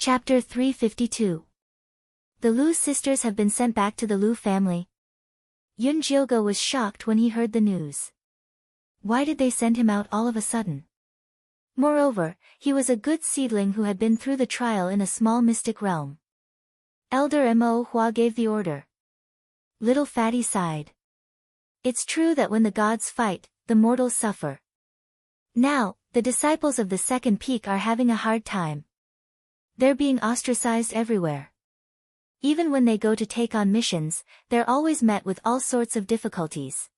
Chapter 352. The Lu sisters have been sent back to the Lu family. Yun Jioge was shocked when he heard the news. Why did they send him out all of a sudden? Moreover, he was a good seedling who had been through the trial in a small mystic realm. Elder Mo Hua gave the order. Little Fatty sighed. It's true that when the gods fight, the mortals suffer. Now, the disciples of the second peak are having a hard time. They're being ostracized everywhere. Even when they go to take on missions, they're always met with all sorts of difficulties.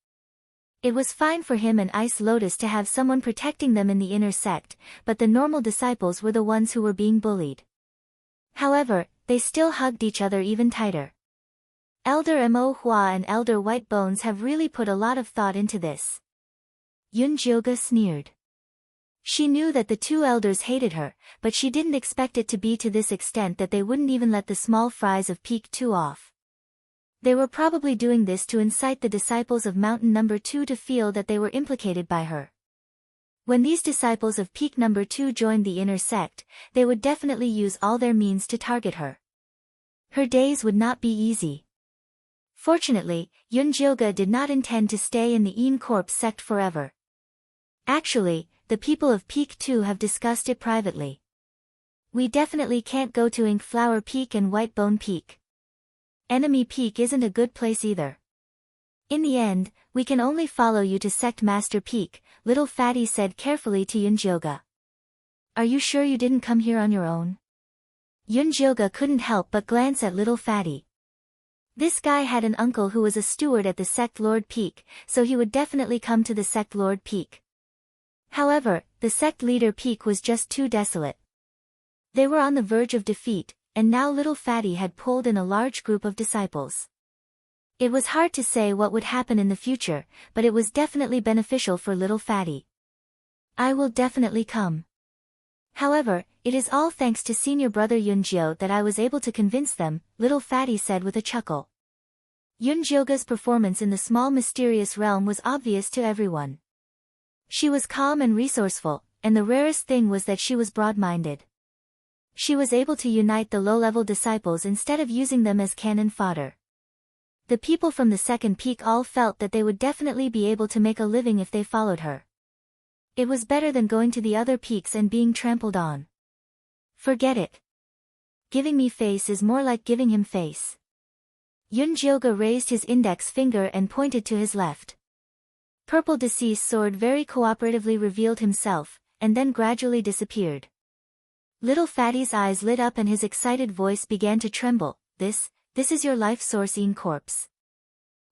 It was fine for him and Ice Lotus to have someone protecting them in the inner sect, but the normal disciples were the ones who were being bullied. However, they still hugged each other even tighter. Elder Mo Hua and Elder White Bones have really put a lot of thought into this. Yun Jioge sneered. She knew that the two elders hated her, but she didn't expect it to be to this extent that they wouldn't even let the small fries of Peak 2 off. They were probably doing this to incite the disciples of Mountain Number 2 to feel that they were implicated by her. When these disciples of Peak Number 2 joined the inner sect, they would definitely use all their means to target her. Her days would not be easy. Fortunately, Yun Jioge did not intend to stay in the Een Corpse sect forever. Actually, the people of Peak 2 have discussed it privately. We definitely can't go to Ink Flower Peak and White Bone Peak. Enemy Peak isn't a good place either. In the end, we can only follow you to Sect Master Peak, Little Fatty said carefully to Yun Jioge. Are you sure you didn't come here on your own? Yun Jioge couldn't help but glance at Little Fatty. This guy had an uncle who was a steward at the Sect Lord Peak, so he would definitely come to the Sect Lord Peak. However, the sect leader Peak was just too desolate. They were on the verge of defeat, and now Little Fatty had pulled in a large group of disciples. It was hard to say what would happen in the future, but it was definitely beneficial for Little Fatty. I will definitely come. However, it is all thanks to senior brother Yun Jio that I was able to convince them, Little Fatty said with a chuckle. Yun Jioge's performance in the small mysterious realm was obvious to everyone. She was calm and resourceful, and the rarest thing was that she was broad-minded. She was able to unite the low-level disciples instead of using them as cannon fodder. The people from the second peak all felt that they would definitely be able to make a living if they followed her. It was better than going to the other peaks and being trampled on. Forget it. Giving me face is more like giving him face. Yun Jioge raised his index finger and pointed to his left. Purple Deceased Sword very cooperatively revealed himself, and then gradually disappeared. Little Fatty's eyes lit up and his excited voice began to tremble. This is your life source Een Corpse.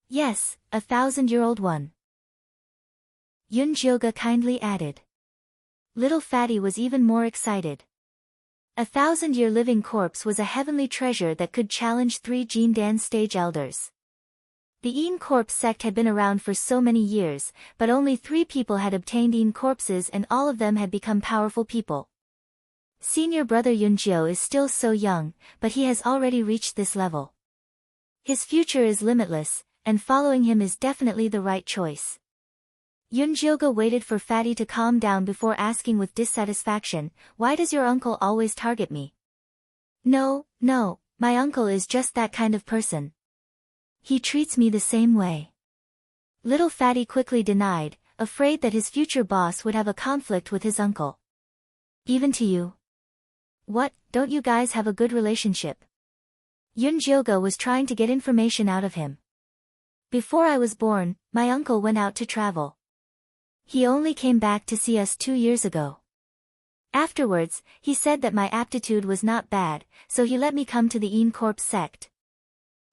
Yes, 1,000-year-old one. Yun Jioge kindly added. Little Fatty was even more excited. 1,000-year living corpse was a heavenly treasure that could challenge 3 Jindan stage elders. The Een Corpse sect had been around for so many years, but only 3 people had obtained Een Corpses and all of them had become powerful people. Senior brother Yun Jio is still so young, but he has already reached this level. His future is limitless, and following him is definitely the right choice. Yun Jioge waited for Fatty to calm down before asking with dissatisfaction, why does your uncle always target me? No, my uncle is just that kind of person. He treats me the same way. Little Fatty quickly denied, afraid that his future boss would have a conflict with his uncle. Even to you? What, don't you guys have a good relationship? Yun Jioge was trying to get information out of him. Before I was born, my uncle went out to travel. He only came back to see us 2 years ago. Afterwards, he said that my aptitude was not bad, so he let me come to the Een Corpse sect.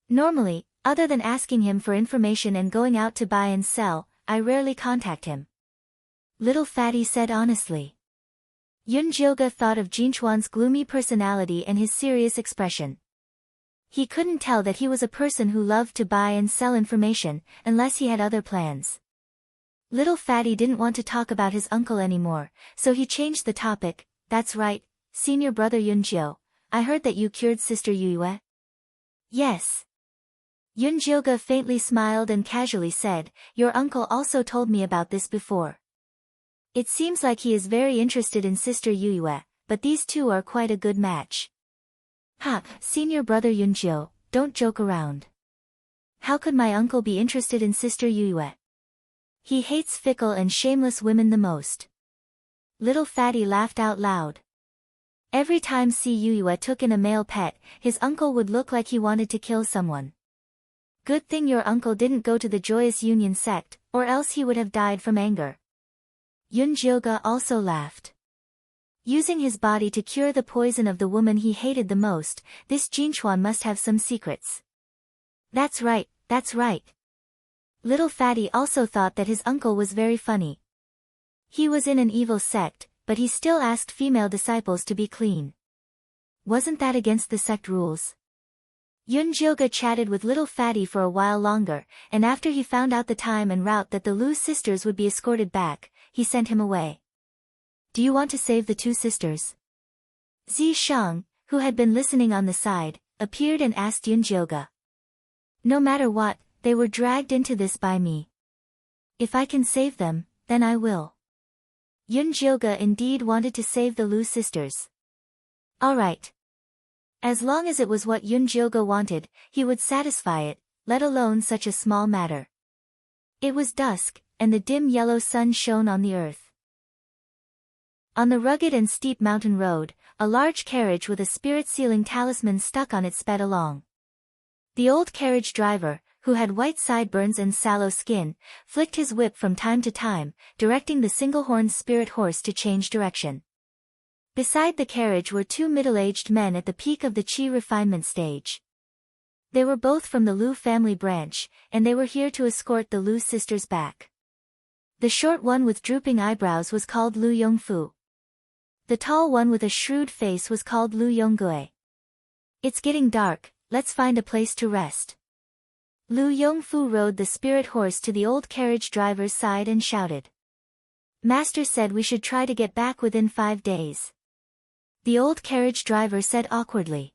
Normally, other than asking him for information and going out to buy and sell, I rarely contact him. Little Fatty said honestly. Yun Jioge thought of Jinchuan's gloomy personality and his serious expression. He couldn't tell that he was a person who loved to buy and sell information, unless he had other plans. Little Fatty didn't want to talk about his uncle anymore, so he changed the topic. That's right, senior brother Yun Jio, I heard that you cured Sister Yue? Yes. Yun Jioge faintly smiled and casually said, your uncle also told me about this before. It seems like he is very interested in Sister Yue, but these two are quite a good match. Ha, senior brother Yunjio, don't joke around. How could my uncle be interested in Sister Yue? He hates fickle and shameless women the most. Little Fatty laughed out loud. Every time Yue took in a male pet, his uncle would look like he wanted to kill someone. Good thing your uncle didn't go to the Joyous Union sect, or else he would have died from anger. Yunjioga also laughed. Using his body to cure the poison of the woman he hated the most, this Jinchuan must have some secrets. That's right, that's right. Little Fatty also thought that his uncle was very funny. He was in an evil sect, but he still asked female disciples to be clean. Wasn't that against the sect rules? Yunjioga chatted with Little Fatty for a while longer, and after he found out the time and route that the Lu sisters would be escorted back, he sent him away. Do you want to save the two sisters? Zi Shang, who had been listening on the side, appeared and asked Yunjioga. No matter what, they were dragged into this by me. If I can save them, then I will. Yunjioga indeed wanted to save the Lu sisters. Alright. As long as it was what Yunjioga wanted, he would satisfy it, let alone such a small matter. It was dusk, and the dim yellow sun shone on the earth. On the rugged and steep mountain road, a large carriage with a spirit-sealing talisman stuck on it sped along. The old carriage driver, who had white sideburns and sallow skin, flicked his whip from time to time, directing the single-horned spirit horse to change direction. Beside the carriage were two middle-aged men at the peak of the Qi refinement stage. They were both from the Lu family branch, and they were here to escort the Lu sisters back. The short one with drooping eyebrows was called Lu Yongfu. The tall one with a shrewd face was called Lu Yonggui. It's getting dark, let's find a place to rest. Lu Yongfu rode the spirit horse to the old carriage driver's side and shouted. Master said we should try to get back within 5 days. The old carriage driver said awkwardly.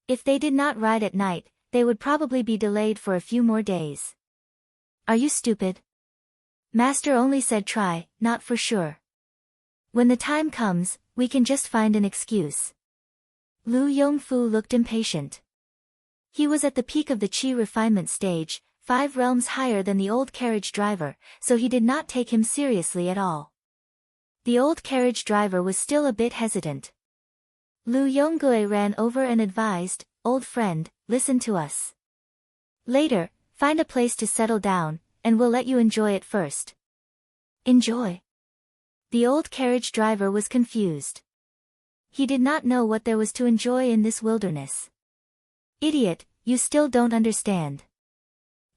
If they did not ride at night, they would probably be delayed for a few more days. Are you stupid? Master only said try, not for sure. When the time comes, we can just find an excuse. Lu Yongfu looked impatient. He was at the peak of the Qi refinement stage, 5 realms higher than the old carriage driver, so he did not take him seriously at all. The old carriage driver was still a bit hesitant. Lu Yonggui ran over and advised, old friend, listen to us. Later, find a place to settle down, and we'll let you enjoy it first. Enjoy? The old carriage driver was confused. He did not know what there was to enjoy in this wilderness. Idiot, you still don't understand.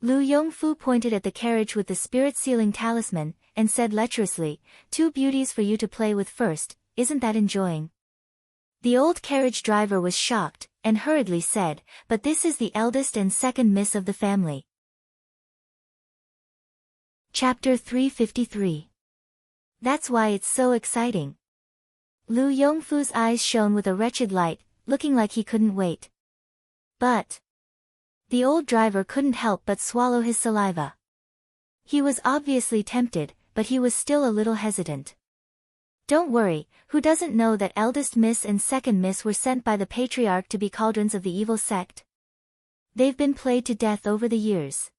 Lu Yongfu pointed at the carriage with the spirit-sealing talisman, and said lecherously, 2 beauties for you to play with first, isn't that enjoying? The old carriage driver was shocked, and hurriedly said, but this is the eldest and second miss of the family. Chapter 353. That's why it's so exciting. Lu Yongfu's eyes shone with a wretched light, looking like he couldn't wait. But the old driver couldn't help but swallow his saliva. He was obviously tempted, but he was still a little hesitant. Don't worry, who doesn't know that eldest miss and second miss were sent by the patriarch to be cauldrons of the evil sect? They've been played to death over the years.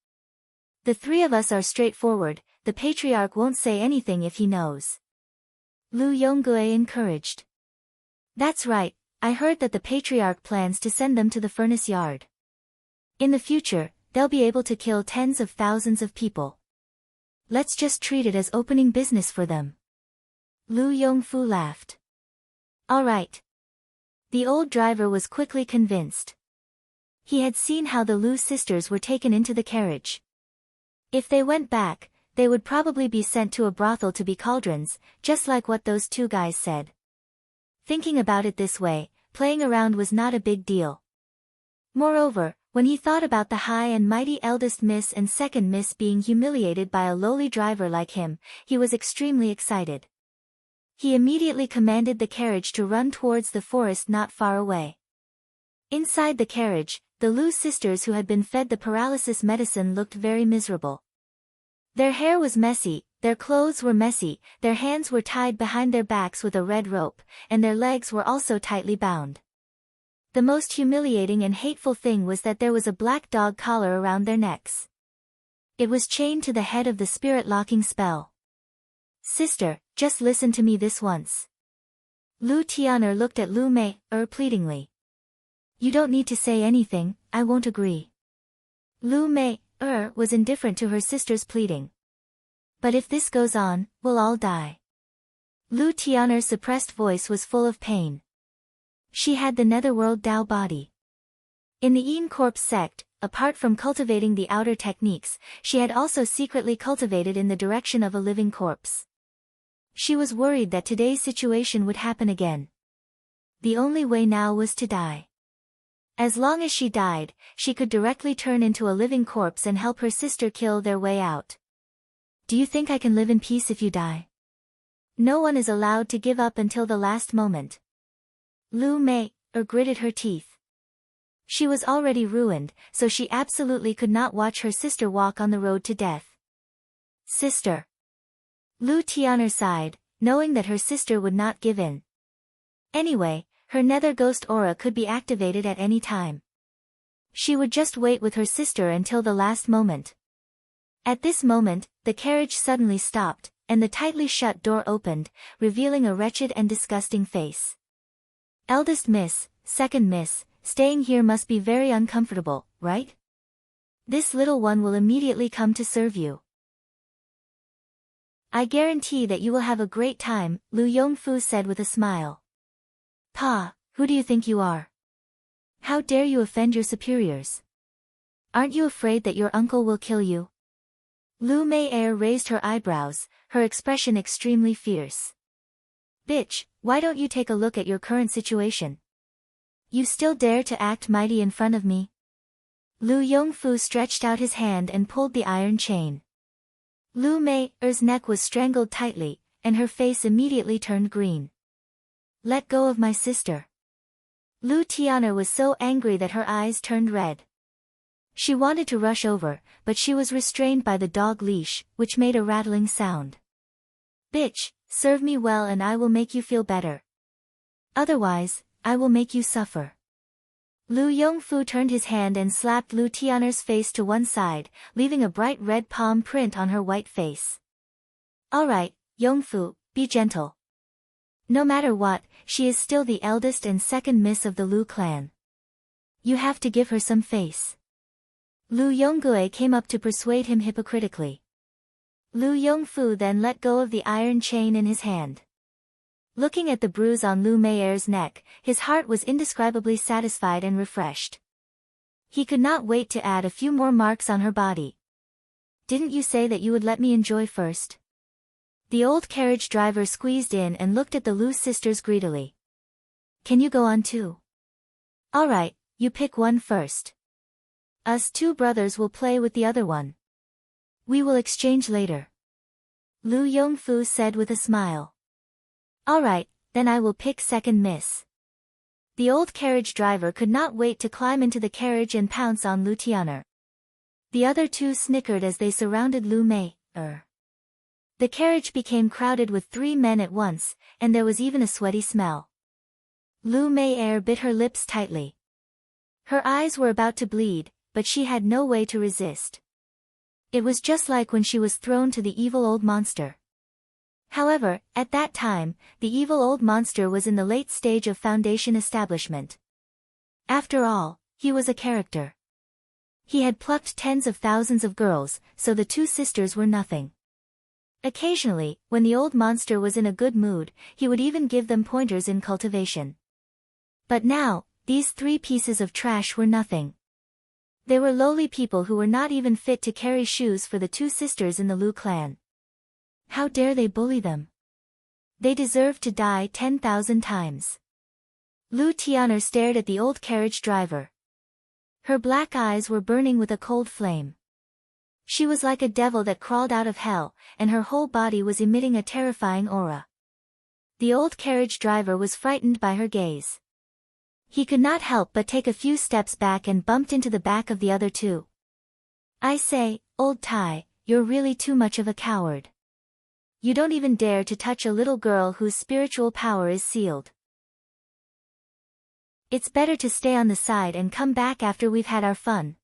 The 3 of us are straightforward, the patriarch won't say anything if he knows. Lu Yonggui encouraged. That's right, I heard that the patriarch plans to send them to the furnace yard. In the future, they'll be able to kill tens of thousands of people. Let's just treat it as opening business for them. Lu Yongfu laughed. All right. The old driver was quickly convinced. He had seen how the Lu sisters were taken into the carriage. If they went back, they would probably be sent to a brothel to be cauldrons, just like what those 2 guys said. Thinking about it this way, playing around was not a big deal. Moreover, when he thought about the high and mighty eldest miss and second miss being humiliated by a lowly driver like him, he was extremely excited. He immediately commanded the carriage to run towards the forest not far away. Inside the carriage, the Lu sisters who had been fed the paralysis medicine looked very miserable. Their hair was messy, their clothes were messy, their hands were tied behind their backs with a red rope, and their legs were also tightly bound. The most humiliating and hateful thing was that there was a black dog collar around their necks. It was chained to the head of the spirit-locking spell. Sister, just listen to me this once. Lu Tian'er looked at Lu Mei-er pleadingly. You don't need to say anything, I won't agree. Lu Mei-er was indifferent to her sister's pleading. But if this goes on, we'll all die. Lu Tian'er's suppressed voice was full of pain. She had the netherworld Dao body. In the Yin Corpse sect, apart from cultivating the outer techniques, she had also secretly cultivated in the direction of a living corpse. She was worried that today's situation would happen again. The only way now was to die. As long as she died, she could directly turn into a living corpse and help her sister kill their way out. Do you think I can live in peace if you die? No one is allowed to give up until the last moment. Lu Mei-er gritted her teeth. She was already ruined, so she absolutely could not watch her sister walk on the road to death. Sister. Lu Tian'er sighed, knowing that her sister would not give in. Anyway, her nether ghost aura could be activated at any time. She would just wait with her sister until the last moment. At this moment, the carriage suddenly stopped, and the tightly shut door opened, revealing a wretched and disgusting face. Eldest miss, second miss, staying here must be very uncomfortable, right? This little one will immediately come to serve you. I guarantee that you will have a great time, Lu Yongfu said with a smile. Pa, who do you think you are? How dare you offend your superiors? Aren't you afraid that your uncle will kill you? Lu Mei-er raised her eyebrows, her expression extremely fierce. Bitch, why don't you take a look at your current situation? You still dare to act mighty in front of me? Lu Yongfu stretched out his hand and pulled the iron chain. Lu Mei-er's neck was strangled tightly, and her face immediately turned green. Let go of my sister. Lu Tian'er was so angry that her eyes turned red. She wanted to rush over, but she was restrained by the dog leash, which made a rattling sound. Bitch, serve me well and I will make you feel better. Otherwise, I will make you suffer. Lu Yongfu turned his hand and slapped Lu Tian'er's face to one side, leaving a bright red palm print on her white face. Alright, Yongfu, be gentle. No matter what, she is still the eldest and second miss of the Lu clan. You have to give her some face. Lu Yonggue came up to persuade him hypocritically. Lu Yongfu then let go of the iron chain in his hand. Looking at the bruise on Lu Mei-er's neck, his heart was indescribably satisfied and refreshed. He could not wait to add a few more marks on her body. Didn't you say that you would let me enjoy first? The old carriage driver squeezed in and looked at the Lu sisters greedily. Can you go on too? Alright, you pick one first. Us two brothers will play with the other one. We will exchange later. Lu Yongfu said with a smile. Alright, then I will pick second miss. The old carriage driver could not wait to climb into the carriage and pounce on Lu Tian'er. The other two snickered as they surrounded Lu Mei-er. The carriage became crowded with 3 men at once, and there was even a sweaty smell. Lu Mei-er bit her lips tightly. Her eyes were about to bleed, but she had no way to resist. It was just like when she was thrown to the evil old monster. However, at that time, the evil old monster was in the late stage of foundation establishment. After all, he was a character. He had plucked tens of thousands of girls, so the two sisters were nothing. Occasionally, when the old monster was in a good mood, he would even give them pointers in cultivation. But now, these 3 pieces of trash were nothing. They were lowly people who were not even fit to carry shoes for the two sisters in the Lu clan. How dare they bully them? They deserved to die 10,000 times. Lu Tian'er stared at the old carriage driver. Her black eyes were burning with a cold flame. She was like a devil that crawled out of hell, and her whole body was emitting a terrifying aura. The old carriage driver was frightened by her gaze. He could not help but take a few steps back and bumped into the back of the other two. I say, old Tai, you're really too much of a coward. You don't even dare to touch a little girl whose spiritual power is sealed. It's better to stay on the side and come back after we've had our fun.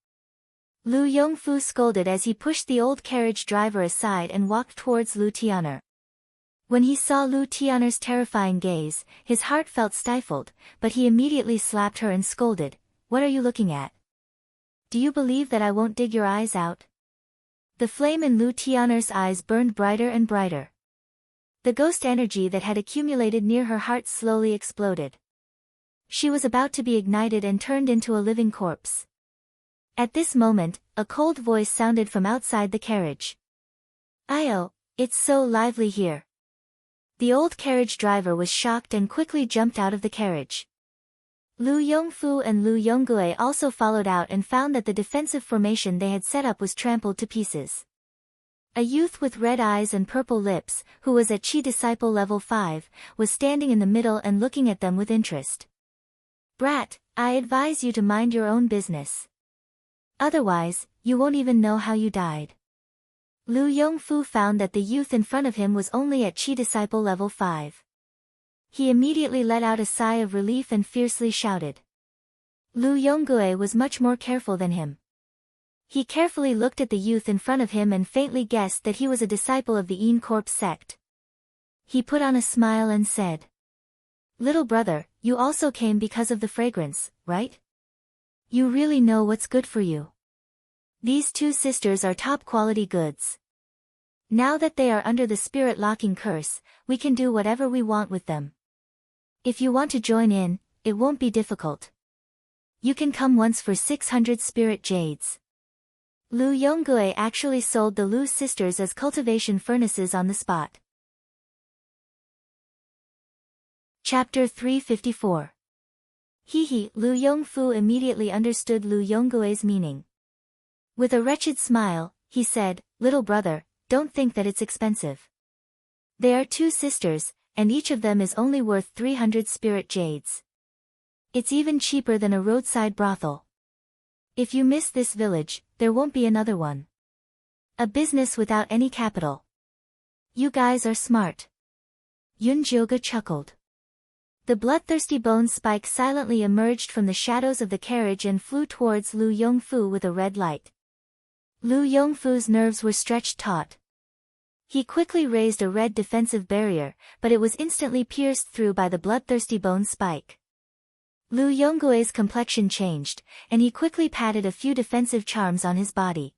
Lu Yongfu scolded as he pushed the old carriage driver aside and walked towards Lu Tian'er. When he saw Lu Tian'er's terrifying gaze, his heart felt stifled, but he immediately slapped her and scolded, "What are you looking at? Do you believe that I won't dig your eyes out?" The flame in Lu Tian'er's eyes burned brighter and brighter. The ghost energy that had accumulated near her heart slowly exploded. She was about to be ignited and turned into a living corpse. At this moment, a cold voice sounded from outside the carriage. "Io, it's so lively here." The old carriage driver was shocked and quickly jumped out of the carriage. Lu Yongfu and Lu Yonggue also followed out and found that the defensive formation they had set up was trampled to pieces. A youth with red eyes and purple lips, who was at Chi Disciple level 5, was standing in the middle and looking at them with interest. "Brat, I advise you to mind your own business. Otherwise, you won't even know how you died." Lu Yongfu found that the youth in front of him was only at Chi Disciple level 5. He immediately let out a sigh of relief and fiercely shouted. Lu Yonggue was much more careful than him. He carefully looked at the youth in front of him and faintly guessed that he was a disciple of the Een Corpse sect. He put on a smile and said, "Little brother, you also came because of the fragrance, right? You really know what's good for you. These two sisters are top-quality goods. Now that they are under the spirit-locking curse, we can do whatever we want with them. If you want to join in, it won't be difficult. You can come once for 600 spirit jades." Lu Yonggue actually sold the Lu sisters as cultivation furnaces on the spot. Chapter 354. Lu Yongfu immediately understood Lu Yonggue's meaning. With a wretched smile, he said, "Little brother, don't think that it's expensive. They are two sisters, and each of them is only worth 300 spirit jades. It's even cheaper than a roadside brothel. If you miss this village, there won't be another one. A business without any capital. You guys are smart." Yun Jioga chuckled. The bloodthirsty bone spike silently emerged from the shadows of the carriage and flew towards Lu Yongfu with a red light. Lu Yongfu's nerves were stretched taut. He quickly raised a red defensive barrier, but it was instantly pierced through by the bloodthirsty bone spike. Lu Yonggue's complexion changed, and he quickly patted a few defensive charms on his body.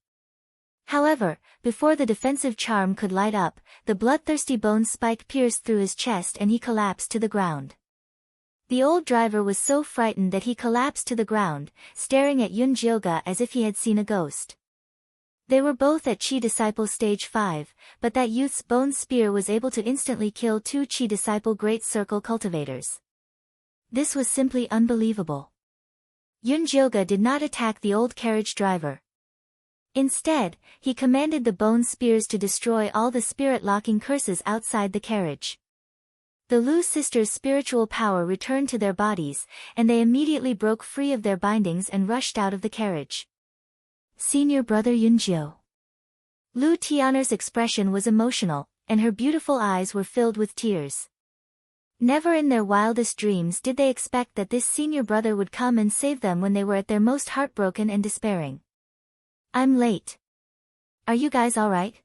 However, before the defensive charm could light up, the bloodthirsty bone spike pierced through his chest and he collapsed to the ground. The old driver was so frightened that he collapsed to the ground, staring at Yun Jioga as if he had seen a ghost. They were both at Chi Disciple Stage 5, but that youth's bone spear was able to instantly kill two Chi Disciple Great Circle cultivators. This was simply unbelievable. Yun Jioga did not attack the old carriage driver. Instead, he commanded the bone spears to destroy all the spirit-locking curses outside the carriage. The Lu sisters' spiritual power returned to their bodies, and they immediately broke free of their bindings and rushed out of the carriage. Senior brother Yunjio. Lu Tian'er's expression was emotional, and her beautiful eyes were filled with tears. Never in their wildest dreams did they expect that this senior brother would come and save them when they were at their most heartbroken and despairing. "I'm late. Are you guys alright?"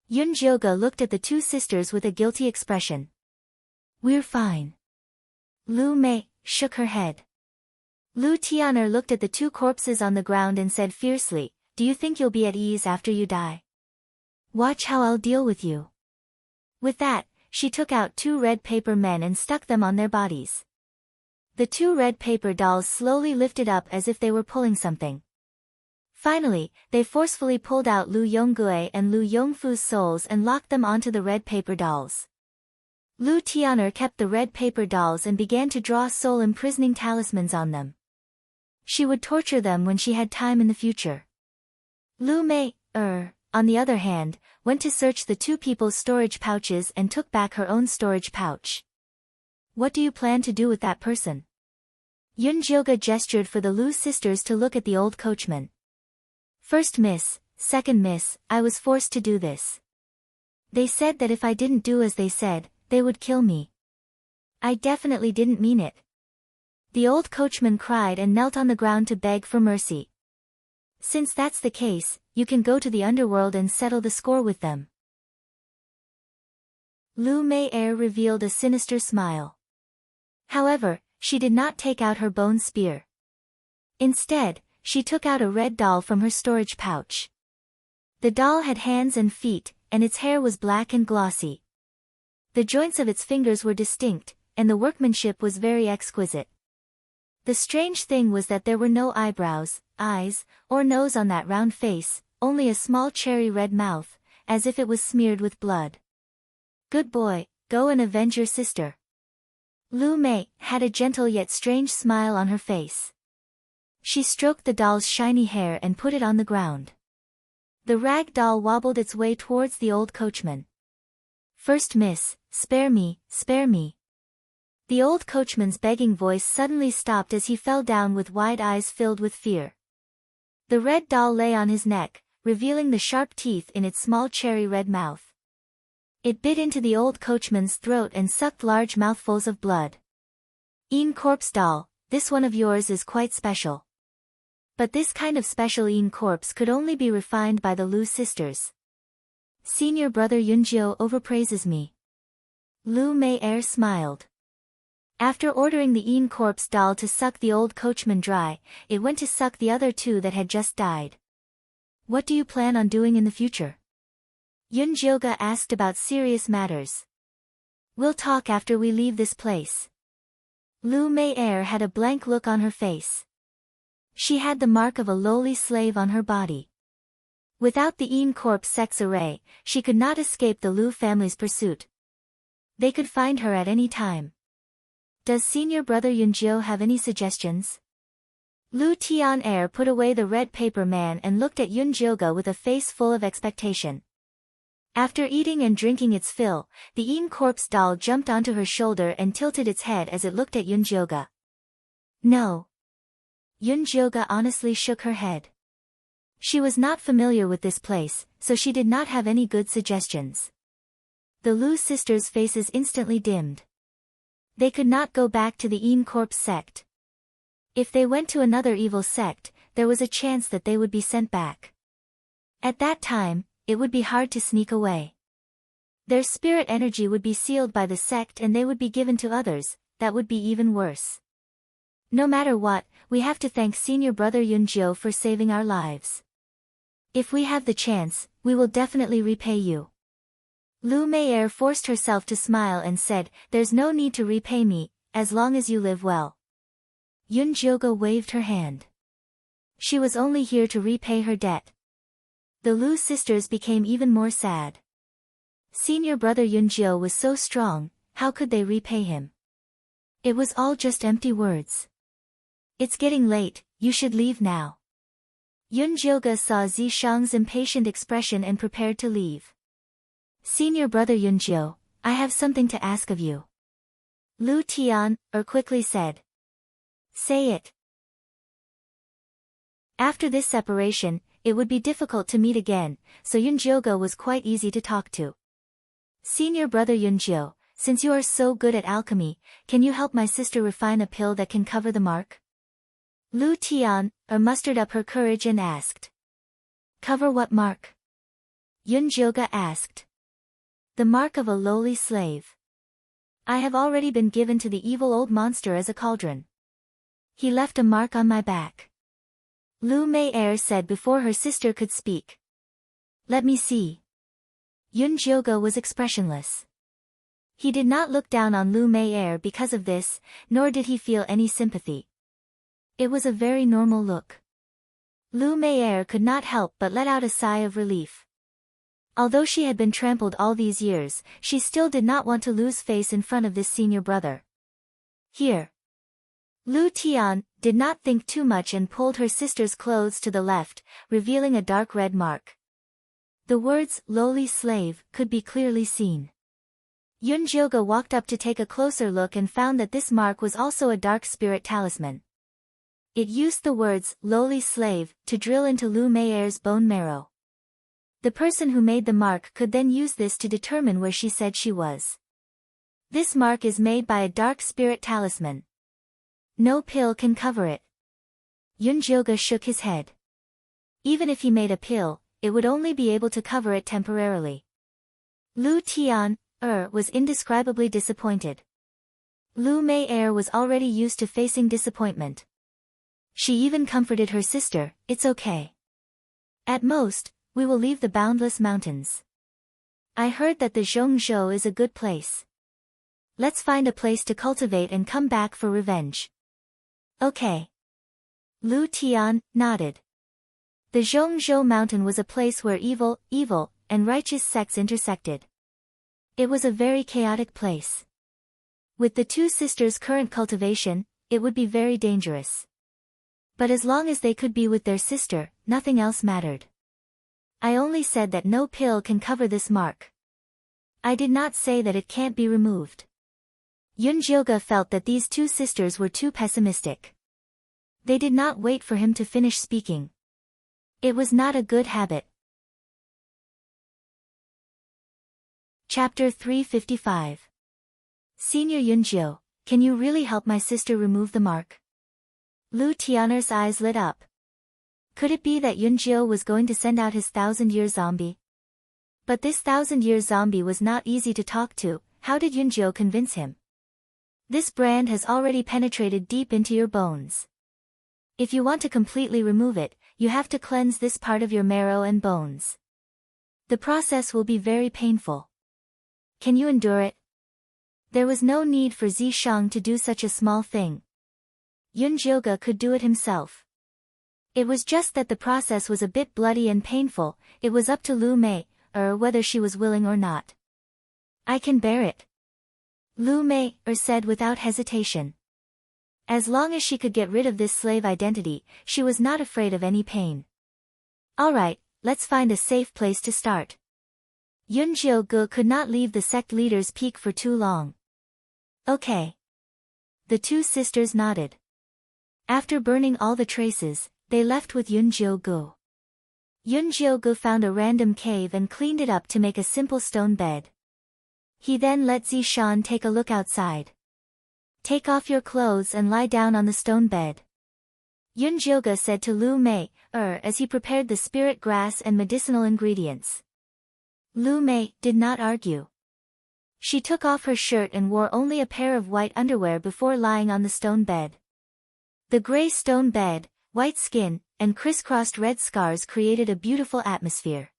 Yun Jioga looked at the two sisters with a guilty expression. "We're fine." Lu Mei shook her head. Lu Tian'er looked at the two corpses on the ground and said fiercely, "Do you think you'll be at ease after you die? Watch how I'll deal with you." With that, she took out two red paper men and stuck them on their bodies. The two red paper dolls slowly lifted up as if they were pulling something. Finally, they forcefully pulled out Lu Yonggue and Lu Yongfu's souls and locked them onto the red paper dolls. Lu Tian'er kept the red paper dolls and began to draw soul-imprisoning talismans on them. She would torture them when she had time in the future. Lu Mei, on the other hand, went to search the two people's storage pouches and took back her own storage pouch. "What do you plan to do with that person?" Yun Jioga gestured for the Lu sisters to look at the old coachman. "First miss, second miss, I was forced to do this. They said that if I didn't do as they said, they would kill me. I definitely didn't mean it. The old coachman cried and knelt on the ground to beg for mercy. Since that's the case, you can go to the underworld and settle the score with them. Lu Mei revealed a sinister smile. However, she did not take out her bone spear. Instead, she took out a red doll from her storage pouch. The doll had hands and feet, and its hair was black and glossy. The joints of its fingers were distinct, and the workmanship was very exquisite. The strange thing was that there were no eyebrows, eyes, or nose on that round face, only a small cherry red mouth, as if it was smeared with blood. Good boy, go and avenge your sister. Lu Mei had a gentle yet strange smile on her face. She stroked the doll's shiny hair and put it on the ground. The rag doll wobbled its way towards the old coachman. First miss, spare me, spare me. The old coachman's begging voice suddenly stopped as he fell down with wide eyes filled with fear. The red doll lay on his neck, revealing the sharp teeth in its small cherry red mouth. It bit into the old coachman's throat and sucked large mouthfuls of blood. "Een corpse doll, this one of yours is quite special." But this kind of special Een corpse could only be refined by the Lu sisters. Senior brother Yunjiu overpraises me. Lu Mei smiled. After ordering the Een corpse doll to suck the old coachman dry, it went to suck the other two that had just died. What do you plan on doing in the future? Yunjioga asked about serious matters. We'll talk after we leave this place. Lu Mei had a blank look on her face. She had the mark of a lowly slave on her body. Without the Een corpse sex array, she could not escape the Lu family's pursuit. They could find her at any time. Does senior brother Yunjiu have any suggestions? Lu Tian put away the red paper man and looked at Yunjioga with a face full of expectation. After eating and drinking its fill, the Een corpse doll jumped onto her shoulder and tilted its head as it looked at Yunjioga. No. Yunjioga honestly shook her head. She was not familiar with this place, so she did not have any good suggestions. The Lu sisters' faces instantly dimmed. They could not go back to the Een corpse sect. If they went to another evil sect, there was a chance that they would be sent back. At that time, it would be hard to sneak away. Their spirit energy would be sealed by the sect and they would be given to others. That would be even worse. No matter what, we have to thank senior brother Yunjiu for saving our lives. If we have the chance, we will definitely repay you. Lu Mei forced herself to smile and said, there's no need to repay me, as long as you live well. Yunjioga waved her hand. She was only here to repay her debt. The Lu sisters became even more sad. Senior brother Yunjiu was so strong, how could they repay him? It was all just empty words. It's getting late, you should leave now. Yunjioga saw Zishang's impatient expression and prepared to leave. Senior brother Yunjiu, I have something to ask of you. Lu Tian quickly said. Say it. After this separation, it would be difficult to meet again, so Yunjioga was quite easy to talk to. Senior brother Yunjiu, since you are so good at alchemy, can you help my sister refine a pill that can cover the mark? Lu Tian mustered up her courage and asked. Cover what mark? Yunjioga asked. The mark of a lowly slave. I have already been given to the evil old monster as a cauldron. He left a mark on my back. Lu Mei said before her sister could speak. Let me see. Yunjioga was expressionless. He did not look down on Lu Mei because of this, nor did he feel any sympathy. It was a very normal look. Lu Mei could not help but let out a sigh of relief. Although she had been trampled all these years, she still did not want to lose face in front of this senior brother. Here. Lu Tian did not think too much and pulled her sister's clothes to the left, revealing a dark red mark. The words, lowly slave, could be clearly seen. Yunjioga walked up to take a closer look and found that this mark was also a dark spirit talisman. It used the words, lowly slave, to drill into Lu Mei's bone marrow. The person who made the mark could then use this to determine where she said she was. This mark is made by a dark spirit talisman. No pill can cover it. Yunjioge shook his head. Even if he made a pill, it would only be able to cover it temporarily. Lu Tian, was indescribably disappointed. Lu Mei was already used to facing disappointment. She even comforted her sister, "It's okay. At most, we will leave the boundless mountains. I heard that the Zhongzhou is a good place. Let's find a place to cultivate and come back for revenge." Okay. Lu Tian nodded. The Zhongzhou mountain was a place where evil, and righteous sects intersected. It was a very chaotic place. With the two sisters' current cultivation, it would be very dangerous. But as long as they could be with their sister, nothing else mattered. I only said that no pill can cover this mark. I did not say that it can't be removed. Yunjioge felt that these two sisters were too pessimistic. They did not wait for him to finish speaking. It was not a good habit. Chapter 355. Senior Yunjio, can you really help my sister remove the mark? Lu Tianer's eyes lit up. Could it be that Yunjio was going to send out his 1,000-year zombie? But this 1,000-year zombie was not easy to talk to. How did Yunjio convince him? This brand has already penetrated deep into your bones. If you want to completely remove it, you have to cleanse this part of your marrow and bones. The process will be very painful. Can you endure it? There was no need for Zishang to do such a small thing. Yunjioge could do it himself. It was just that the process was a bit bloody and painful. It was up to Lu Mei, whether she was willing or not. I can bear it. Lu Mei, said without hesitation. As long as she could get rid of this slave identity, she was not afraid of any pain. Alright, let's find a safe place to start. Yunjioge could not leave the sect leader's peak for too long. Okay. The two sisters nodded. After burning all the traces, they left with Yunjioge. Yunjioge found a random cave and cleaned it up to make a simple stone bed. He then let Zishan take a look outside. Take off your clothes and lie down on the stone bed. Yunjioge said to Lu Mei, as he prepared the spirit grass and medicinal ingredients. Lu Mei did not argue. She took off her shirt and wore only a pair of white underwear before lying on the stone bed. The gray stone bed, white skin, and crisscrossed red scars created a beautiful atmosphere.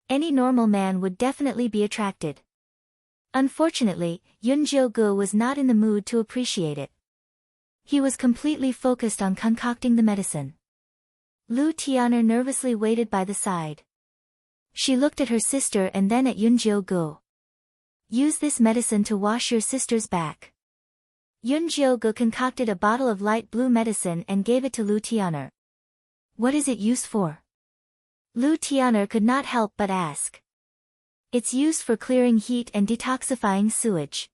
Any normal man would definitely be attracted. Unfortunately, Yunjioge was not in the mood to appreciate it. He was completely focused on concocting the medicine. Lu Tianer nervously waited by the side. She looked at her sister and then at Yunjioge. Use this medicine to wash your sister's back. Yunjioge concocted a bottle of light blue medicine and gave it to Lu Tianer. What is it used for? Lu Tianer could not help but ask. It's used for clearing heat and detoxifying sewage.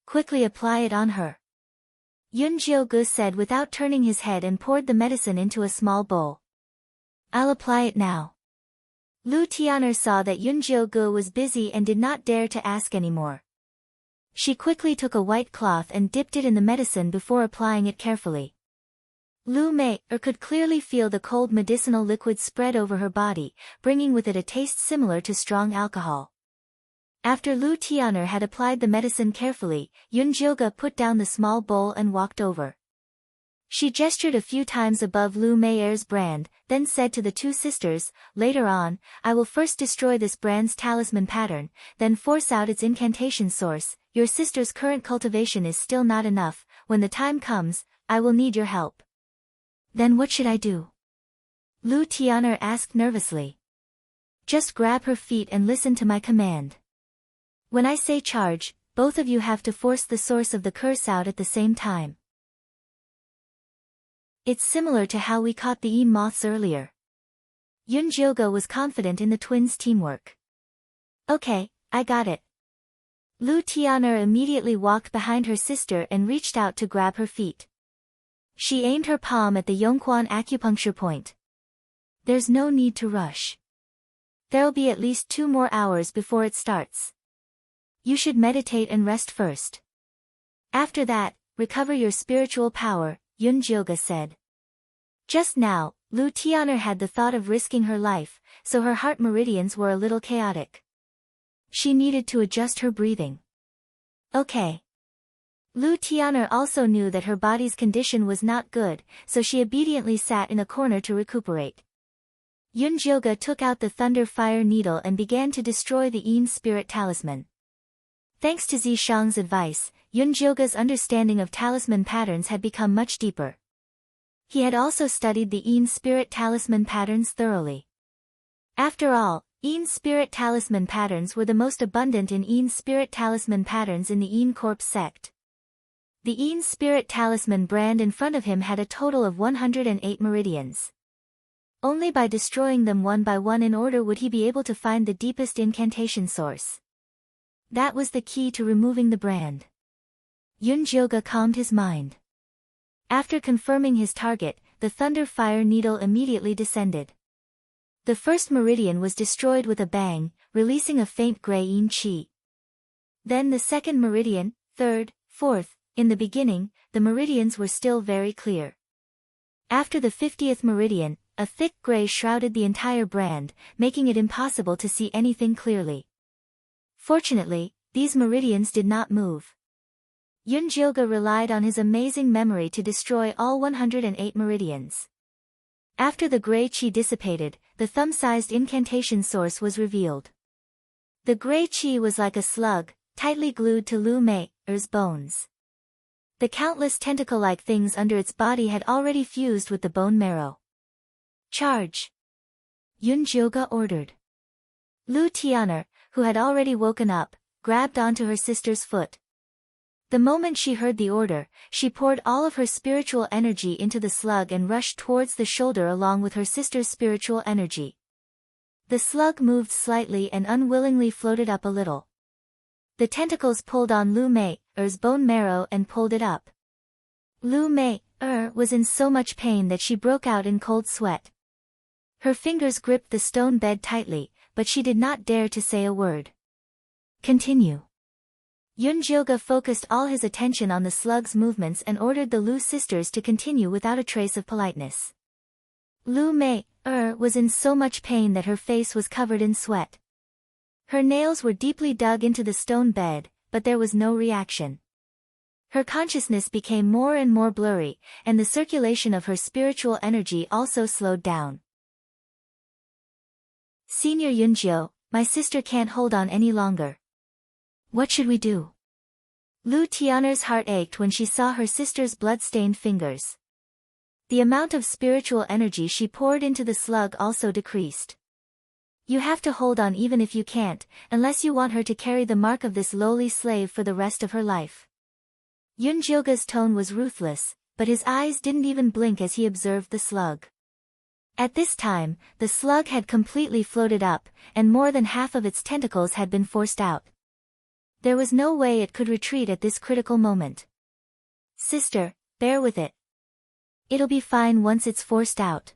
Quickly apply it on her. Yunjioge said without turning his head and poured the medicine into a small bowl. I'll apply it now. Lu Tianer saw that Yunjioge was busy and did not dare to ask anymore. She quickly took a white cloth and dipped it in the medicine before applying it carefully. Lu Mei could clearly feel the cold medicinal liquid spread over her body, bringing with it a taste similar to strong alcohol. After Lu Tianer had applied the medicine carefully, Yunjioge put down the small bowl and walked over. She gestured a few times above Lu Mei's brand, then said to the two sisters, later on, I will first destroy this brand's talisman pattern, then force out its incantation source. Your sister's current cultivation is still not enough. When the time comes, I will need your help. Then what should I do? Lu Tianer asked nervously. Just grab her feet and listen to my command. When I say charge, both of you have to force the source of the curse out at the same time. It's similar to how we caught the moths earlier. Yunjioge was confident in the twins' teamwork. Okay, I got it. Lu Tianer immediately walked behind her sister and reached out to grab her feet. She aimed her palm at the Yongquan acupuncture point. There's no need to rush. There'll be at least 2 more hours before it starts. You should meditate and rest first. After that, recover your spiritual power, Yun Jioga said. Just now, Lu Tian'er had the thought of risking her life, so her heart meridians were a little chaotic. She needed to adjust her breathing. Okay. Lu Tian'er also knew that her body's condition was not good, so she obediently sat in a corner to recuperate. Yun Jioga took out the thunder fire needle and began to destroy the Yin spirit talisman. Thanks to Zishang's advice, Yun Jioga's understanding of talisman patterns had become much deeper. He had also studied the Yin spirit talisman patterns thoroughly. After all, Yin spirit talisman patterns were the most abundant in Yin spirit talisman patterns in the Yin Corps sect. The Yin spirit talisman brand in front of him had a total of 108 meridians. Only by destroying them one by one in order would he be able to find the deepest incantation source. That was the key to removing the brand. Yun Jioga calmed his mind. After confirming his target, the thunder fire needle immediately descended. The first meridian was destroyed with a bang, releasing a faint gray Yin qi. Then the second meridian, third, fourth. In the beginning, the meridians were still very clear. After the 50th meridian, a thick gray shrouded the entire brand, making it impossible to see anything clearly. Fortunately, these meridians did not move. Yun Jioga relied on his amazing memory to destroy all 108 meridians. After the gray qi dissipated, the thumb-sized incantation source was revealed. The gray qi was like a slug, tightly glued to Lu Mei's bones. The countless tentacle-like things under its body had already fused with the bone marrow. Charge! Yun Jioga ordered. Lu Tian'er, who had already woken up, grabbed onto her sister's foot. The moment she heard the order, she poured all of her spiritual energy into the slug and rushed towards the shoulder along with her sister's spiritual energy. The slug moved slightly and unwillingly floated up a little. The tentacles pulled on Lu Mei's bone marrow and pulled it up. Lu Mei was in so much pain that she broke out in cold sweat. Her fingers gripped the stone bed tightly, but she did not dare to say a word. Continue. Yun Jioga focused all his attention on the slug's movements and ordered the Lu sisters to continue without a trace of politeness. Lu Mei was in so much pain that her face was covered in sweat. Her nails were deeply dug into the stone bed, but there was no reaction. Her consciousness became more and more blurry, and the circulation of her spiritual energy also slowed down. Senior Yunjio, my sister can't hold on any longer. What should we do? Lu Tian'er's heart ached when she saw her sister's blood-stained fingers. The amount of spiritual energy she poured into the slug also decreased. You have to hold on even if you can't, unless you want her to carry the mark of this lowly slave for the rest of her life. Yun Jioga's tone was ruthless, but his eyes didn't even blink as he observed the slug. At this time, the slug had completely floated up, and more than half of its tentacles had been forced out. There was no way it could retreat at this critical moment. Sister, bear with it. It'll be fine once it's forced out.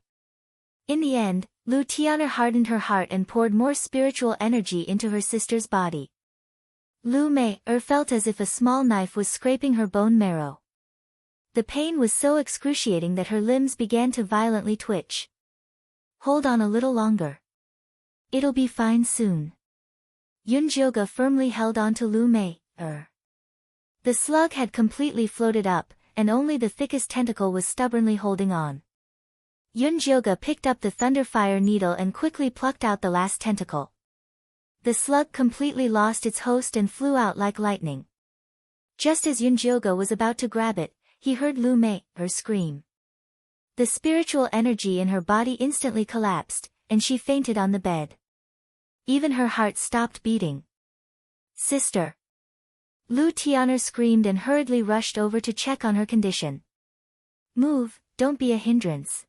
In the end, Lu Tian'er hardened her heart and poured more spiritual energy into her sister's body. Lu Mei felt as if a small knife was scraping her bone marrow. The pain was so excruciating that her limbs began to violently twitch. Hold on a little longer. It'll be fine soon. Yun Jioga firmly held on to Lu Mei. The slug had completely floated up, and only the thickest tentacle was stubbornly holding on. Yun Jioga picked up the thunderfire needle and quickly plucked out the last tentacle. The slug completely lost its host and flew out like lightning. Just as Yun Jioga was about to grab it, he heard Lu Mei scream. The spiritual energy in her body instantly collapsed, and she fainted on the bed. Even her heart stopped beating. Sister! Lu Tian'er screamed and hurriedly rushed over to check on her condition. Move, don't be a hindrance.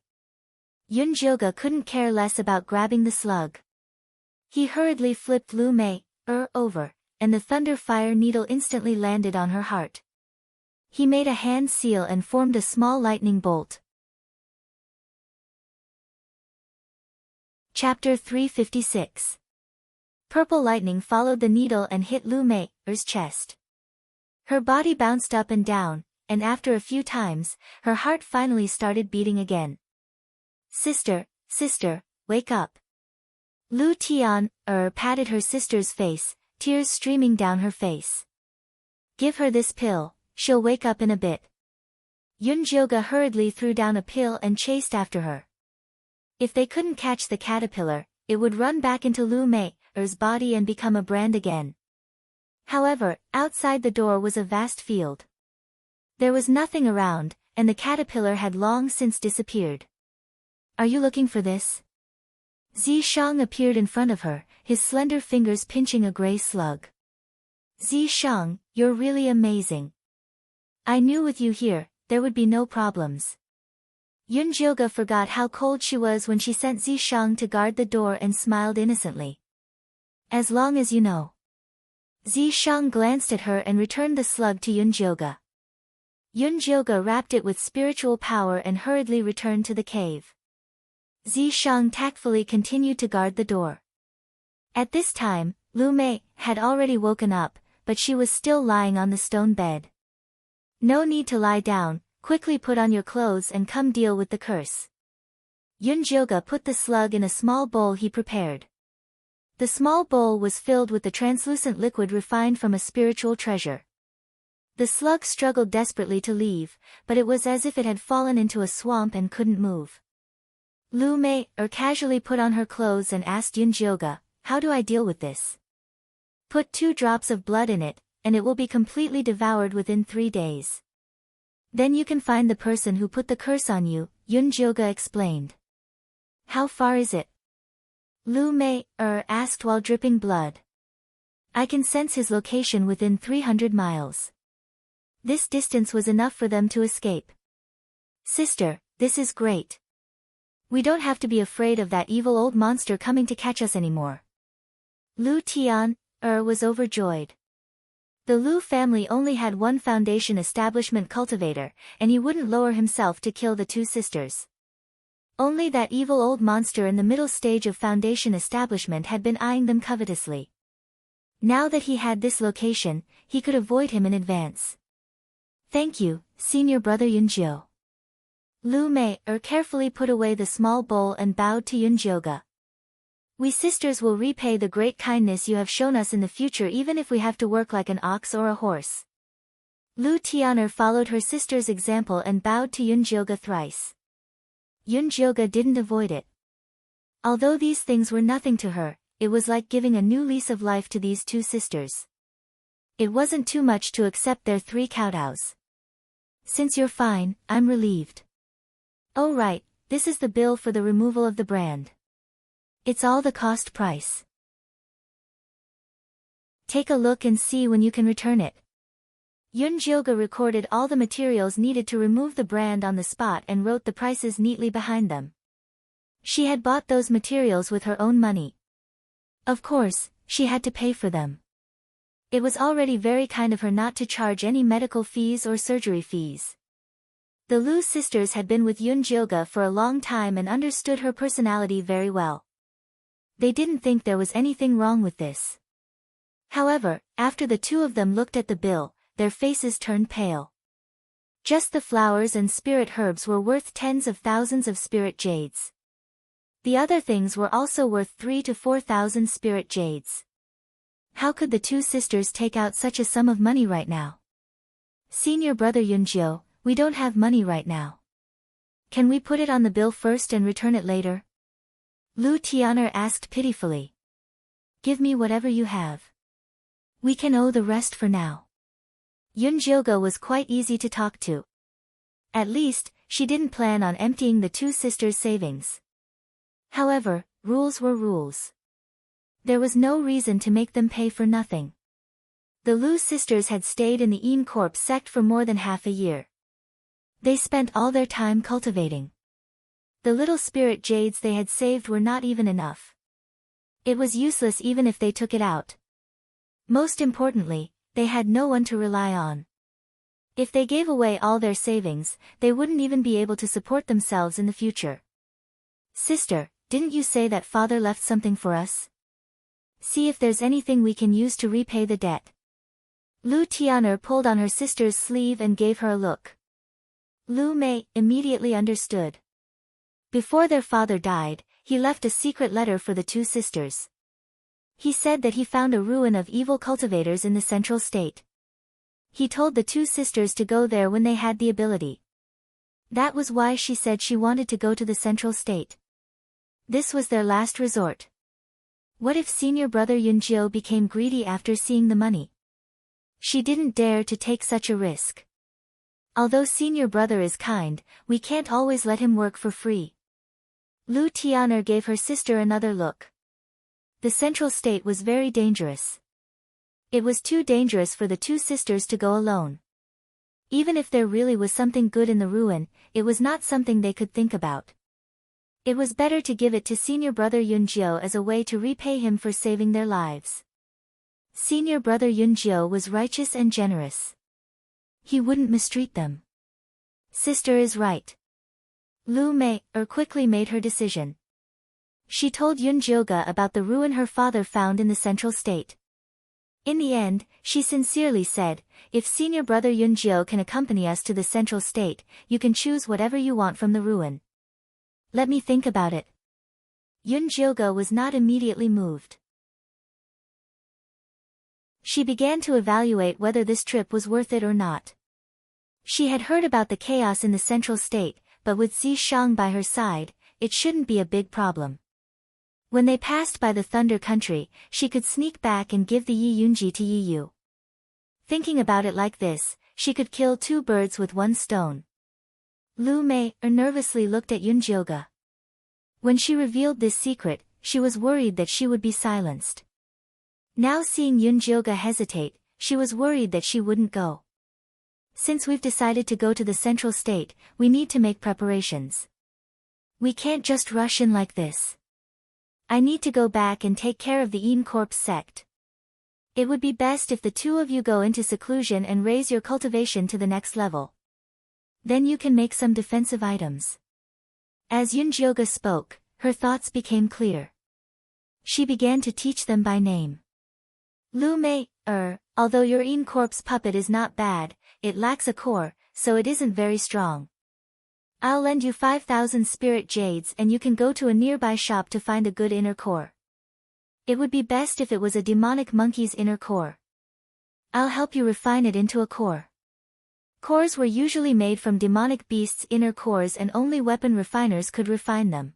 Yun Jioga couldn't care less about grabbing the slug. He hurriedly flipped Lu Mei over, and the thunder fire needle instantly landed on her heart. He made a hand seal and formed a small lightning bolt. Chapter 356. Purple lightning followed the needle and hit Lu Mei's chest. Her body bounced up and down, and after a few times, her heart finally started beating again. Sister, sister, wake up. Lu Tian patted her sister's face, tears streaming down her face. Give her this pill, she'll wake up in a bit. Yunjioga hurriedly threw down a pill and chased after her. If they couldn't catch the caterpillar, it would run back into Lu Mei's body and become a brand again. However, outside the door was a vast field. There was nothing around, and the caterpillar had long since disappeared. Are you looking for this? Zishang appeared in front of her, his slender fingers pinching a gray slug. Zishang, you're really amazing. I knew with you here, there would be no problems. Yunjioga forgot how cold she was when she sent Zishang to guard the door and smiled innocently. As long as you know. Zishang glanced at her and returned the slug to Yunjioga. Yunjioga wrapped it with spiritual power and hurriedly returned to the cave. Zishang tactfully continued to guard the door. At this time, Lu Mei had already woken up, but she was still lying on the stone bed. No need to lie down, quickly put on your clothes and come deal with the curse. Yunjioga put the slug in a small bowl he prepared. The small bowl was filled with the translucent liquid refined from a spiritual treasure. The slug struggled desperately to leave, but it was as if it had fallen into a swamp and couldn't move. Lu Mei casually put on her clothes and asked Yunjioga, how do I deal with this? Put 2 drops of blood in it, and it will be completely devoured within 3 days. Then you can find the person who put the curse on you, Yunjioga explained. How far is it? Lu Mei asked while dripping blood. I can sense his location within 300 miles. This distance was enough for them to escape. Sister, this is great. We don't have to be afraid of that evil old monster coming to catch us anymore. Lu Tian was overjoyed. The Lu family only had one foundation establishment cultivator, and he wouldn't lower himself to kill the 2 sisters. Only that evil old monster in the middle stage of foundation establishment had been eyeing them covetously. Now that he had this location, he could avoid him in advance. Thank you, senior brother Yunjio. Lu Mei carefully put away the small bowl and bowed to Yunjioga. We sisters will repay the great kindness you have shown us in the future even if we have to work like an ox or a horse. Lu Tianer followed her sister's example and bowed to Yunjioga thrice. Yunjioga didn't avoid it. Although these things were nothing to her, it was like giving a new lease of life to these 2 sisters. It wasn't too much to accept their 3 kowtows. Since you're fine, I'm relieved. Oh right, this is the bill for the removal of the brand. It's all the cost price. Take a look and see when you can return it. Yunjioga recorded all the materials needed to remove the brand on the spot and wrote the prices neatly behind them. She had bought those materials with her own money. Of course, she had to pay for them. It was already very kind of her not to charge any medical fees or surgery fees. The Lu sisters had been with Yunjioga for a long time and understood her personality very well. They didn't think there was anything wrong with this. However, after the 2 of them looked at the bill, their faces turned pale. Just the flowers and spirit herbs were worth tens of thousands of spirit jades. The other things were also worth 3,000 to 4,000 spirit jades. How could the 2 sisters take out such a sum of money right now? Senior brother Yunjio, we don't have money right now. Can we put it on the bill first and return it later? Lu Tianer asked pitifully. Give me whatever you have. We can owe the rest for now. Yunjioga was quite easy to talk to. At least, she didn't plan on emptying the 2 sisters' savings. However, rules were rules. There was no reason to make them pay for nothing. The Lu sisters had stayed in the Een Corp sect for more than half a year. They spent all their time cultivating. The little spirit jades they had saved were not even enough. It was useless even if they took it out. Most importantly, they had no one to rely on. If they gave away all their savings, they wouldn't even be able to support themselves in the future. Sister, didn't you say that father left something for us? See if there's anything we can use to repay the debt. Lu Tian'er pulled on her sister's sleeve and gave her a look. Lu Mei immediately understood. Before their father died, he left a secret letter for the two sisters. He said that he found a ruin of evil cultivators in the central state. He told the two sisters to go there when they had the ability. That was why she said she wanted to go to the central state. This was their last resort. What if senior brother Yunjiu became greedy after seeing the money? She didn't dare to take such a risk. Although senior brother is kind, we can't always let him work for free. Lu Tian'er gave her sister another look. The central state was very dangerous. It was too dangerous for the two sisters to go alone. Even if there really was something good in the ruin, it was not something they could think about. It was better to give it to senior brother Yunjiu as a way to repay him for saving their lives. Senior brother Yunjiu was righteous and generous. He wouldn't mistreat them. Sister is right. Lu Mei quickly made her decision. She told Yunjiu about the ruin her father found in the central state. In the end, she sincerely said, if senior brother Yunjiu can accompany us to the central state, you can choose whatever you want from the ruin. Let me think about it. Yunjiu was not immediately moved. She began to evaluate whether this trip was worth it or not. She had heard about the chaos in the central state, but with Xi Shang by her side, it shouldn't be a big problem. When they passed by the Thunder Country, she could sneak back and give the Yi Yunji to Yi Yu. Thinking about it like this, she could kill two birds with one stone. Lu Mei nervously looked at Yunjiu. When she revealed this secret, she was worried that she would be silenced. Now seeing Yunjiu hesitate, she was worried that she wouldn't go. Since we've decided to go to the central state, we need to make preparations. We can't just rush in like this. I need to go back and take care of the Yin Corpse sect. It would be best if the two of you go into seclusion and raise your cultivation to the next level. Then you can make some defensive items. As Yunjiu spoke, her thoughts became clear. She began to teach them by name. Lu Mei, although your Yin Corpse puppet is not bad, it lacks a core, so it isn't very strong. I'll lend you 5,000 spirit jades and you can go to a nearby shop to find a good inner core. It would be best if it was a demonic monkey's inner core. I'll help you refine it into a core. Cores were usually made from demonic beasts' inner cores and only weapon refiners could refine them.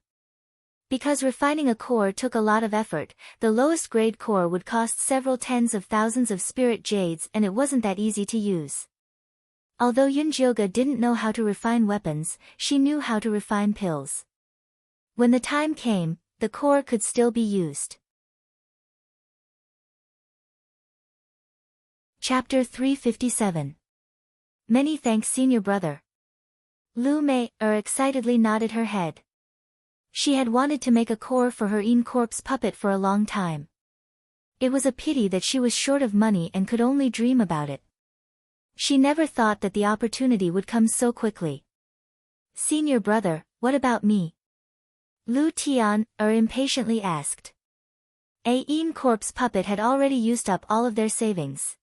Because refining a core took a lot of effort, the lowest grade core would cost several tens of thousands of spirit jades and it wasn't that easy to use. Although Yunjiu didn't know how to refine weapons, she knew how to refine pills. When the time came, the core could still be used. Chapter 357. Many thanks senior brother. Lu Mei excitedly nodded her head. She had wanted to make a core for her Yin Corpse puppet for a long time. It was a pity that she was short of money and could only dream about it. She never thought that the opportunity would come so quickly. Senior brother, what about me? Lu Tian impatiently asked. A Yin Corpse puppet had already used up all of their savings.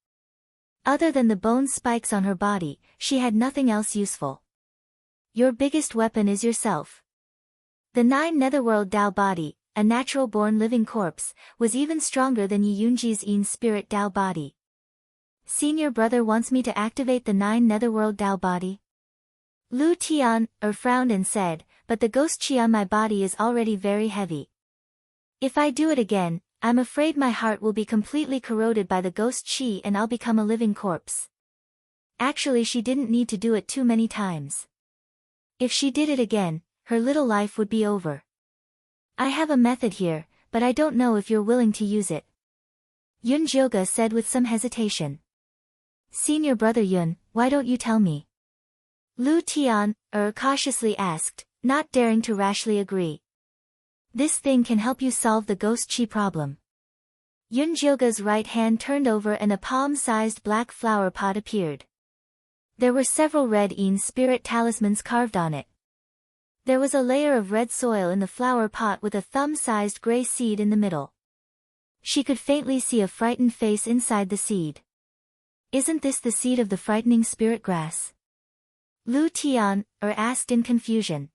Other than the bone spikes on her body, she had nothing else useful. Your biggest weapon is yourself. The 9 Netherworld Dao body, a natural-born living corpse, was even stronger than Yi Yunji's Yin Spirit Dao body. Senior brother wants me to activate the 9 Netherworld Dao body? Lu Tian frowned and said, but the ghost chi on my body is already very heavy. If I do it again, I'm afraid my heart will be completely corroded by the ghost chi and I'll become a living corpse. Actually, she didn't need to do it too many times. If she did it again, her little life would be over. I have a method here, but I don't know if you're willing to use it. Yunjiu said with some hesitation. Senior brother Yun, why don't you tell me? Lu Tian cautiously asked, not daring to rashly agree. This thing can help you solve the ghost chi problem. Yunjiu's right hand turned over and a palm-sized black flower pot appeared. There were several red Yin spirit talismans carved on it. There was a layer of red soil in the flower pot with a thumb-sized gray seed in the middle. She could faintly see a frightened face inside the seed. Isn't this the seed of the frightening spirit grass? Lu Tian asked in confusion.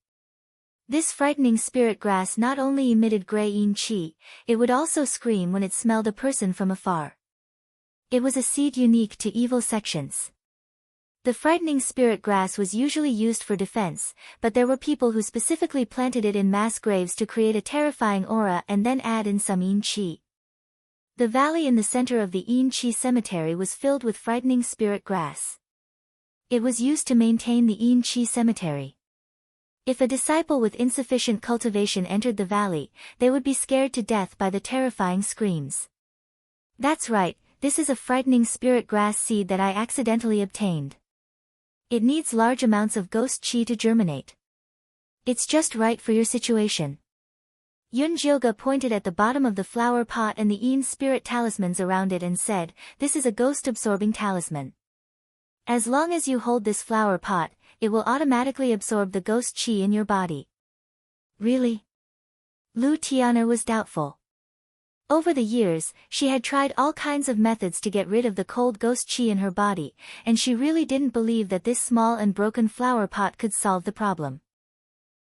This frightening spirit grass not only emitted gray yin qi, it would also scream when it smelled a person from afar. It was a seed unique to evil sections. The frightening spirit grass was usually used for defense, but there were people who specifically planted it in mass graves to create a terrifying aura and then add in some yin qi. The valley in the center of the yin qi cemetery was filled with frightening spirit grass. It was used to maintain the yin qi cemetery. If a disciple with insufficient cultivation entered the valley, they would be scared to death by the terrifying screams. That's right, this is a frightening spirit grass seed that I accidentally obtained. It needs large amounts of ghost qi to germinate. It's just right for your situation. Yun Jioga pointed at the bottom of the flower pot and the yin spirit talismans around it and said, "This is a ghost-absorbing talisman. As long as you hold this flower pot, it will automatically absorb the ghost qi in your body." Really? Lu Tian'er was doubtful. Over the years, she had tried all kinds of methods to get rid of the cold ghost qi in her body, and she really didn't believe that this small and broken flower pot could solve the problem.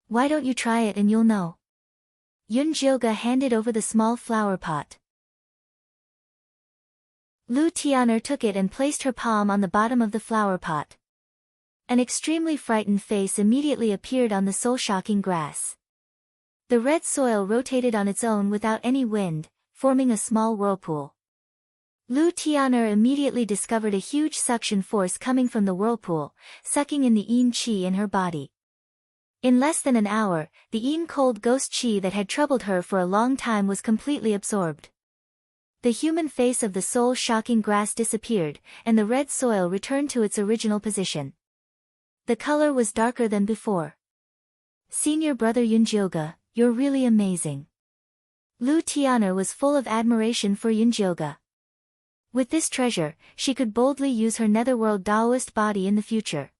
"Why don't you try it and you'll know?" Yun Jioga handed over the small flower pot. Lu Tian'er took it and placed her palm on the bottom of the flower pot. An extremely frightened face immediately appeared on the soul-shocking grass. The red soil rotated on its own without any wind, forming a small whirlpool. Lu Tian'er immediately discovered a huge suction force coming from the whirlpool, sucking in the yin qi in her body. In less than an hour, the yin cold ghost qi that had troubled her for a long time was completely absorbed. The human face of the soul-shocking grass disappeared, and the red soil returned to its original position. The color was darker than before. "Senior brother Yun Jioga, you're really amazing." Lu Tian'er was full of admiration for Yun Jioga. With this treasure, she could boldly use her netherworld Taoist body in the future.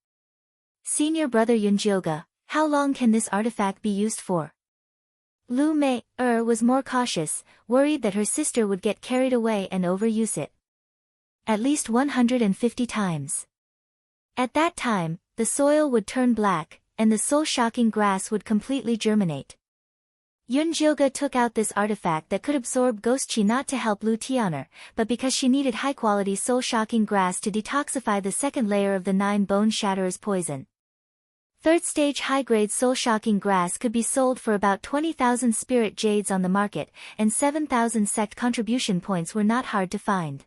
"Senior brother Yun Jioga, how long can this artifact be used for?" Lu Mei was more cautious, worried that her sister would get carried away and overuse it. "At least 150 times. At that time, the soil would turn black, and the soul-shocking grass would completely germinate." Yun Jioga took out this artifact that could absorb ghost qi not to help Lu Tian'er, but because she needed high-quality soul-shocking grass to detoxify the second layer of the 9 bone shatterer's poison. Third-stage high-grade soul-shocking grass could be sold for about 20,000 spirit jades on the market, and 7,000 sect contribution points were not hard to find.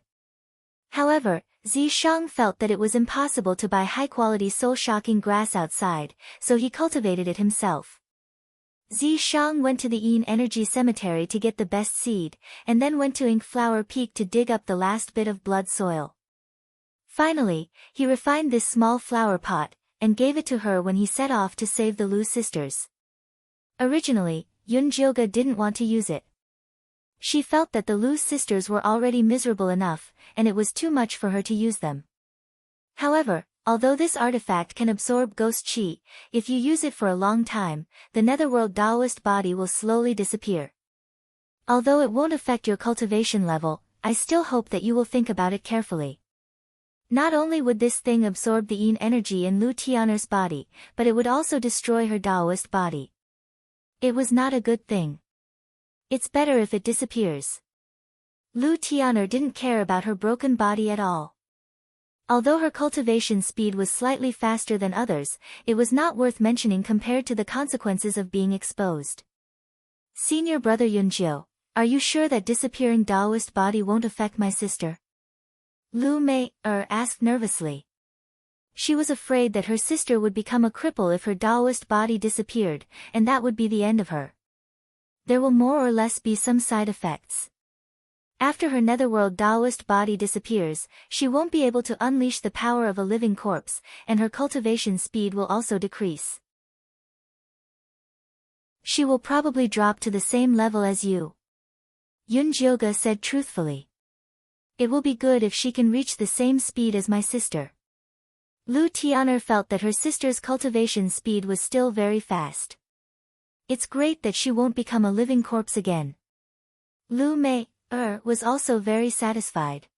However, Zi Shang felt that it was impossible to buy high-quality soul-shocking grass outside, so he cultivated it himself. Zi Shang went to the Yin Energy Cemetery to get the best seed, and then went to Ink Flower Peak to dig up the last bit of blood soil. Finally, he refined this small flower pot, and gave it to her when he set off to save the Lu sisters. Originally, Yun Jioga didn't want to use it. She felt that the Lu sisters were already miserable enough, and it was too much for her to use them. However, although this artifact can absorb ghost qi, if you use it for a long time, the netherworld Taoist body will slowly disappear. Although it won't affect your cultivation level, I still hope that you will think about it carefully. Not only would this thing absorb the yin energy in Lu Tian'er's body, but it would also destroy her Taoist body. It was not a good thing. It's better if it disappears. Lu Tian'er didn't care about her broken body at all. Although her cultivation speed was slightly faster than others, it was not worth mentioning compared to the consequences of being exposed. "Senior brother Yunjio, are you sure that disappearing Taoist body won't affect my sister?" Lu Mei asked nervously. She was afraid that her sister would become a cripple if her Taoist body disappeared, and that would be the end of her. There will more or less be some side effects. After her netherworld Taoist body disappears, she won't be able to unleash the power of a living corpse, and her cultivation speed will also decrease. She will probably drop to the same level as you. Yun Jioga said truthfully. It will be good if she can reach the same speed as my sister. Lu Tian'er felt that her sister's cultivation speed was still very fast. It's great that she won't become a living corpse again. Lu Mei was also very satisfied.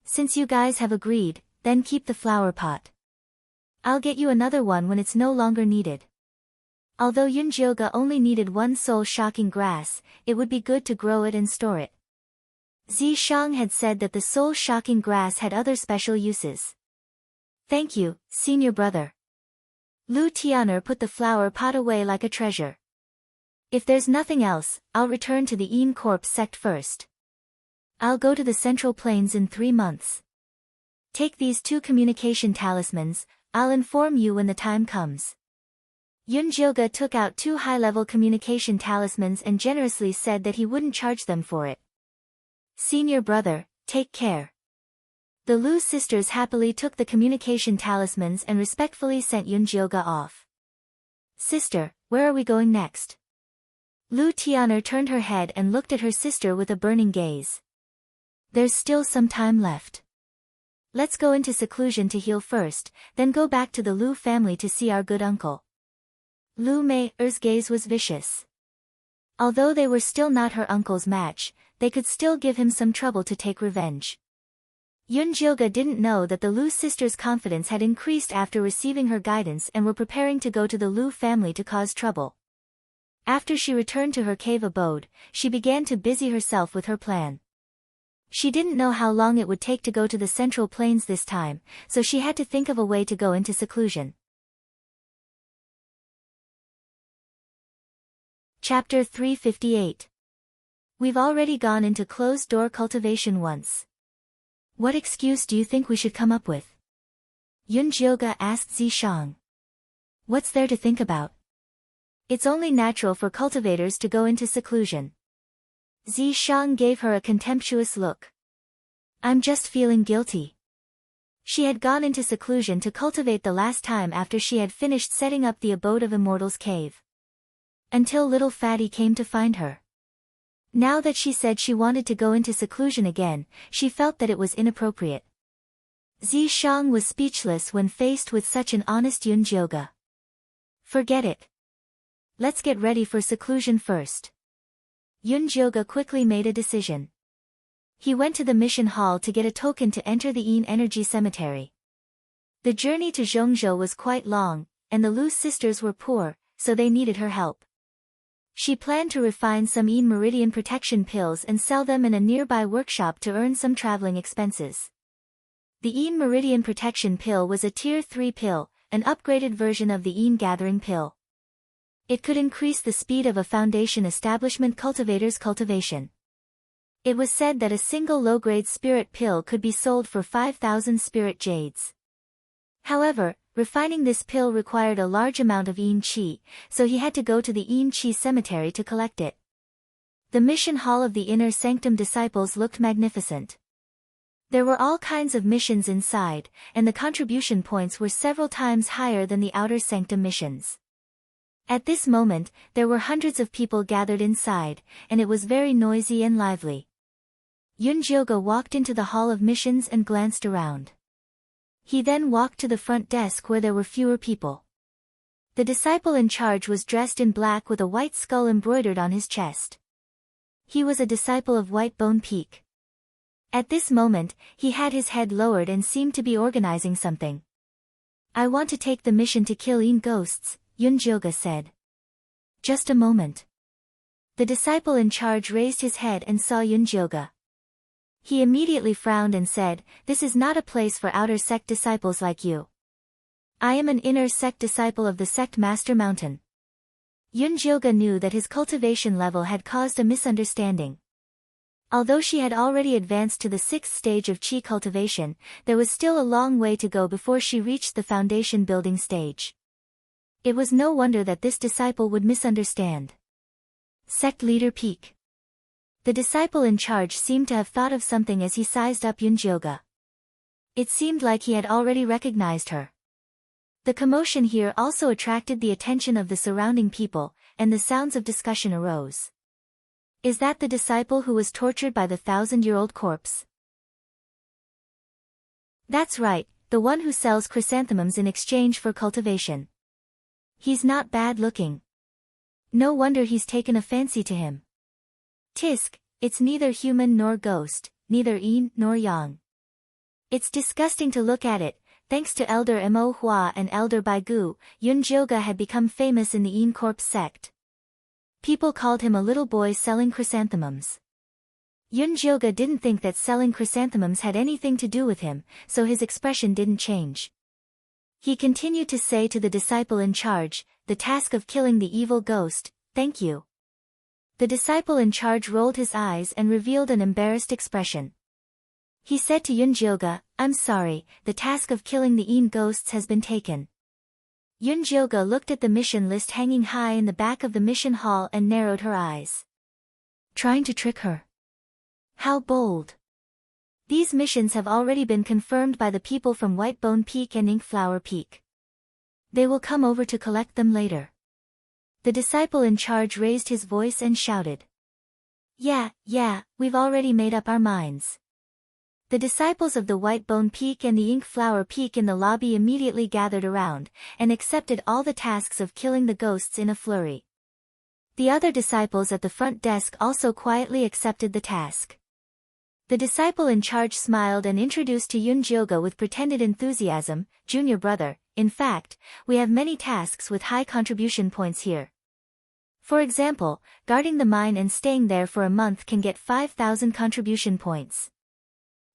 Since you guys have agreed, then keep the flower pot. I'll get you another one when it's no longer needed. Although Yunjioga only needed one soul-shocking grass, it would be good to grow it and store it. Zishang had said that the soul-shocking grass had other special uses. Thank you, senior brother. Lu Tian'er put the flower pot away like a treasure. If there's nothing else, I'll return to the Yin Corpse sect first. I'll go to the Central Plains in 3 months. Take these 2 communication talismans, I'll inform you when the time comes. Yunjioga took out 2 high-level communication talismans and generously said that he wouldn't charge them for it. Senior brother, take care. The Lu sisters happily took the communication talismans and respectfully sent Yunjioga off. Sister, where are we going next? Lu Tian'er turned her head and looked at her sister with a burning gaze. There's still some time left. Let's go into seclusion to heal first, then go back to the Lu family to see our good uncle. Lu Mei's gaze was vicious. Although they were still not her uncle's match, they could still give him some trouble to take revenge. Yunjioga didn't know that the Lu sisters' confidence had increased after receiving her guidance and were preparing to go to the Lu family to cause trouble. After she returned to her cave abode, she began to busy herself with her plan. She didn't know how long it would take to go to the Central Plains this time, so she had to think of a way to go into seclusion. Chapter 358. We've already gone into closed-door cultivation once. What excuse do you think we should come up with? Yunjioga asked Zishang. What's there to think about? It's only natural for cultivators to go into seclusion. Zishang gave her a contemptuous look. I'm just feeling guilty. She had gone into seclusion to cultivate the last time after she had finished setting up the Abode of Immortals cave. Until little Fatty came to find her. Now that she said she wanted to go into seclusion again, she felt that it was inappropriate. Zishang was speechless when faced with such an honest Yunjioga. Forget it. Let's get ready for seclusion first. Yunjioga quickly made a decision. He went to the mission hall to get a token to enter the Yin Energy Cemetery. The journey to Zhongzhou was quite long, and the Lu sisters were poor, so they needed her help. She planned to refine some Yin Meridian protection pills and sell them in a nearby workshop to earn some traveling expenses. The Yin Meridian protection pill was a Tier 3 pill, an upgraded version of the Yin gathering pill. It could increase the speed of a foundation establishment cultivator's cultivation. It was said that a single low-grade spirit pill could be sold for 5,000 spirit jades. However, refining this pill required a large amount of Yin Qi, so he had to go to the Yin Qi cemetery to collect it. The mission hall of the Inner Sanctum disciples looked magnificent. There were all kinds of missions inside, and the contribution points were several times higher than the Outer Sanctum missions. At this moment, there were hundreds of people gathered inside, and it was very noisy and lively. Yunjioga walked into the hall of missions and glanced around. He then walked to the front desk where there were fewer people. The disciple in charge was dressed in black with a white skull embroidered on his chest. He was a disciple of White Bone Peak. At this moment, he had his head lowered and seemed to be organizing something. I want to take the mission to kill Yin ghosts, Yunjioga said. Just a moment. The disciple in charge raised his head and saw Yunjioga. He immediately frowned and said, "This is not a place for outer sect disciples like you. I am an inner sect disciple of the sect Master Mountain." Yunjioga knew that his cultivation level had caused a misunderstanding. Although she had already advanced to the 6th stage of Qi cultivation, there was still a long way to go before she reached the foundation building stage. It was no wonder that this disciple would misunderstand. Sect Leader Peak. The disciple in charge seemed to have thought of something as he sized up Yunjioga. It seemed like he had already recognized her. The commotion here also attracted the attention of the surrounding people, and the sounds of discussion arose. Is that the disciple who was tortured by the 1,000-year-old corpse? That's right, the one who sells chrysanthemums in exchange for cultivation. He's not bad looking. No wonder he's taken a fancy to him. Tisk, it's neither human nor ghost, neither yin nor yang. It's disgusting to look at it. Thanks to Elder Mo Hua and Elder Baigu, Yun Jioga had become famous in the Yin Corpse sect. People called him a little boy selling chrysanthemums. Yun Jioga didn't think that selling chrysanthemums had anything to do with him, so his expression didn't change. He continued to say to the disciple in charge, "The task of killing the evil ghost, thank you." The disciple in charge rolled his eyes and revealed an embarrassed expression. He said to Yun Jioga, "I'm sorry, the task of killing the Yin ghosts has been taken." Yun Jioga looked at the mission list hanging high in the back of the mission hall and narrowed her eyes. Trying to trick her? How bold! These missions have already been confirmed by the people from Whitebone Peak and Inkflower Peak. They will come over to collect them later. The disciple in charge raised his voice and shouted. Yeah, we've already made up our minds." The disciples of the Whitebone Peak and the Inkflower Peak in the lobby immediately gathered around, and accepted all the tasks of killing the ghosts in a flurry. The other disciples at the front desk also quietly accepted the task. The disciple in charge smiled and introduced to Yun Jioga with pretended enthusiasm, "Junior brother, in fact, we have many tasks with high contribution points here. For example, guarding the mine and staying there for a month can get 5,000 contribution points.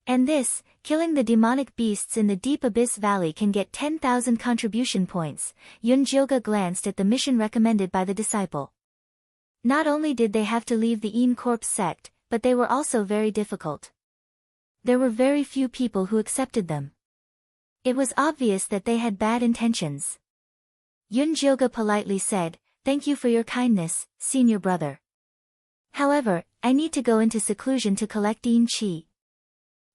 And this, killing the demonic beasts in the deep abyss valley can get 10,000 contribution points." Yun Jioga glanced at the mission recommended by the disciple. Not only did they have to leave the Yin Corpse sect, but they were also very difficult. There were very few people who accepted them. It was obvious that they had bad intentions. Yun Jioga politely said, "Thank you for your kindness, senior brother. However, I need to go into seclusion to collect Yin Qi.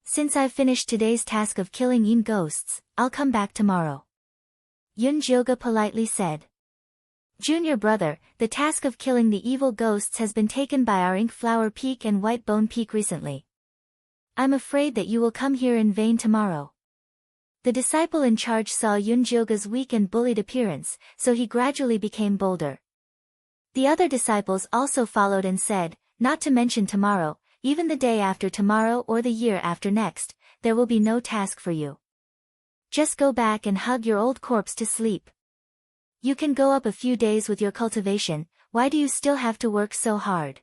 Since I've finished today's task of killing Yin ghosts, I'll come back tomorrow." Yun Jioga politely said. "Junior brother, the task of killing the evil ghosts has been taken by our Inkflower Peak and Whitebone Peak recently. I'm afraid that you will come here in vain tomorrow." The disciple in charge saw Yun Jioga's weak and bullied appearance, so he gradually became bolder. The other disciples also followed and said, "Not to mention tomorrow, even the day after tomorrow or the year after next, there will be no task for you. Just go back and hug your old corpse to sleep. You can go up a few days with your cultivation. Why do you still have to work so hard?"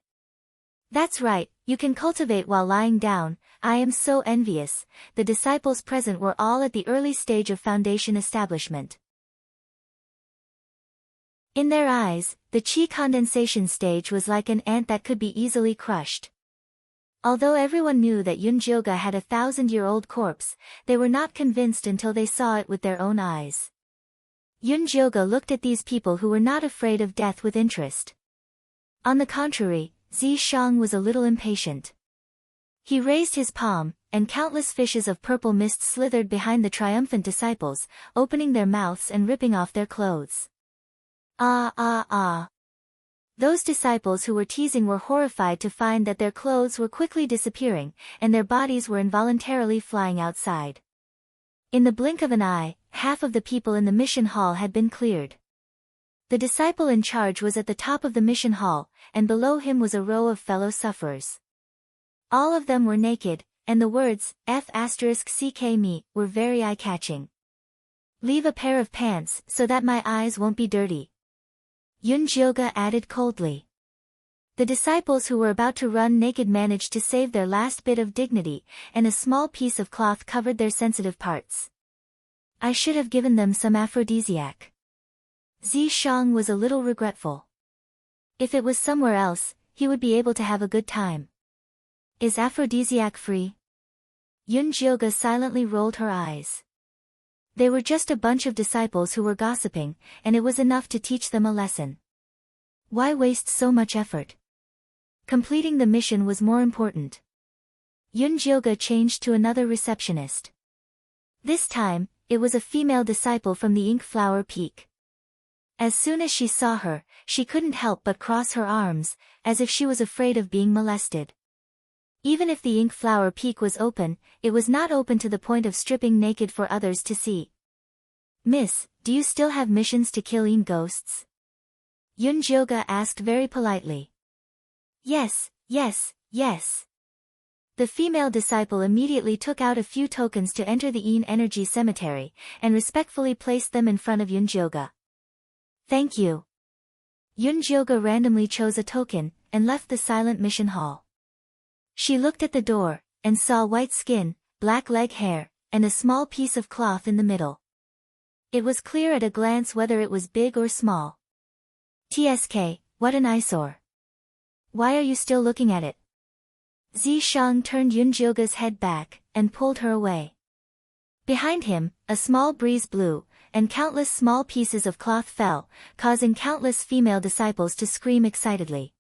"That's right, you can cultivate while lying down. I am so envious." The disciples present were all at the early stage of foundation establishment. In their eyes, the qi condensation stage was like an ant that could be easily crushed. Although everyone knew that Yun Jioga had a 1,000-year-old corpse, they were not convinced until they saw it with their own eyes. Yun Jioga looked at these people who were not afraid of death with interest. On the contrary, Zi Shang was a little impatient. He raised his palm, and countless fishes of purple mist slithered behind the triumphant disciples, opening their mouths and ripping off their clothes. Ah! Those disciples who were teasing were horrified to find that their clothes were quickly disappearing, and their bodies were involuntarily flying outside. In the blink of an eye, half of the people in the mission hall had been cleared. The disciple in charge was at the top of the mission hall, and below him was a row of fellow sufferers. All of them were naked, and the words, F*ck me, were very eye-catching. "Leave a pair of pants so that my eyes won't be dirty," Yun Jioga added coldly. The disciples who were about to run naked managed to save their last bit of dignity, and a small piece of cloth covered their sensitive parts. "I should have given them some aphrodisiac." Zi Shang was a little regretful. If it was somewhere else, he would be able to have a good time. "Is aphrodisiac free?" Yun Jioga silently rolled her eyes. They were just a bunch of disciples who were gossiping, and it was enough to teach them a lesson. Why waste so much effort? Completing the mission was more important. Yun Jioga changed to another receptionist. This time, it was a female disciple from the Inkflower Peak. As soon as she saw her, she couldn't help but cross her arms, as if she was afraid of being molested. Even if the Inkflower Peak was open, it was not open to the point of stripping naked for others to see. "Miss, do you still have missions to kill Yin ghosts?" Yun Jioga asked very politely. Yes. The female disciple immediately took out a few tokens to enter the Yin Energy Cemetery, and respectfully placed them in front of Yunjioga. Thank you. Yunjioga randomly chose a token, and left the silent mission hall. She looked at the door, and saw white skin, black leg hair, and a small piece of cloth in the middle. It was clear at a glance whether it was big or small. TSK, what an eyesore. Why are you still looking at it? Zishang turned Yunjioga's head back, and pulled her away. Behind him, a small breeze blew, and countless small pieces of cloth fell, causing countless female disciples to scream excitedly.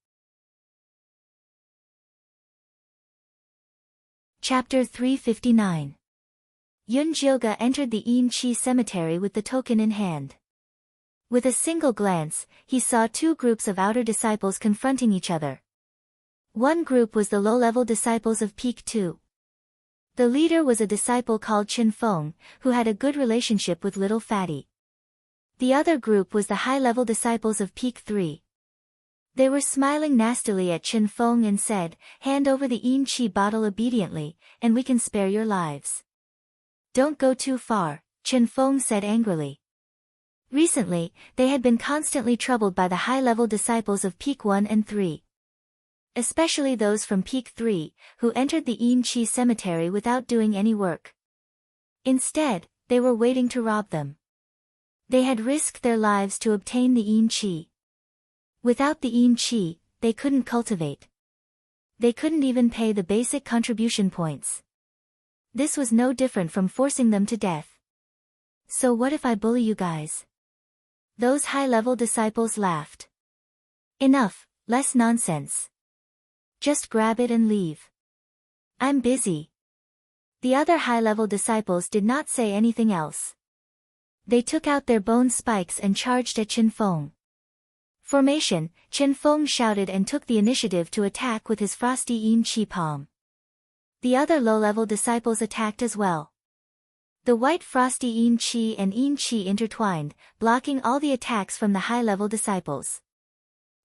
Chapter 359. Yunjioga entered the Yin Chi cemetery with the token in hand. With a single glance, he saw two groups of outer disciples confronting each other. One group was the low-level disciples of Peak 2. The leader was a disciple called Chen Feng, who had a good relationship with Little Fatty. The other group was the high-level disciples of Peak 3. They were smiling nastily at Chen Feng and said, "Hand over the Yin Chi bottle obediently, and we can spare your lives." "Don't go too far," Chen Feng said angrily. Recently, they had been constantly troubled by the high-level disciples of Peak 1 and 3. Especially those from Peak 3, who entered the Yin Chi cemetery without doing any work. Instead, they were waiting to rob them. They had risked their lives to obtain the Yin Chi. Without the Yin Chi, they couldn't cultivate. They couldn't even pay the basic contribution points. This was no different from forcing them to death. "So what if I bully you guys?" Those high-level disciples laughed. "Enough, less nonsense. Just grab it and leave. I'm busy." The other high-level disciples did not say anything else. They took out their bone spikes and charged at Chen Feng. Formation, Chen Feng shouted and took the initiative to attack with his frosty Yin Chi palm. The other low-level disciples attacked as well. The white frosty Yin Chi and Yin Chi intertwined, blocking all the attacks from the high-level disciples.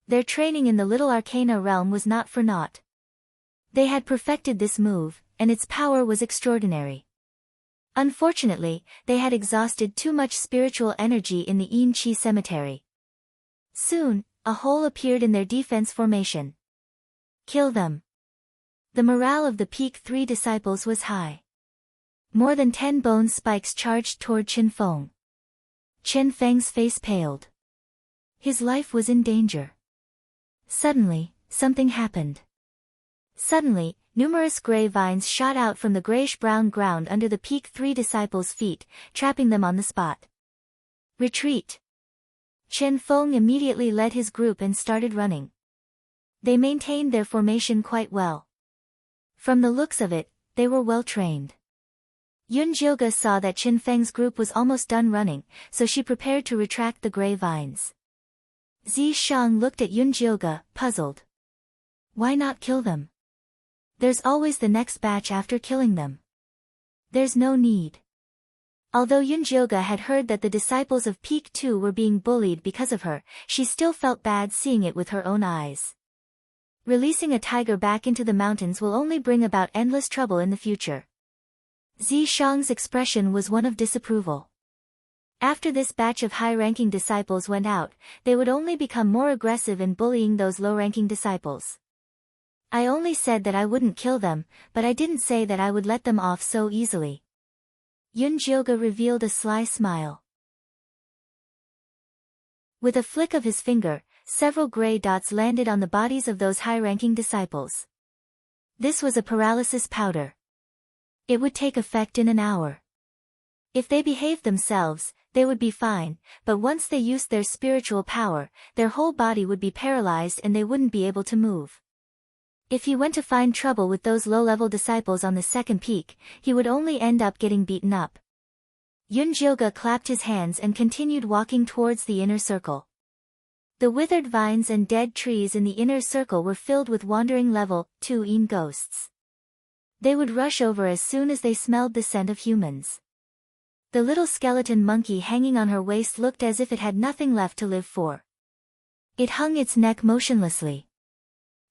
Their training in the Little Arcana realm was not for naught. They had perfected this move, and its power was extraordinary. Unfortunately, they had exhausted too much spiritual energy in the Yin Chi cemetery. Soon, a hole appeared in their defense formation. Kill them. The morale of the Peak 3 disciples was high. More than 10 bone spikes charged toward Chen Feng. Chen Feng's face paled. His life was in danger. Suddenly, something happened. Suddenly, numerous gray vines shot out from the grayish-brown ground under the Peak 3 disciples' feet, trapping them on the spot. "Retreat!" Chen Feng immediately led his group and started running. They maintained their formation quite well. From the looks of it, they were well trained. Yunjioga saw that Chen Feng's group was almost done running, so she prepared to retract the gray vines. Zishang looked at Yunjioga, puzzled. "Why not kill them? There's always the next batch after killing them. There's no need." Although Yunjioga had heard that the disciples of Peak 2 were being bullied because of her, she still felt bad seeing it with her own eyes. Releasing a tiger back into the mountains will only bring about endless trouble in the future. Zishang's expression was one of disapproval. After this batch of high-ranking disciples went out, they would only become more aggressive in bullying those low-ranking disciples. "I only said that I wouldn't kill them, but I didn't say that I would let them off so easily." Yunjioga revealed a sly smile. With a flick of his finger, several gray dots landed on the bodies of those high-ranking disciples. This was a paralysis powder. It would take effect in an hour. If they behaved themselves, they would be fine, but once they used their spiritual power, their whole body would be paralyzed and they wouldn't be able to move. If he went to find trouble with those low-level disciples on the second peak, he would only end up getting beaten up. Yunjioga clapped his hands and continued walking towards the inner circle. The withered vines and dead trees in the inner circle were filled with wandering level 2 Yin ghosts. They would rush over as soon as they smelled the scent of humans. The little skeleton monkey hanging on her waist looked as if it had nothing left to live for. It hung its neck motionlessly.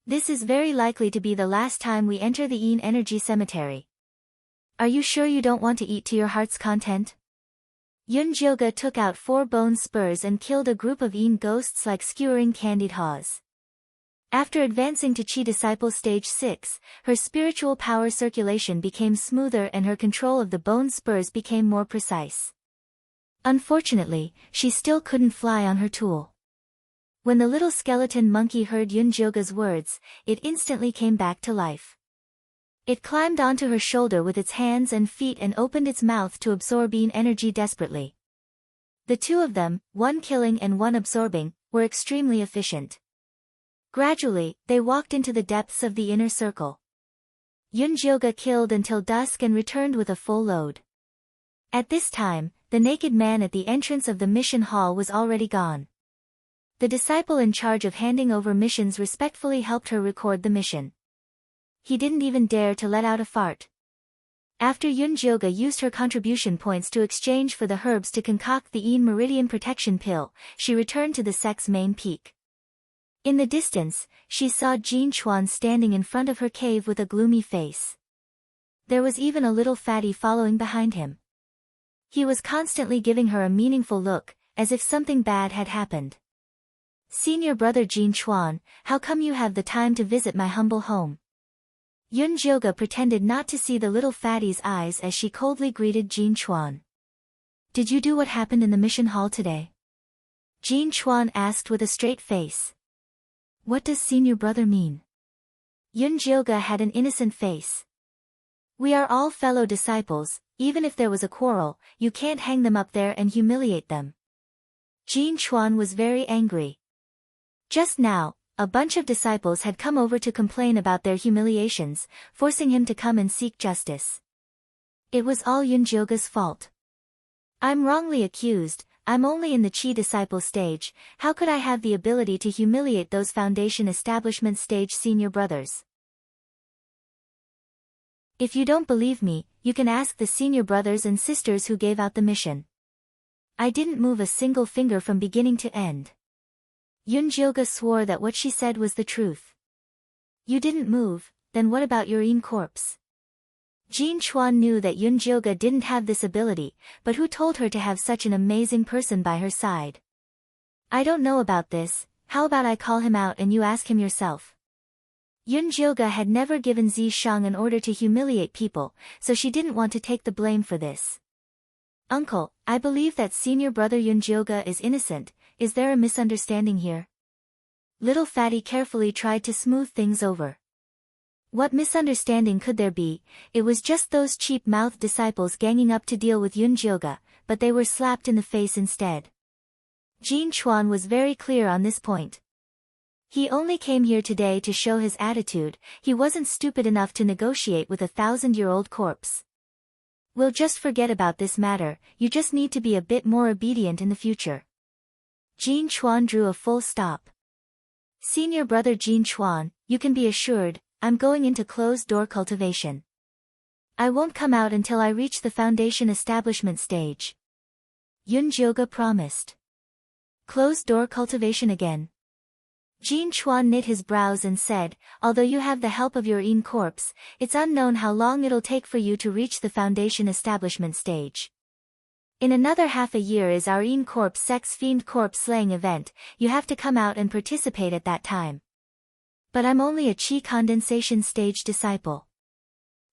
This is very likely to be the last time we enter the Yin Energy Cemetery. Are you sure you don't want to eat to your heart's content? Yun Jyoga took out 4 bone spurs and killed a group of Yin ghosts like skewering candied haws. After advancing to Chi Disciple Stage 6, her spiritual power circulation became smoother and her control of the bone spurs became more precise. Unfortunately, she still couldn't fly on her tool. When the little skeleton monkey heard Yun Jyoga's words, it instantly came back to life. It climbed onto her shoulder with its hands and feet and opened its mouth to absorb Yin energy desperately. The 2 of them, one killing and one absorbing, were extremely efficient. Gradually, they walked into the depths of the inner circle. Yun Jyoga killed until dusk and returned with a full load. At this time, the naked man at the entrance of the mission hall was already gone. The disciple in charge of handing over missions respectfully helped her record the mission. He didn't even dare to let out a fart. After Yun Jyoga used her contribution points to exchange for the herbs to concoct the Yin Meridian Protection Pill, she returned to the sect's main peak. In the distance, she saw Jin Chuan standing in front of her cave with a gloomy face. There was even a little fatty following behind him. He was constantly giving her a meaningful look, as if something bad had happened. "Senior brother Jin Chuan, how come you have the time to visit my humble home?" Yun Jyoga pretended not to see the little fatty's eyes as she coldly greeted Jin Chuan. "Did you do what happened in the mission hall today?" Jin Chuan asked with a straight face. "What does senior brother mean?" Yun Jyoga had an innocent face. "We are all fellow disciples, even if there was a quarrel, you can't hang them up there and humiliate them." Jin Chuan was very angry. Just now, a bunch of disciples had come over to complain about their humiliations, forcing him to come and seek justice. It was all Yun Jyoga's fault. "I'm wrongly accused, I'm only in the Chi disciple stage, how could I have the ability to humiliate those foundation establishment stage senior brothers?" If you don't believe me, you can ask the senior brothers and sisters who gave out the mission. I didn't move a single finger from beginning to end. Yun Jyoga swore that what she said was the truth. "You didn't move, then what about your Yin corpse?" Jin Chuan knew that Yun Jyoga didn't have this ability, but who told her to have such an amazing person by her side? "I don't know about this, how about I call him out and you ask him yourself?" Yun Jyoga had never given Zi Shang an order to humiliate people, so she didn't want to take the blame for this. "Uncle, I believe that senior brother Yun Jyoga is innocent, is there a misunderstanding here?" Little Fatty carefully tried to smooth things over. What misunderstanding could there be? It was just those cheap-mouthed disciples ganging up to deal with Yun Jyoga, but they were slapped in the face instead. Jin Chuan was very clear on this point. He only came here today to show his attitude, he wasn't stupid enough to negotiate with a 1,000-year-old corpse. "We'll just forget about this matter, you just need to be a bit more obedient in the future." Jin Chuan drew a full stop. "Senior brother Jin Chuan, you can be assured, I'm going into closed-door cultivation. I won't come out until I reach the foundation establishment stage." Yun Jyoga promised. "Closed-door cultivation again?" Jin Chuan knit his brows and said, "Although you have the help of your Yin corpse, it's unknown how long it'll take for you to reach the foundation establishment stage. In another half a year is our Yin corpse sex fiend corpse slaying event, you have to come out and participate at that time." "But I'm only a Qi condensation stage disciple."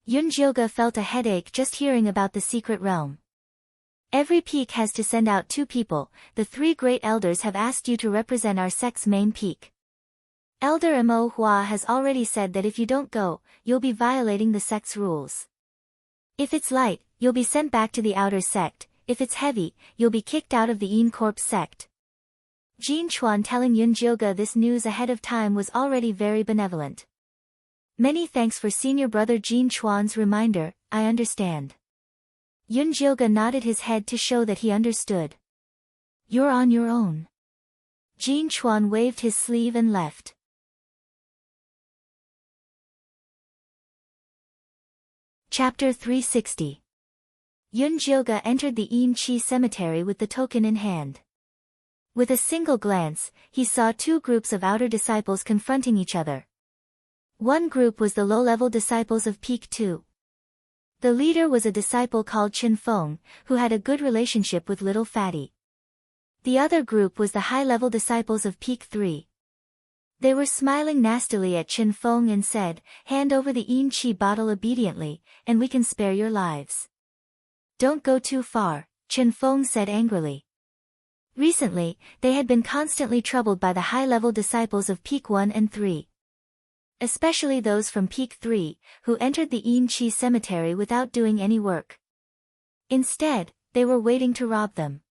Yun Jyoga felt a headache just hearing about the secret realm. "Every peak has to send out 2 people, the 3 great elders have asked you to represent our sect's main peak. Elder Mo Hua has already said that if you don't go, you'll be violating the sect's rules. If it's light, you'll be sent back to the outer sect, if it's heavy, you'll be kicked out of the Yin Corpse sect." Jin Chuan telling Yun Jyoga this news ahead of time was already very benevolent. "Many thanks for senior brother Jin Chuan's reminder, I understand." Yun Jyoga nodded his head to show that he understood. "You're on your own." Jin Chuan waved his sleeve and left. Chapter 360. Yun Jyoga entered the Yin Chi cemetery with the token in hand. With a single glance, he saw 2 groups of outer disciples confronting each other. One group was the low-level disciples of Peak 2. The leader was a disciple called Chen Feng, who had a good relationship with Little Fatty. The other group was the high-level disciples of Peak 3. They were smiling nastily at Chen Feng and said, "Hand over the Yin Qi bottle obediently, and we can spare your lives." "Don't go too far," Chen Feng said angrily. Recently, they had been constantly troubled by the high-level disciples of Peak 1 and 3. Especially those from Peak 3, who entered the Yin Qi cemetery without doing any work. Instead, they were waiting to rob them.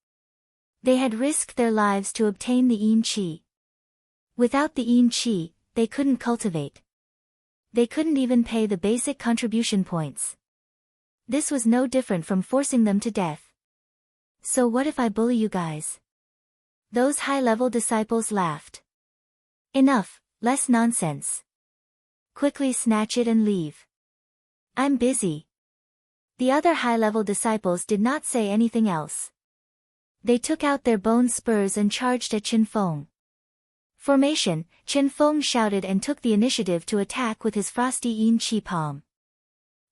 They had risked their lives to obtain the Yin Qi. Without the Yin Qi, they couldn't cultivate. They couldn't even pay the basic contribution points. This was no different from forcing them to death. "So what if I bully you guys?" Those high-level disciples laughed. "Enough, less nonsense. Quickly snatch it and leave. I'm busy." The other high-level disciples did not say anything else. They took out their bone spurs and charged at Chen Feng. Formation, Chen Feng shouted and took the initiative to attack with his frosty Yin Qi palm.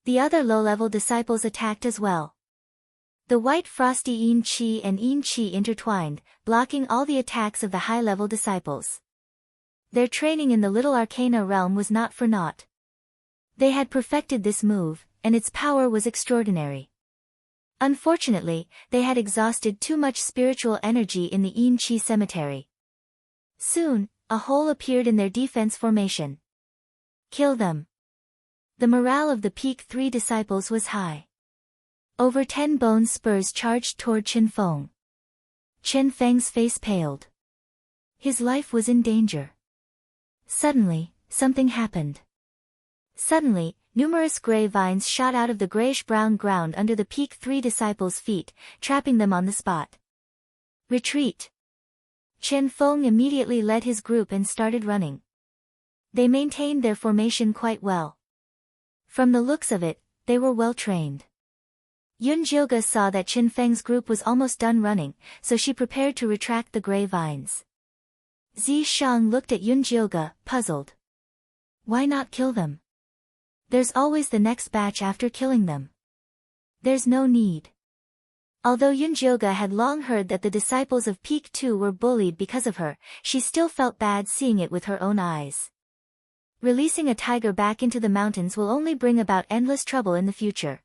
The other low-level disciples attacked as well. The white frosty Yin Qi and Yin Qi intertwined, blocking all the attacks of the high-level disciples. Their training in the Little Arcana realm was not for naught. They had perfected this move, and its power was extraordinary. Unfortunately, they had exhausted too much spiritual energy in the Yin Qi cemetery. Soon, a hole appeared in their defense formation. "Kill them." The morale of the Peak 3 disciples was high. Over 10 bone spurs charged toward Chen Feng. Chen Feng's face paled. His life was in danger. Suddenly, something happened. Suddenly, numerous gray vines shot out of the grayish-brown ground under the Peak 3 disciples' feet, trapping them on the spot. "Retreat!" Chen Feng immediately led his group and started running. They maintained their formation quite well. From the looks of it, they were well trained. Yun Jilga saw that Chen Feng's group was almost done running, so she prepared to retract the gray vines. Zi Shang looked at Yun Jilga, puzzled. "Why not kill them? There's always the next batch after killing them." "There's no need." Although Yun Jilga had long heard that the disciples of Peak 2 were bullied because of her, she still felt bad seeing it with her own eyes. Releasing a tiger back into the mountains will only bring about endless trouble in the future.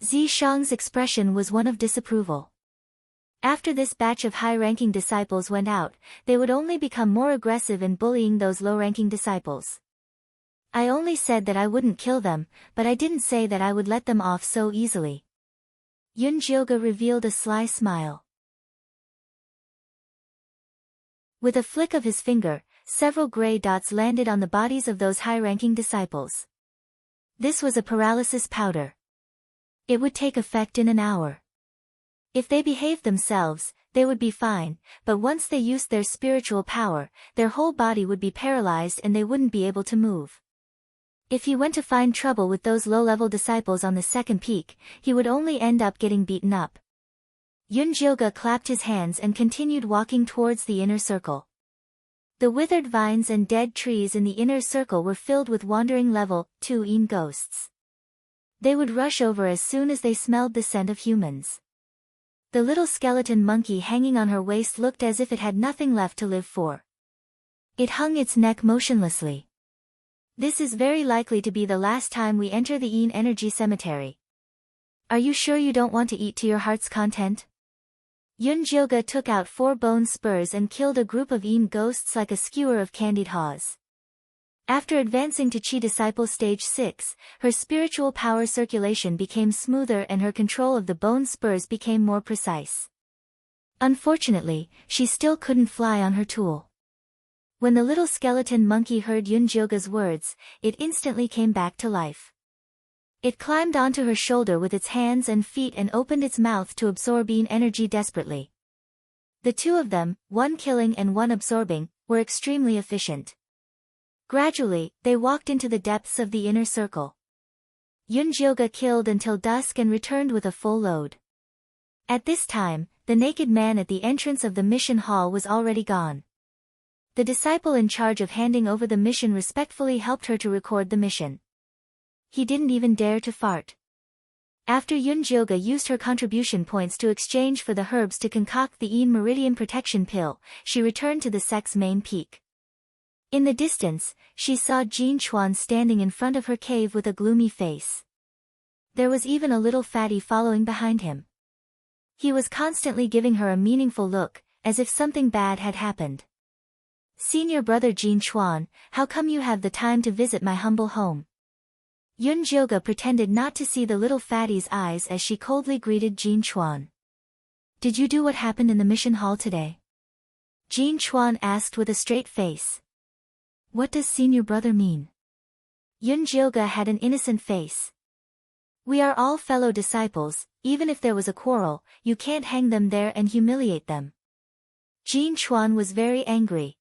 Zi Shang's expression was one of disapproval. After this batch of high-ranking disciples went out, they would only become more aggressive in bullying those low-ranking disciples. "I only said that I wouldn't kill them, but I didn't say that I would let them off so easily." Yun Jilga revealed a sly smile. With a flick of his finger, several gray dots landed on the bodies of those high-ranking disciples. This was a paralysis powder. It would take effect in an hour. If they behaved themselves, they would be fine, but once they used their spiritual power, their whole body would be paralyzed and they wouldn't be able to move. If he went to find trouble with those low-level disciples on the second peak, he would only end up getting beaten up. Yun Jilga clapped his hands and continued walking towards the inner circle. The withered vines and dead trees in the inner circle were filled with wandering level 2 Yin ghosts. They would rush over as soon as they smelled the scent of humans. The little skeleton monkey hanging on her waist looked as if it had nothing left to live for. It hung its neck motionlessly. "This is very likely to be the last time we enter the Yin Energy Cemetery. Are you sure you don't want to eat to your heart's content?" Yun Jilga took out 4 bone spurs and killed a group of Yin ghosts like a skewer of candied haws. After advancing to Chi Disciple Stage 6, her spiritual power circulation became smoother and her control of the bone spurs became more precise. Unfortunately, she still couldn't fly on her tool. When the little skeleton monkey heard Yun Jilga's words, it instantly came back to life. It climbed onto her shoulder with its hands and feet and opened its mouth to absorb Yin energy desperately. The two of them, one killing and one absorbing, were extremely efficient. Gradually, they walked into the depths of the inner circle. Yun Jilga killed until dusk and returned with a full load. At this time, the naked man at the entrance of the mission hall was already gone. The disciple in charge of handing over the mission respectfully helped her to record the mission. He didn't even dare to fart. After Yunjioga used her contribution points to exchange for the herbs to concoct the Yin Meridian Protection Pill, she returned to the sect's main peak. In the distance, she saw Jin Chuan standing in front of her cave with a gloomy face. There was even a little fatty following behind him. He was constantly giving her a meaningful look, as if something bad had happened. "Senior brother Jin Chuan, how come you have the time to visit my humble home?" Yunjioga pretended not to see the little fatty's eyes as she coldly greeted Jin Chuan. "Did you do what happened in the mission hall today?" Jin Chuan asked with a straight face. "What does senior brother mean?" Yunjioga had an innocent face. "We are all fellow disciples, even if there was a quarrel, you can't hang them there and humiliate them." Jin Chuan was very angry.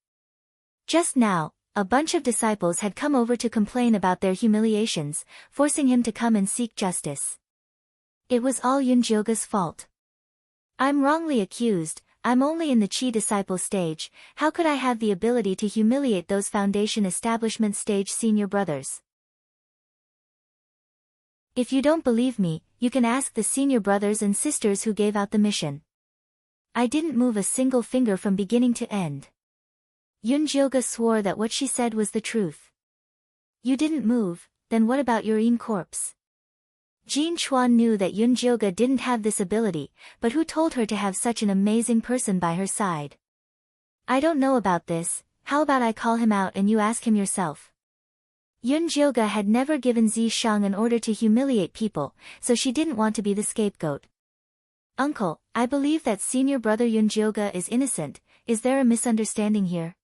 Just now, a bunch of disciples had come over to complain about their humiliations, forcing him to come and seek justice. It was all Yunjioga's fault. "I'm wrongly accused, I'm only in the Chi disciple stage, how could I have the ability to humiliate those foundation establishment stage senior brothers?" If you don't believe me, you can ask the senior brothers and sisters who gave out the mission. I didn't move a single finger from beginning to end. Yunjioga swore that what she said was the truth. "You didn't move, then what about your Yin corpse?" Jin Chuan knew that Yunjioga didn't have this ability, but who told her to have such an amazing person by her side? "I don't know about this, how about I call him out and you ask him yourself?" Yunjioga had never given Zi Shang an order to humiliate people, so she didn't want to be the scapegoat. "Uncle, I believe that senior brother Yunjioga is innocent, is there a misunderstanding here?"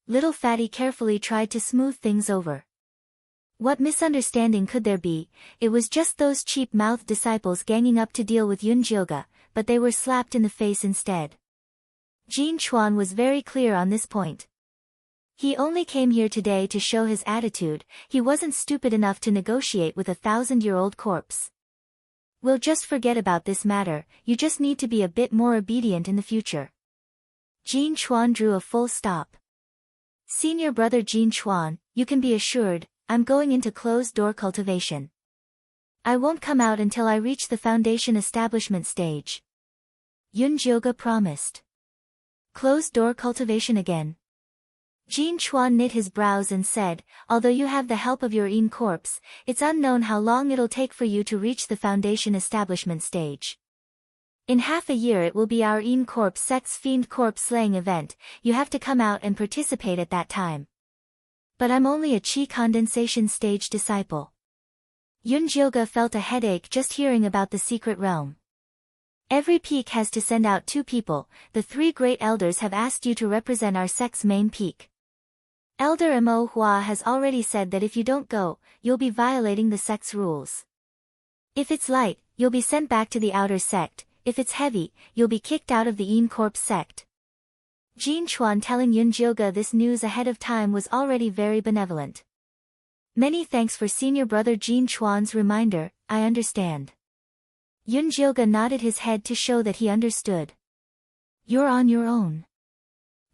Little Fatty carefully tried to smooth things over. What misunderstanding could there be? It was just those cheap-mouthed disciples ganging up to deal with Yunjioga, but they were slapped in the face instead. Jin Chuan was very clear on this point. He only came here today to show his attitude, he wasn't stupid enough to negotiate with a 1,000-year-old corpse. "We'll just forget about this matter, you just need to be a bit more obedient in the future." Jin Chuan drew a full stop. "Senior brother Jin Chuan, you can be assured, I'm going into closed-door cultivation. I won't come out until I reach the foundation establishment stage." Yunjioga promised. "Closed-door cultivation again?" Jin Chuan knit his brows and said, "Although you have the help of your Yin corpse, it's unknown how long it'll take for you to reach the foundation establishment stage. In half a year it will be our Yin corpse sect's fiend corpse slaying event, you have to come out and participate at that time." "But I'm only a Qi condensation stage disciple." Yunjioga felt a headache just hearing about the secret realm. "Every peak has to send out 2 people, the 3 great elders have asked you to represent our sect's main peak. Elder Mo Hua has already said that if you don't go, you'll be violating the sect's rules. If it's light, you'll be sent back to the outer sect, if it's heavy, you'll be kicked out of the Yin Corpse sect." Jin Chuan telling Yunjioga this news ahead of time was already very benevolent. "Many thanks for senior brother Jin Chuan's reminder, I understand." Yunjioga nodded his head to show that he understood. "You're on your own."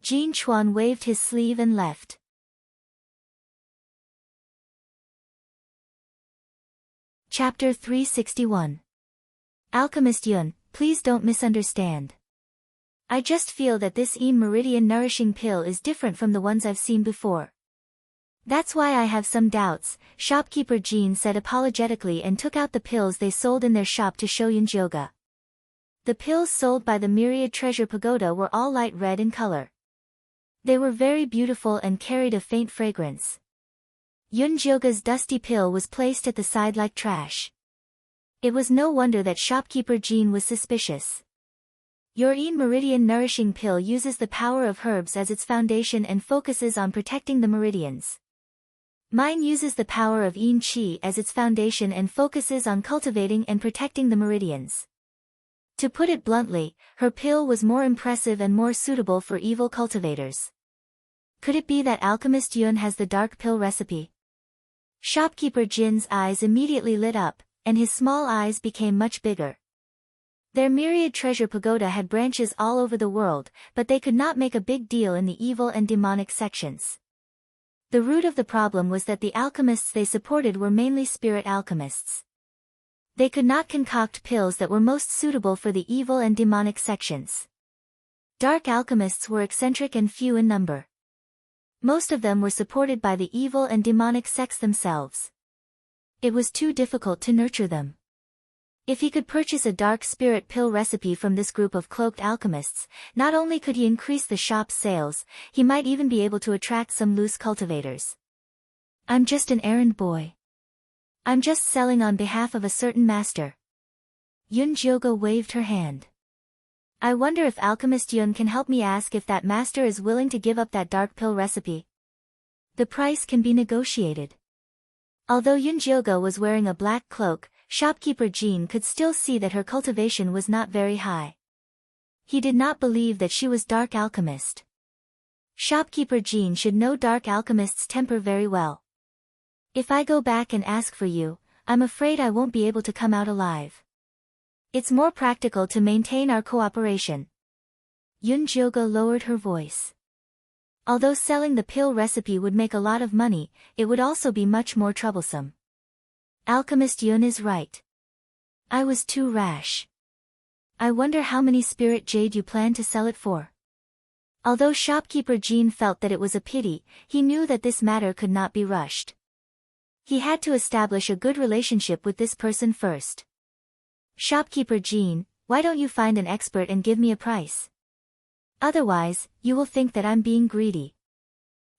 Jin Chuan waved his sleeve and left. Chapter 361. Alchemist Yun, please don't misunderstand. I just feel that this Yin Meridian nourishing pill is different from the ones I've seen before. That's why I have some doubts, shopkeeper Jean said apologetically and took out the pills they sold in their shop to show Yunjioga. The pills sold by the Myriad Treasure Pagoda were all light red in color. They were very beautiful and carried a faint fragrance. Yunjioga's dusty pill was placed at the side like trash. It was no wonder that shopkeeper Jean was suspicious. Your Yin Meridian nourishing pill uses the power of herbs as its foundation and focuses on protecting the meridians. Mine uses the power of Yin Qi as its foundation and focuses on cultivating and protecting the meridians. To put it bluntly, her pill was more impressive and more suitable for evil cultivators. Could it be that Alchemist Yun has the dark pill recipe? Shopkeeper Jin's eyes immediately lit up, and his small eyes became much bigger. Their myriad treasure pagoda had branches all over the world, but they could not make a big deal in the evil and demonic sections. The root of the problem was that the alchemists they supported were mainly spirit alchemists. They could not concoct pills that were most suitable for the evil and demonic sections. Dark alchemists were eccentric and few in number. Most of them were supported by the evil and demonic sects themselves. It was too difficult to nurture them. If he could purchase a dark spirit pill recipe from this group of cloaked alchemists, not only could he increase the shop's sales, he might even be able to attract some loose cultivators. I'm just an errand boy. I'm just selling on behalf of a certain master. Yun Jiogo waved her hand. I wonder if Alchemist Yun can help me ask if that master is willing to give up that dark pill recipe. The price can be negotiated. Although Yun Jiogo was wearing a black cloak, shopkeeper Jean could still see that her cultivation was not very high. He did not believe that she was dark alchemist. Shopkeeper Jean should know dark alchemist's temper very well. If I go back and ask for you, I'm afraid I won't be able to come out alive. It's more practical to maintain our cooperation. Yun Jiogo lowered her voice. Although selling the pill recipe would make a lot of money, it would also be much more troublesome. Alchemist Yun is right. I was too rash. I wonder how many spirit jade you plan to sell it for. Although shopkeeper Jean felt that it was a pity, he knew that this matter could not be rushed. He had to establish a good relationship with this person first. Shopkeeper Jean, why don't you find an expert and give me a price? Otherwise, you will think that I'm being greedy.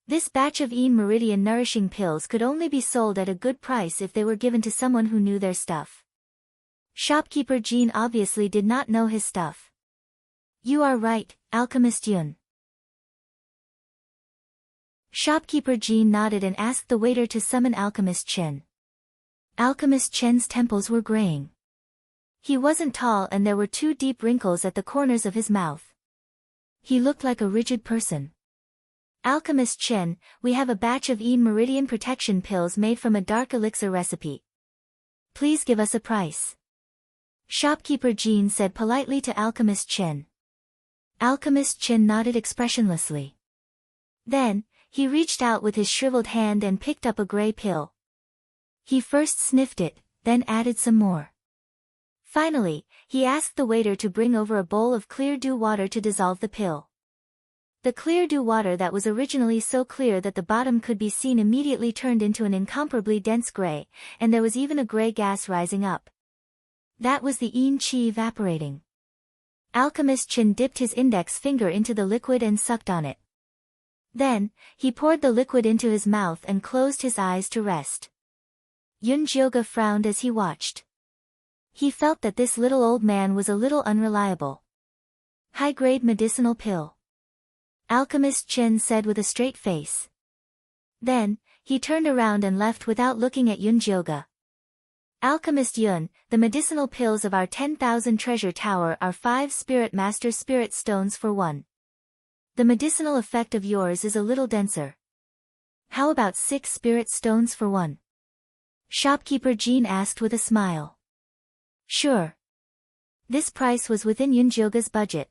This batch of Meridian nourishing pills could only be sold at a good price if they were given to someone who knew their stuff. Shopkeeper Jean obviously did not know his stuff. You are right, Alchemist Yun. Shopkeeper Jean nodded and asked the waiter to summon Alchemist Chen. Alchemist Chen's temples were graying. He wasn't tall and there were 2 deep wrinkles at the corners of his mouth. He looked like a rigid person. Alchemist Chen, we have a batch of Meridian protection pills made from a dark elixir recipe. Please give us a price. Shopkeeper Jean said politely to Alchemist Chen. Alchemist Chen nodded expressionlessly. Then, he reached out with his shriveled hand and picked up a gray pill. He first sniffed it, then added some more. Finally, he asked the waiter to bring over a bowl of clear dew water to dissolve the pill. The clear dew water that was originally so clear that the bottom could be seen immediately turned into an incomparably dense gray, and there was even a gray gas rising up. That was the Yin Qi evaporating. Alchemist Chen dipped his index finger into the liquid and sucked on it. Then, he poured the liquid into his mouth and closed his eyes to rest. Yun Jioga frowned as he watched. He felt that this little old man was a little unreliable. High-grade medicinal pill. Alchemist Chen said with a straight face. Then, he turned around and left without looking at Yun Jioga. Alchemist Yun, the medicinal pills of our 10,000 treasure tower are 5 spirit master spirit stones for 1. The medicinal effect of yours is a little denser. How about 6 spirit stones for 1? Shopkeeper Jean asked with a smile. Sure. This price was within Yun Jioga's budget.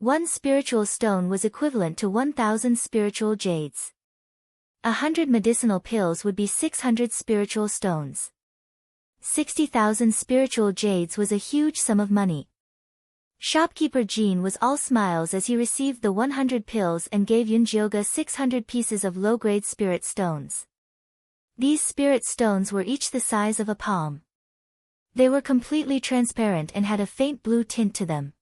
1 spiritual stone was equivalent to 1,000 spiritual jades. 100 medicinal pills would be 600 spiritual stones. 60,000 spiritual jades was a huge sum of money. Shopkeeper Jean was all smiles as he received the 100 pills and gave Yun Jioga 600 pieces of low-grade spirit stones. These spirit stones were each the size of a palm. They were completely transparent and had a faint blue tint to them.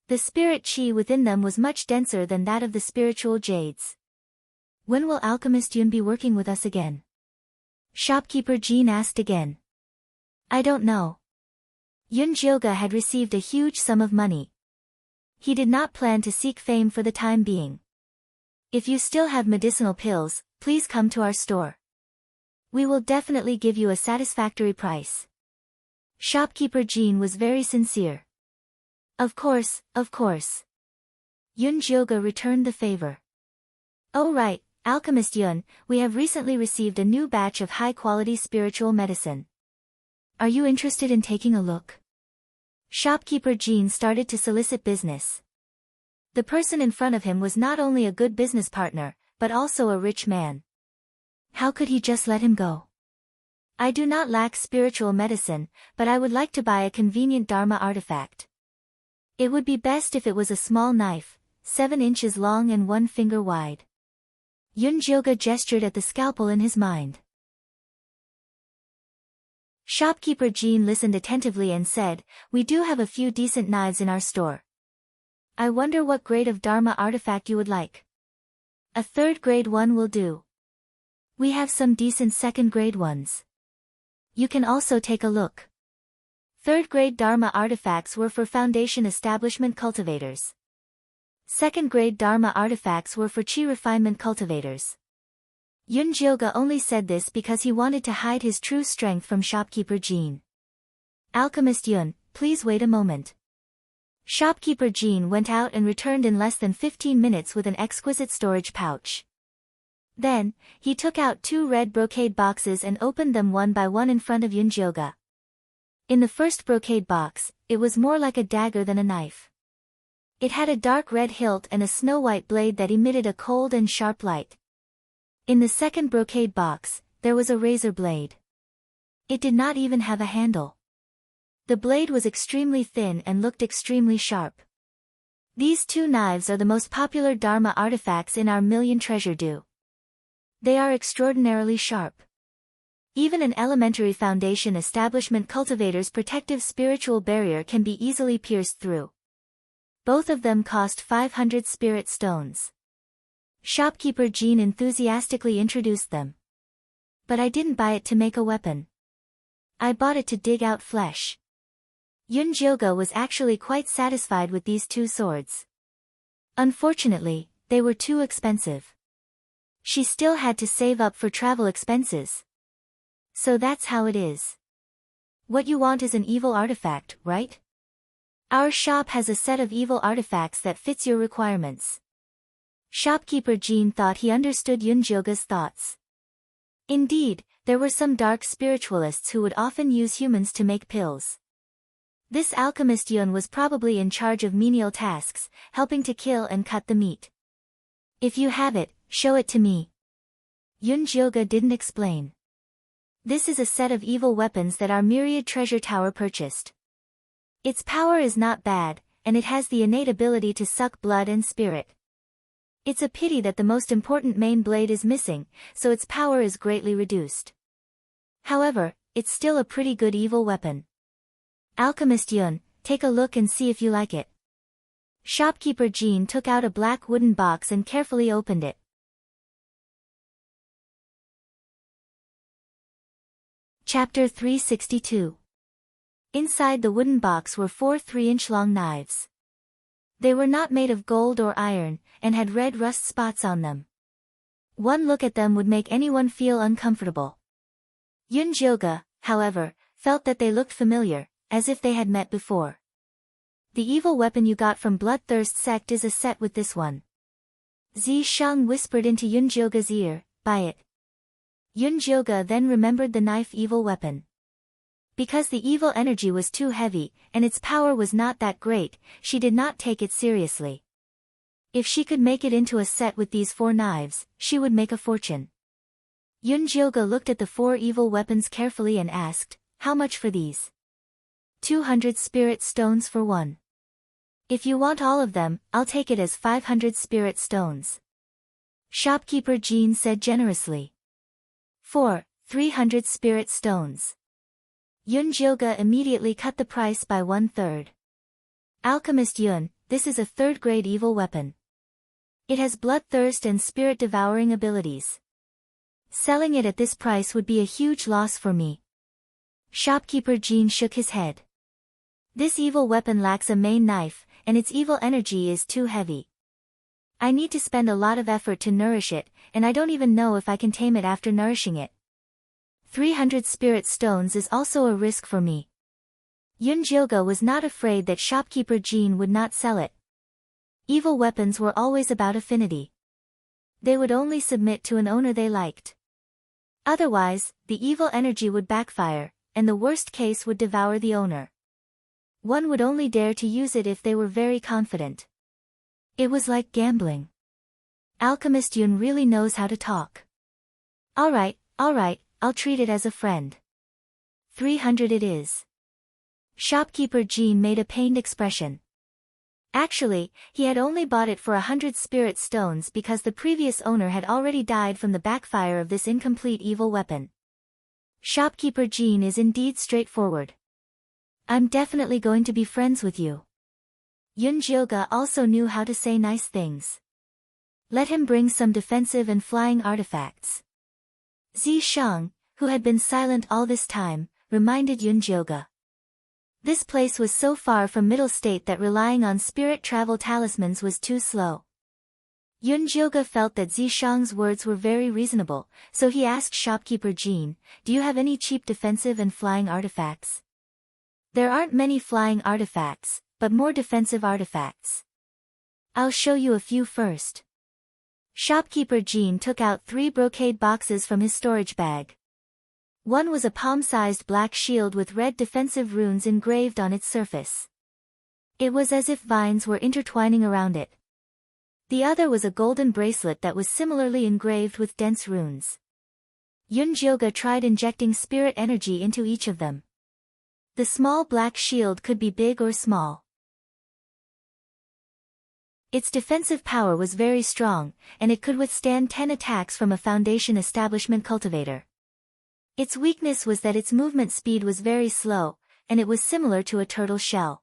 The spirit chi within them was much denser than that of the spiritual jades. When will Alchemist Yun be working with us again? Shopkeeper Jean asked again. I don't know. Yun Jioga had received a huge sum of money. He did not plan to seek fame for the time being. If you still have medicinal pills, please come to our store. We will definitely give you a satisfactory price. Shopkeeper Jean was very sincere. Of course, of course. Yun Jioga returned the favor. Oh right, Alchemist Yun, we have recently received a new batch of high-quality spiritual medicine. Are you interested in taking a look? Shopkeeper Jean started to solicit business. The person in front of him was not only a good business partner, but also a rich man. How could he just let him go? I do not lack spiritual medicine, but I would like to buy a convenient Dharma artifact. It would be best if it was a small knife, 7 inches long and 1 finger wide. Yunjioga gestured at the scalpel in his mind. Shopkeeper Jean listened attentively and said, "We do have a few decent knives in our store. I wonder what grade of Dharma artifact you would like. A 3rd grade one will do. We have some decent 2nd grade ones. You can also take a look." 3rd grade Dharma artifacts were for foundation establishment cultivators. 2nd grade Dharma artifacts were for chi refinement cultivators. Yunjioga only said this because he wanted to hide his true strength from Shopkeeper Jean. "Alchemist Yun, please wait a moment." Shopkeeper Jean went out and returned in less than 15 minutes with an exquisite storage pouch. Then, he took out 2 red brocade boxes and opened them one by one in front of Yunjioga. In the first brocade box, it was more like a dagger than a knife. It had a dark red hilt and a snow-white blade that emitted a cold and sharp light. In the second brocade box, there was a razor blade. It did not even have a handle. The blade was extremely thin and looked extremely sharp. These 2 knives are the most popular Dharma artifacts in our million treasure do. They are extraordinarily sharp. Even an elementary foundation establishment cultivator's protective spiritual barrier can be easily pierced through. Both of them cost 500 spirit stones. Shopkeeper Jean enthusiastically introduced them. "But I didn't buy it to make a weapon. I bought it to dig out flesh." Yunjioga was actually quite satisfied with these 2 swords. Unfortunately, they were too expensive. She still had to save up for travel expenses. So that's how it is. What you want is an evil artifact, right? Our shop has a set of evil artifacts that fits your requirements. Shopkeeper Jean thought he understood Yunjioga's thoughts. Indeed, there were some dark spiritualists who would often use humans to make pills. This alchemist Yun was probably in charge of menial tasks, helping to kill and cut the meat. "If you have it, show it to me." Yunjioga didn't explain. "This is a set of evil weapons that our myriad treasure tower purchased. Its power is not bad, and it has the innate ability to suck blood and spirit. It's a pity that the most important main blade is missing, so its power is greatly reduced. However, it's still a pretty good evil weapon. Alchemist Yun, take a look and see if you like it." Shopkeeper Jean took out a black wooden box and carefully opened it. Chapter 362. Inside the wooden box were 4 3-inch-long knives. They were not made of gold or iron, and had red rust spots on them. One look at them would make anyone feel uncomfortable. Yunjioga, however, felt that they looked familiar, as if they had met before. "The evil weapon you got from Bloodthirst sect is a set with this one." Zi Sheng whispered into Yunjioga's ear, "Buy it." Yunjioga then remembered the knife evil weapon. Because the evil energy was too heavy, and its power was not that great, she did not take it seriously. If she could make it into a set with these 4 knives, she would make a fortune. Yunjioga looked at the 4 evil weapons carefully and asked, "How much for these?" 200 spirit stones for one. "If you want all of them, I'll take it as 500 spirit stones." Shopkeeper Jean said generously. 300 spirit stones. Yunjioga immediately cut the price by 1/3. "Alchemist Yun, this is a 3rd-grade evil weapon. It has bloodthirst and spirit-devouring abilities. Selling it at this price would be a huge loss for me." Shopkeeper Jean shook his head. "This evil weapon lacks a main knife, and its evil energy is too heavy. I need to spend a lot of effort to nourish it, and I don't even know if I can tame it after nourishing it. 300 spirit stones is also a risk for me." Yunjioga was not afraid that Shopkeeper Jean would not sell it. Evil weapons were always about affinity. They would only submit to an owner they liked. Otherwise, the evil energy would backfire, and the worst case would devour the owner. One would only dare to use it if they were very confident. It was like gambling. Alchemist Yun really knows how to talk. Alright, I'll treat it as a friend. 300 it is. Shopkeeper Jean made a pained expression. Actually, he had only bought it for 100 spirit stones because the previous owner had already died from the backfire of this incomplete evil weapon. Shopkeeper Jean is indeed straightforward. I'm definitely going to be friends with you. Yun Jioga also knew how to say nice things. Let him bring some defensive and flying artifacts. Zi Shang, who had been silent all this time, reminded Yun Jioga. This place was so far from middle state that relying on spirit travel talismans was too slow. Yun Jioga felt that Zi Shang's words were very reasonable, so he asked shopkeeper Jean, do you have any cheap defensive and flying artifacts? There aren't many flying artifacts, but more defensive artifacts. I'll show you a few first. Shopkeeper Jean took out 3 brocade boxes from his storage bag. One was a palm-sized black shield with red defensive runes engraved on its surface. It was as if vines were intertwining around it. The other was a golden bracelet that was similarly engraved with dense runes. Yun Jioga tried injecting spirit energy into each of them. The small black shield could be big or small. Its defensive power was very strong, and it could withstand 10 attacks from a Foundation Establishment cultivator. Its weakness was that its movement speed was very slow, and it was similar to a turtle shell.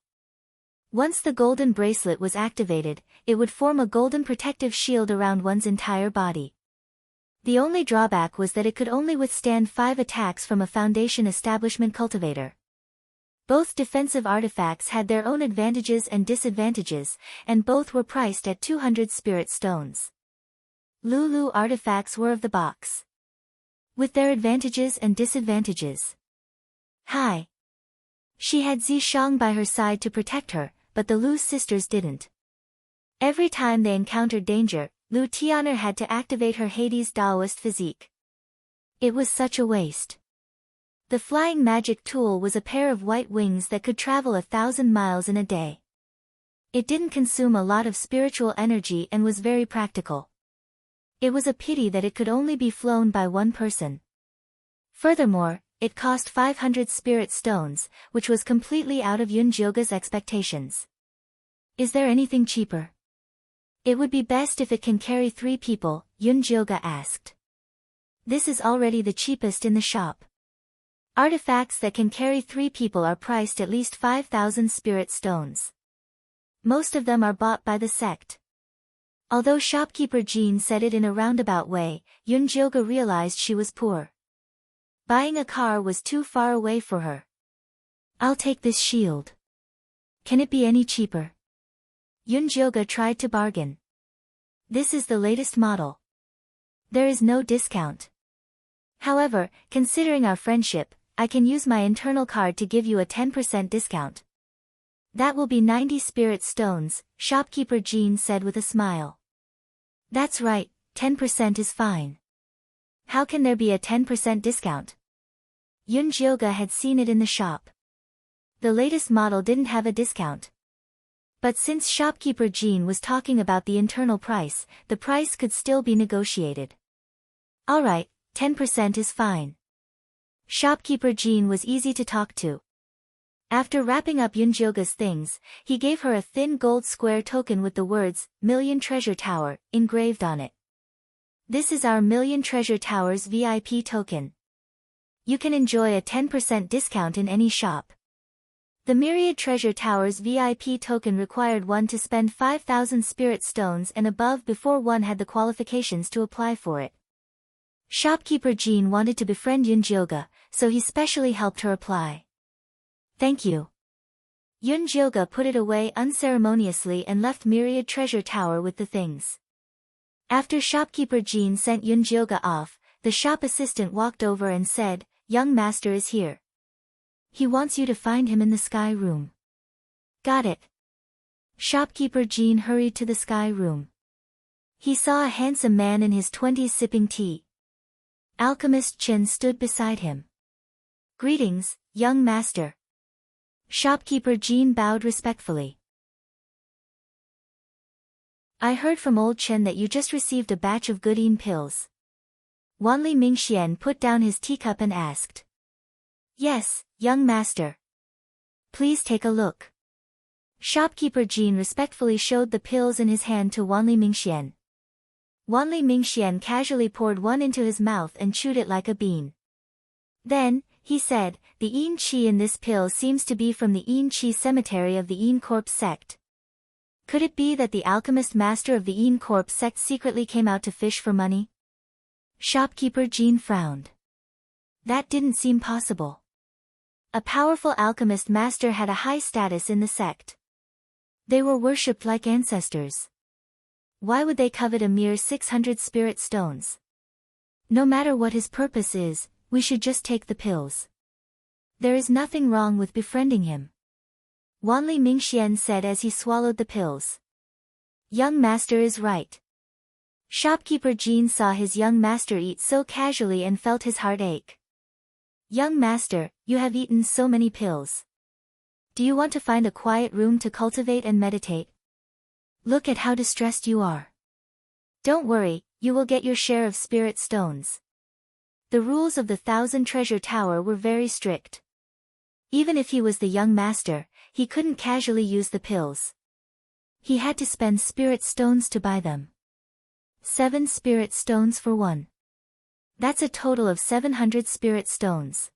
Once the golden bracelet was activated, it would form a golden protective shield around one's entire body. The only drawback was that it could only withstand 5 attacks from a Foundation Establishment cultivator. Both defensive artifacts had their own advantages and disadvantages, and both were priced at 200 spirit stones. Lulu artifacts were of the box, with their advantages and disadvantages. Hi. She had Zi Shang by her side to protect her, but the Lu sisters didn't. Every time they encountered danger, Lu Tian'er had to activate her Hades Daoist physique. It was such a waste. The flying magic tool was a pair of white wings that could travel 1,000 miles in a day. It didn't consume a lot of spiritual energy and was very practical. It was a pity that it could only be flown by one person. Furthermore, it cost 500 spirit stones, which was completely out of Yun Jioga's expectations. Is there anything cheaper? It would be best if it can carry 3 people, Yun Jioga asked. This is already the cheapest in the shop. Artifacts that can carry 3 people are priced at least 5,000 spirit stones. Most of them are bought by the sect. Although shopkeeper Jean said it in a roundabout way, Yun Jioga realized she was poor. Buying a car was too far away for her. I'll take this shield. Can it be any cheaper? Yun Jioga tried to bargain. This is the latest model. There is no discount. However, considering our friendship, I can use my internal card to give you a 10% discount. That will be 90 spirit stones, shopkeeper Jean said with a smile. That's right, 10% is fine. How can there be a 10% discount? Yun Jioga had seen it in the shop. The latest model didn't have a discount. But since shopkeeper Jean was talking about the internal price, the price could still be negotiated. Alright, 10% is fine. Shopkeeper Jean was easy to talk to. After wrapping up Yun Jioga's things, he gave her a thin gold square token with the words, Million Treasure Tower, engraved on it. This is our Million Treasure Tower's VIP token. You can enjoy a 10% discount in any shop. The Myriad Treasure Tower's VIP token required one to spend 5,000 spirit stones and above before one had the qualifications to apply for it. Shopkeeper Jean wanted to befriend Yun Jioga, so he specially helped her apply. Thank you. Yun Jioga put it away unceremoniously and left Myriad Treasure Tower with the things. After shopkeeper Jean sent Yun Jioga off, the shop assistant walked over and said, Young master is here. He wants you to find him in the sky room. Got it. Shopkeeper Jean hurried to the sky room. He saw a handsome man in his 20s sipping tea. Alchemist Chen stood beside him. Greetings, young master. Shopkeeper Jean bowed respectfully. I heard from old Chen that you just received a batch of good pills. Wanli Mingxian put down his teacup and asked. Yes, young master. Please take a look. Shopkeeper Jean respectfully showed the pills in his hand to Wanli Mingxian. Wanli Mingxian casually poured one into his mouth and chewed it like a bean. Then, he said, the Yin Qi in this pill seems to be from the Yin Qi cemetery of the Yin Corp sect. Could it be that the alchemist master of the Yin Corp sect secretly came out to fish for money? Shopkeeper Jean frowned. That didn't seem possible. A powerful alchemist master had a high status in the sect. They were worshipped like ancestors. Why would they covet a mere 600 spirit stones? No matter what his purpose is, we should just take the pills. There is nothing wrong with befriending him. Wanli Mingxian said as he swallowed the pills. Young master is right. Shopkeeper Jean saw his young master eat so casually and felt his heart ache. Young master, you have eaten so many pills. Do you want to find a quiet room to cultivate and meditate? Look at how distressed you are. Don't worry, you will get your share of spirit stones. The rules of the 1,000 Treasure Tower were very strict. Even if he was the young master, he couldn't casually use the pills. He had to spend spirit stones to buy them. 7 spirit stones for one. That's a total of 700 spirit stones.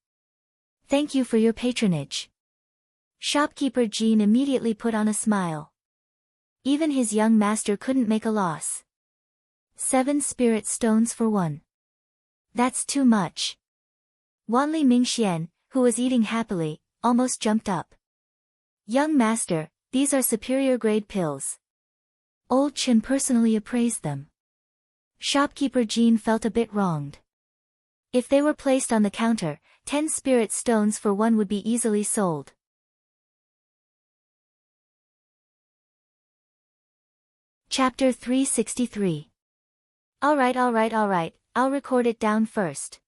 Thank you for your patronage. Shopkeeper Jean immediately put on a smile. Even his young master couldn't make a loss. 7 spirit stones for one. That's too much. Wanli Mingxian, who was eating happily, almost jumped up. Young master, these are superior grade pills. Old Chen personally appraised them. Shopkeeper Jean felt a bit wronged. If they were placed on the counter, 10 spirit stones for one would be easily sold. Chapter 363. Alright, I'll record it down first.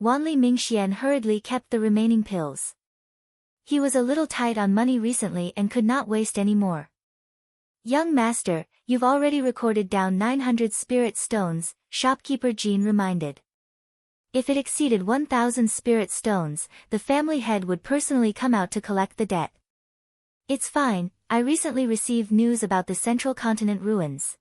Wanli Mingxian hurriedly kept the remaining pills. He was a little tight on money recently and could not waste any more. Young master, you've already recorded down 900 spirit stones, Shopkeeper Jean reminded. If it exceeded 1,000 spirit stones, the family head would personally come out to collect the debt. It's fine, I recently received news about the Central Continent ruins.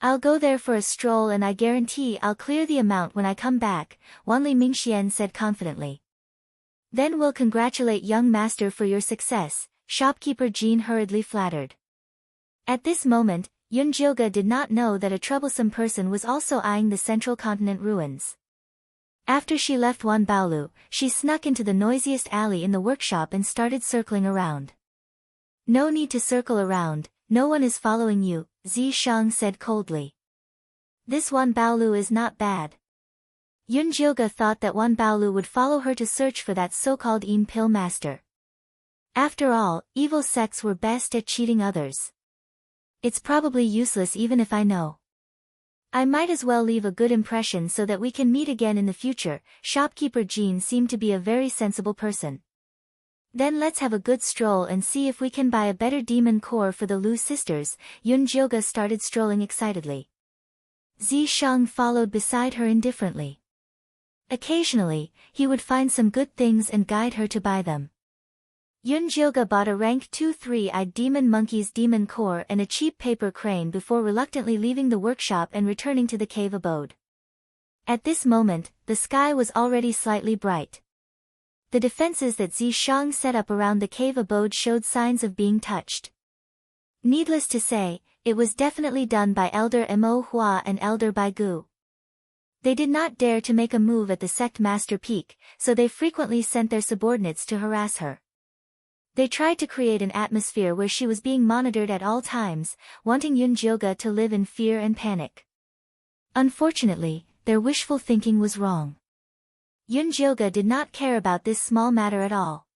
I'll go there for a stroll and I guarantee I'll clear the amount when I come back, Wanli Mingxian said confidently. Then we'll congratulate young master for your success, Shopkeeper Jean hurriedly flattered. At this moment, Yun Jilga did not know that a troublesome person was also eyeing the Central Continent ruins. After she left Wan Baolu, she snuck into the noisiest alley in the workshop and started circling around. No need to circle around, no one is following you, Zi Shang said coldly. This Wan Baolu is not bad. Yun Jilga thought that Wan Baolu would follow her to search for that so-called Yin Pill master. After all, evil sects were best at cheating others. It's probably useless even if I know. I might as well leave a good impression so that we can meet again in the future. Shopkeeper Jean seemed to be a very sensible person. Then let's have a good stroll and see if we can buy a better demon core for the Lu sisters. Yun Jilga started strolling excitedly. Zi Shang followed beside her indifferently. Occasionally, he would find some good things and guide her to buy them. Yun Jilga bought a rank 2 3-eyed demon monkey's demon core and a cheap paper crane before reluctantly leaving the workshop and returning to the cave abode. At this moment, the sky was already slightly bright. The defenses that Zi Shang set up around the cave abode showed signs of being touched. Needless to say, it was definitely done by Elder Mo Hua and Elder Bai Gu. They did not dare to make a move at the sect master peak, so they frequently sent their subordinates to harass her. They tried to create an atmosphere where she was being monitored at all times, wanting Yun Jilga to live in fear and panic. Unfortunately, their wishful thinking was wrong. Yun Jilga did not care about this small matter at all.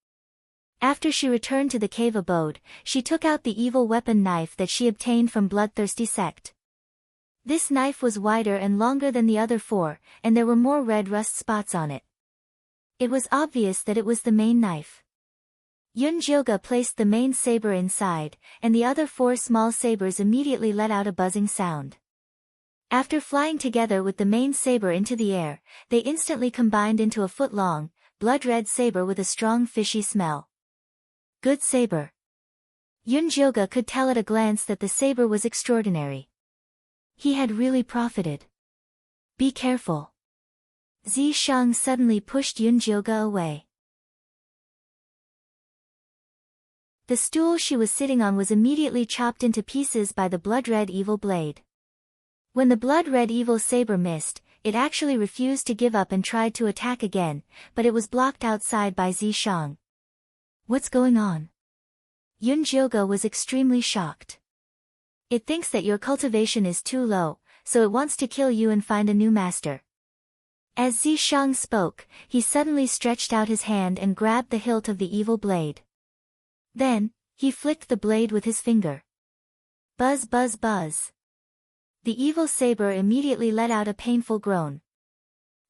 After she returned to the cave abode, she took out the evil weapon knife that she obtained from Bloodthirsty sect. This knife was wider and longer than the other 4, and there were more red rust spots on it. It was obvious that it was the main knife. Yunjioga placed the main saber inside, and the other 4 small sabers immediately let out a buzzing sound. After flying together with the main saber into the air, they instantly combined into a foot-long, blood-red saber with a strong fishy smell. Good saber. Yunjioga could tell at a glance that the saber was extraordinary. He had really profited. Be careful. Zishang suddenly pushed Yunjioga away. The stool she was sitting on was immediately chopped into pieces by the blood-red evil blade. When the blood-red evil saber missed, it actually refused to give up and tried to attack again, but it was blocked outside by Zishang. What's going on? Yunjioga was extremely shocked. It thinks that your cultivation is too low, so it wants to kill you and find a new master. As Zishang spoke, he suddenly stretched out his hand and grabbed the hilt of the evil blade. Then, he flicked the blade with his finger. Buzz buzz buzz. The evil saber immediately let out a painful groan.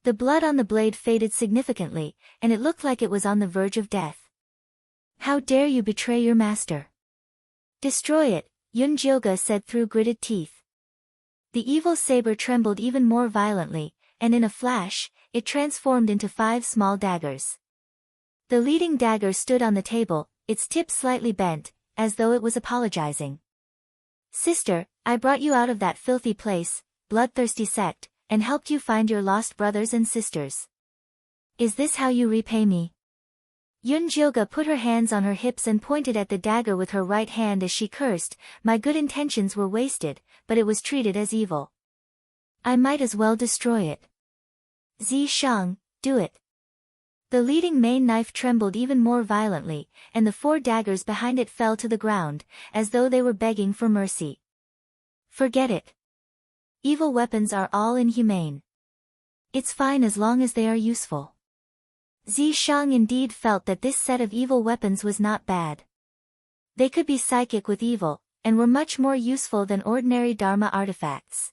The blood on the blade faded significantly, and it looked like it was on the verge of death. How dare you betray your master? Destroy it, Yunjioga said through gritted teeth. The evil saber trembled even more violently, and in a flash, it transformed into 5 small daggers. The leading dagger stood on the table, its tip slightly bent, as though it was apologizing. Sister, I brought you out of that filthy place, bloodthirsty sect, and helped you find your lost brothers and sisters. Is this how you repay me? Yunjioga put her hands on her hips and pointed at the dagger with her right hand as she cursed, my good intentions were wasted, but it was treated as evil. I might as well destroy it. Zishang, do it. The leading main knife trembled even more violently, and the 4 daggers behind it fell to the ground, as though they were begging for mercy. Forget it. Evil weapons are all inhumane. It's fine as long as they are useful. Zishang indeed felt that this set of evil weapons was not bad. They could be psychic with evil, and were much more useful than ordinary Dharma artifacts.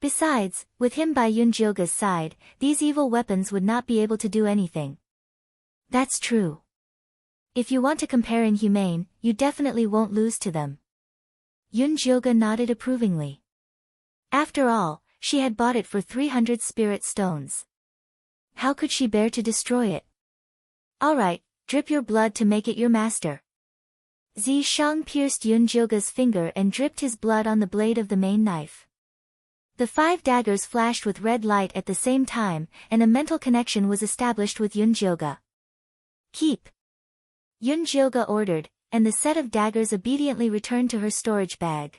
Besides, with him by Yunjioga's side, these evil weapons would not be able to do anything. That's true. If you want to compare inhumane, you definitely won't lose to them. Yunjioga nodded approvingly. After all, she had bought it for 300 spirit stones. How could she bear to destroy it? All right, drip your blood to make it your master. Zishang pierced Yunjioga's finger and dripped his blood on the blade of the main knife. The 5 daggers flashed with red light at the same time, and a mental connection was established with Yunjioga. Keep. Yunjioga ordered, and the set of daggers obediently returned to her storage bag.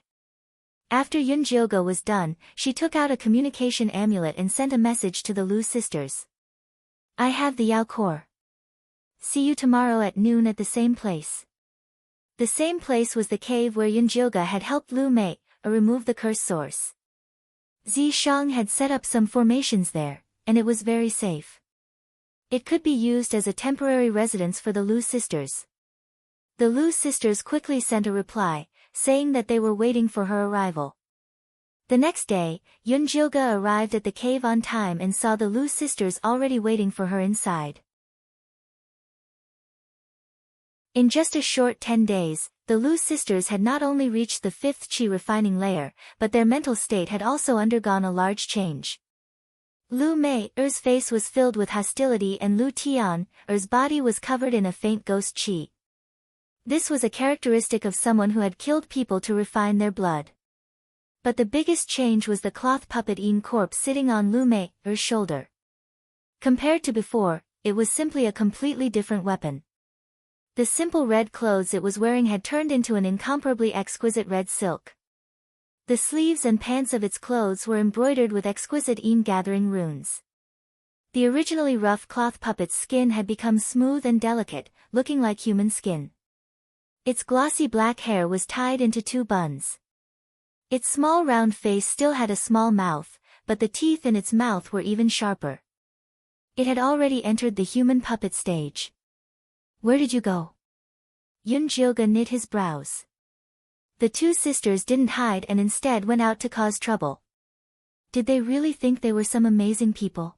After Yunjioga was done, she took out a communication amulet and sent a message to the Lu sisters. I have the Yao core. See you tomorrow at noon at the same place. The same place was the cave where Yunjioga had helped Lu Mei remove the curse source. Zishang had set up some formations there, and it was very safe. It could be used as a temporary residence for the Lu sisters. The Lu sisters quickly sent a reply, saying that they were waiting for her arrival. The next day, Yunjioga arrived at the cave on time and saw the Lu sisters already waiting for her inside. In just a short 10 days, the Lu sisters had not only reached the 5th chi refining layer, but their mental state had also undergone a large change. Lu Mei's face was filled with hostility and Lu Tian's body was covered in a faint ghost chi. This was a characteristic of someone who had killed people to refine their blood. But the biggest change was the cloth puppet Yin corpse sitting on Lu Mei's shoulder. Compared to before, it was simply a completely different weapon. The simple red clothes it was wearing had turned into an incomparably exquisite red silk. The sleeves and pants of its clothes were embroidered with exquisite gathering runes. The originally rough cloth puppet's skin had become smooth and delicate, looking like human skin. Its glossy black hair was tied into 2 buns. Its small round face still had a small mouth, but the teeth in its mouth were even sharper. It had already entered the human puppet stage. Where did you go? Yunjioga knit his brows. The 2 sisters didn't hide and instead went out to cause trouble. Did they really think they were some amazing people?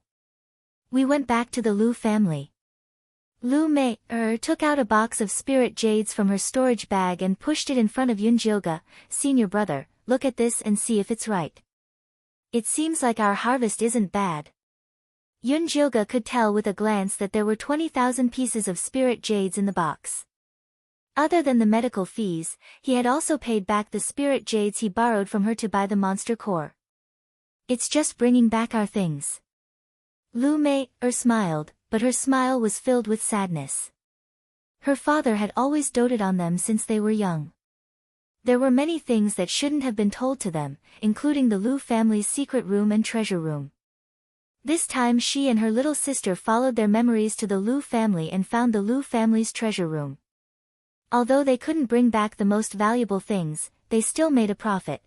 We went back to the Lu family. Lu Mei took out a box of spirit jades from her storage bag and pushed it in front of Yunjilga. Senior brother, look at this and see if it's right. It seems like our harvest isn't bad. Yunjilga could tell with a glance that there were 20,000 pieces of spirit jades in the box. Other than the medical fees, he had also paid back the spirit jades he borrowed from her to buy the monster core. It's just bringing back our things. Lu Mei smiled, but her smile was filled with sadness. Her father had always doted on them since they were young. There were many things that shouldn't have been told to them, including the Lu family's secret room and treasure room. This time she and her little sister followed their memories to the Lu family and found the Lu family's treasure room. Although they couldn't bring back the most valuable things, they still made a profit.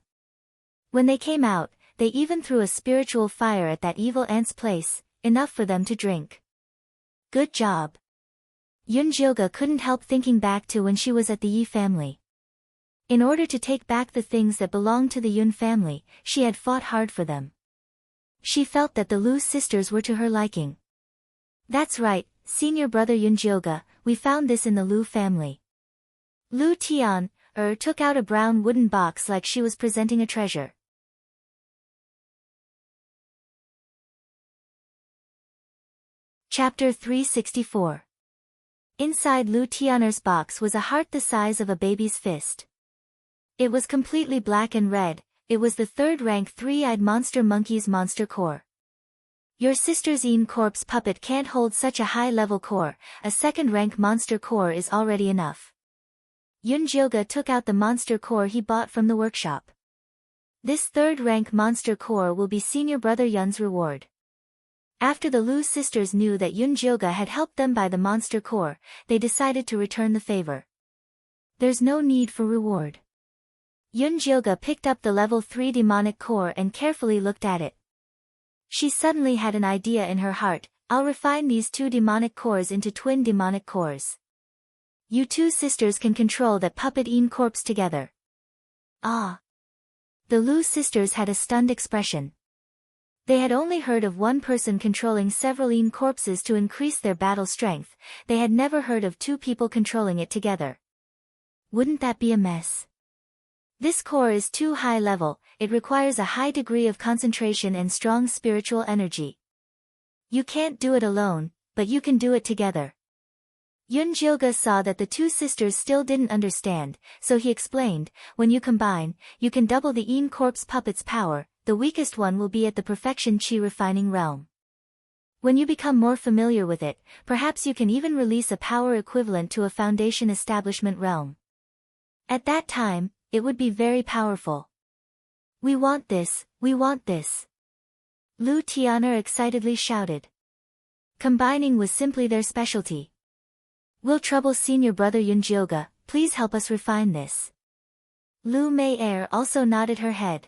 When they came out, they even threw a spiritual fire at that evil ant's place, enough for them to drink. Good job. Yunjilga couldn't help thinking back to when she was at the Yi family. In order to take back the things that belonged to the Yun family, she had fought hard for them. She felt that the Lu sisters were to her liking. That's right, senior brother Yunjilga, we found this in the Lu family. Lu Tian took out a brown wooden box like she was presenting a treasure. Chapter 364. Inside Lu Tianer's box was a heart the size of a baby's fist. It was completely black and red. It was the third-rank three-eyed monster monkey's monster core. Your sister's Een corpse puppet can't hold such a high-level core, a second-rank monster core is already enough. Yunjilga took out the monster core he bought from the workshop. This third-rank monster core will be senior brother Yun's reward. After the Lu sisters knew that Yunjilga had helped them buy the monster core, they decided to return the favor. There's no need for reward. Yunjilga picked up the level 3 demonic core and carefully looked at it. She suddenly had an idea in her heart. I'll refine these two demonic cores into twin demonic cores. You two sisters can control that puppet Een corpse together. Ah! The Lu sisters had a stunned expression. They had only heard of one person controlling several Een corpses to increase their battle strength. They had never heard of two people controlling it together. Wouldn't that be a mess? This core is too high level, it requires a high degree of concentration and strong spiritual energy. You can't do it alone, but you can do it together. Yunjilga saw that the two sisters still didn't understand, so he explained, when you combine, you can double the Een corpse puppet's power, the weakest one will be at the perfection chi refining realm. When you become more familiar with it, perhaps you can even release a power equivalent to a foundation establishment realm. At that time, it would be very powerful. We want this, we want this. Lu Tianer excitedly shouted. Combining was simply their specialty. We'll trouble senior brother Yunjilga, please help us refine this. Lu Mei also nodded her head.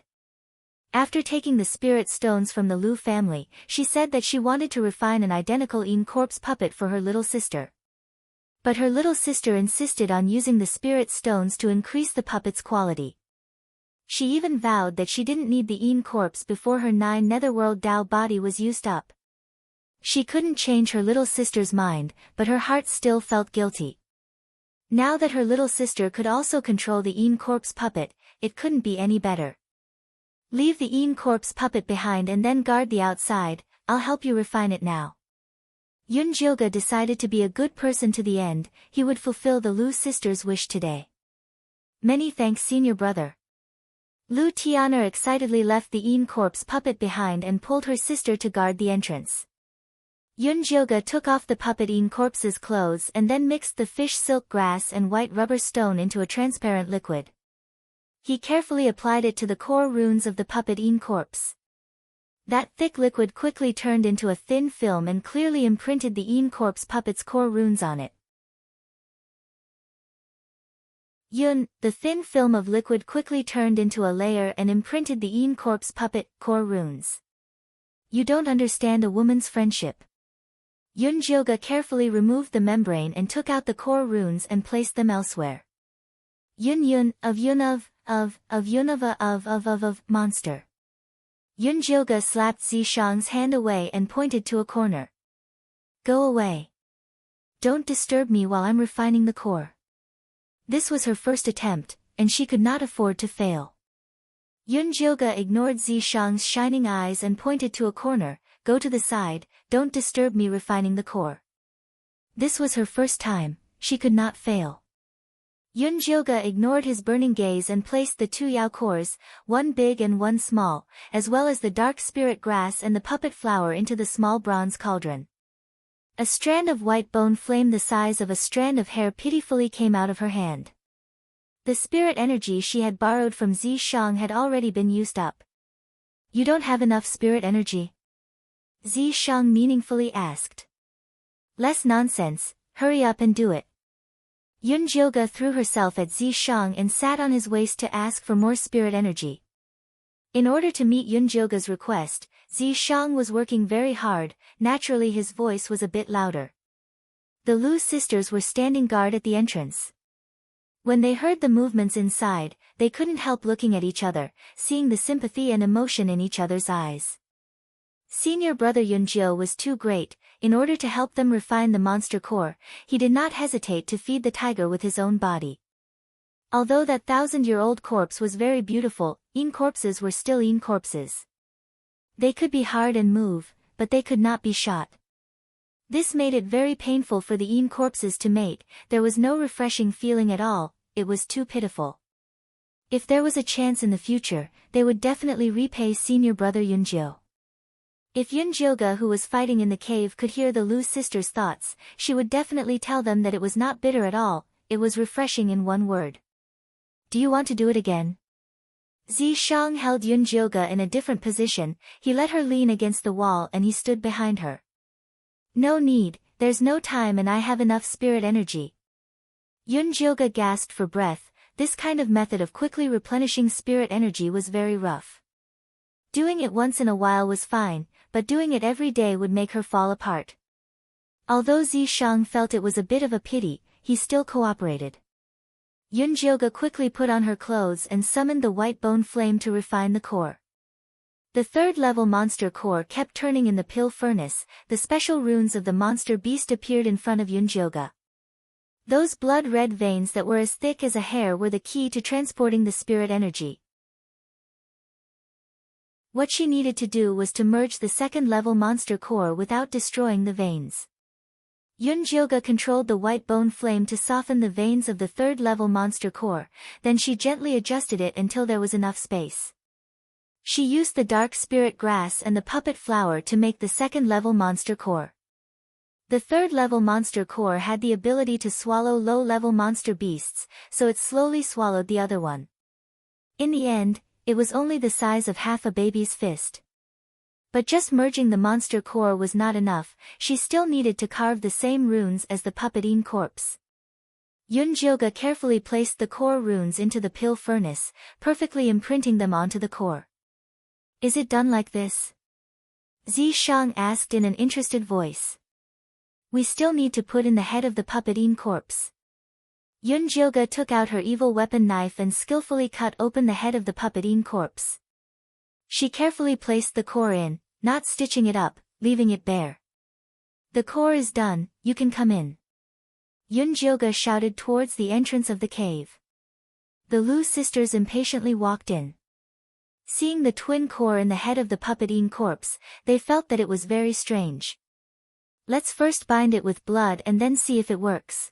After taking the spirit stones from the Lu family, she said that she wanted to refine an identical Een corpse puppet for her little sister. But her little sister insisted on using the spirit stones to increase the puppet's quality. She even vowed that she didn't need the Een corpse before her 9 netherworld Dao body was used up. She couldn't change her little sister's mind, but her heart still felt guilty. Now that her little sister could also control the Een corpse puppet, it couldn't be any better. Leave the Een corpse puppet behind and then guard the outside, I'll help you refine it now. Yunjilga decided to be a good person to the end. He would fulfill the Lu sisters' wish today. Many thanks senior brother. Lu Tianer excitedly left the Een corpse puppet behind and pulled her sister to guard the entrance. Yunjilga took off the puppet Een corpse's clothes and then mixed the fish silk grass and white rubber stone into a transparent liquid. He carefully applied it to the core runes of the puppet Een corpse. That thick liquid quickly turned into a thin film and clearly imprinted the Een corpse puppet's core runes on it. Yun, the thin film of liquid quickly turned into a layer and imprinted the Een corpse puppet core runes. You don't understand a woman's friendship. Yunjilga carefully removed the membrane and took out the core runes and placed them elsewhere. Yun of monster. Yunjilga slapped Zishang's hand away and pointed to a corner. Go away. don't disturb me while I'm refining the core. This was her first attempt, and she could not afford to fail. Yunjioge ignored Zishang's shining eyes and pointed to a corner, go to the side, don't disturb me refining the core. This was her first time, she could not fail. Yunjioge ignored his burning gaze and placed the two Yao cores, one big and one small, as well as the dark spirit grass and the puppet flower into the small bronze cauldron. A strand of white bone flame the size of a strand of hair pitifully came out of her hand. The spirit energy she had borrowed from Zishang had already been used up. You don't have enough spirit energy? Zishang meaningfully asked. Less nonsense, hurry up and do it. Yunjioge threw herself at Zishang and sat on his waist to ask for more spirit energy. In order to meet Yunjioge's request, Zishang was working very hard, naturally his voice was a bit louder. The Lu sisters were standing guard at the entrance. When they heard the movements inside, they couldn't help looking at each other, seeing the sympathy and emotion in each other's eyes. Senior brother Yunjio was too great. In order to help them refine the monster core, he did not hesitate to feed the tiger with his own body. Although that 1,000-year-old corpse was very beautiful, Yin corpses were still Yin corpses. They could be hard and move, but they could not be shot. This made it very painful for the Yin corpses to mate, there was no refreshing feeling at all, it was too pitiful. If there was a chance in the future, they would definitely repay senior brother Yunjio. If Yunjioge who was fighting in the cave could hear the Lu sisters' thoughts, she would definitely tell them that it was not bitter at all, it was refreshing in one word. Do you want to do it again? Zishang held Yunjioge in a different position, he let her lean against the wall and he stood behind her. No need, there's no time and I have enough spirit energy. Yunjioge gasped for breath, this kind of method of quickly replenishing spirit energy was very rough. Doing it once in a while was fine, but doing it every day would make her fall apart. Although Zishang felt it was a bit of a pity, he still cooperated. Yunjioge quickly put on her clothes and summoned the white bone flame to refine the core. The third-level monster core kept turning in the pill furnace, the special runes of the monster beast appeared in front of Yunjioge. Those blood-red veins that were as thick as a hair were the key to transporting the spirit energy. What she needed to do was to merge the second-level monster core without destroying the veins. Yunjioge controlled the white bone flame to soften the veins of the third-level monster core, then she gently adjusted it until there was enough space. She used the dark spirit grass and the puppet flower to make the second-level monster core. The third-level monster core had the ability to swallow low-level monster beasts, so it slowly swallowed the other one. In the end, it was only the size of half a baby's fist. But just merging the monster core was not enough, she still needed to carve the same runes as the puppet Yin corpse. Yunjioge carefully placed the core runes into the pill furnace, perfectly imprinting them onto the core. Is it done like this? Zishang asked in an interested voice. We still need to put in the head of the puppet Yin corpse. Yunjioge took out her evil weapon knife and skillfully cut open the head of the puppet Yin corpse. She carefully placed the core in, not stitching it up, leaving it bare. The core is done, you can come in. Yunjioge shouted towards the entrance of the cave. The Lu sisters impatiently walked in. Seeing the twin core in the head of the puppet Yin corpse, they felt that it was very strange. Let's first bind it with blood and then see if it works.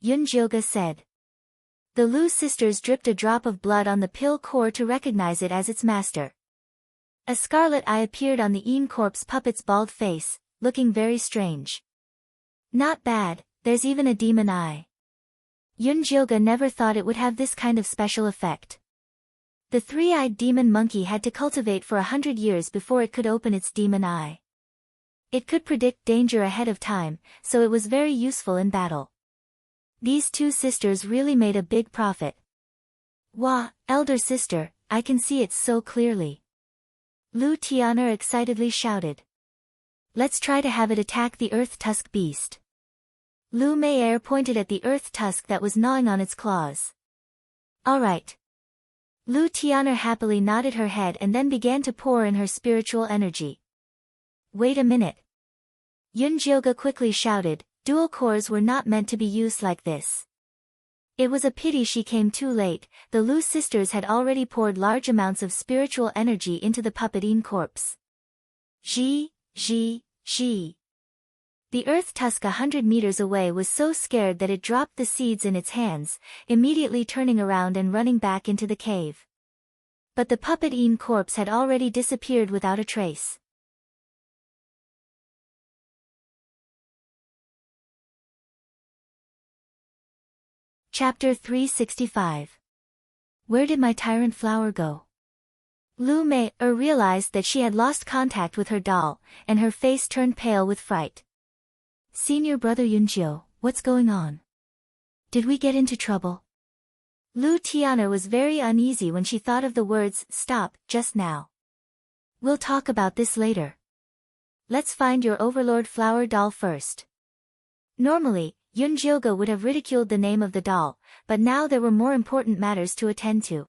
Yunjioge said. The Lu sisters dripped a drop of blood on the pill core to recognize it as its master. A scarlet eye appeared on the Yin corpse puppet's bald face, looking very strange. Not bad, there's even a demon eye. Yunjioge never thought it would have this kind of special effect. The three-eyed demon monkey had to cultivate for 100 years before it could open its demon eye. It could predict danger ahead of time, so it was very useful in battle. These two sisters really made a big profit. Wah, elder sister, I can see it so clearly. Lu Tian'er excitedly shouted. Let's try to have it attack the earth tusk beast. Lu Mei'er pointed at the earth tusk that was gnawing on its claws. Alright. Lu Tian'er happily nodded her head and then began to pour in her spiritual energy. Wait a minute. Yunjioge quickly shouted, Dual cores were not meant to be used like this. It was a pity she came too late. The Lu sisters had already poured large amounts of spiritual energy into the puppet Yin corpse. The earth tusk 100 meters away was so scared that it dropped the seeds in its hands, immediately turning around and running back into the cave. But the puppet Yin corpse had already disappeared without a trace. Chapter 365. Where did my tyrant flower go? Lu Mei realized that she had lost contact with her doll, and her face turned pale with fright. Senior brother Yunjiu, what's going on? Did we get into trouble? Lu Tian'er was very uneasy when she thought of the words, "Stop, just now." We'll talk about this later. Let's find your overlord flower doll first. Normally, Yunjiu would have ridiculed the name of the doll, but now there were more important matters to attend to.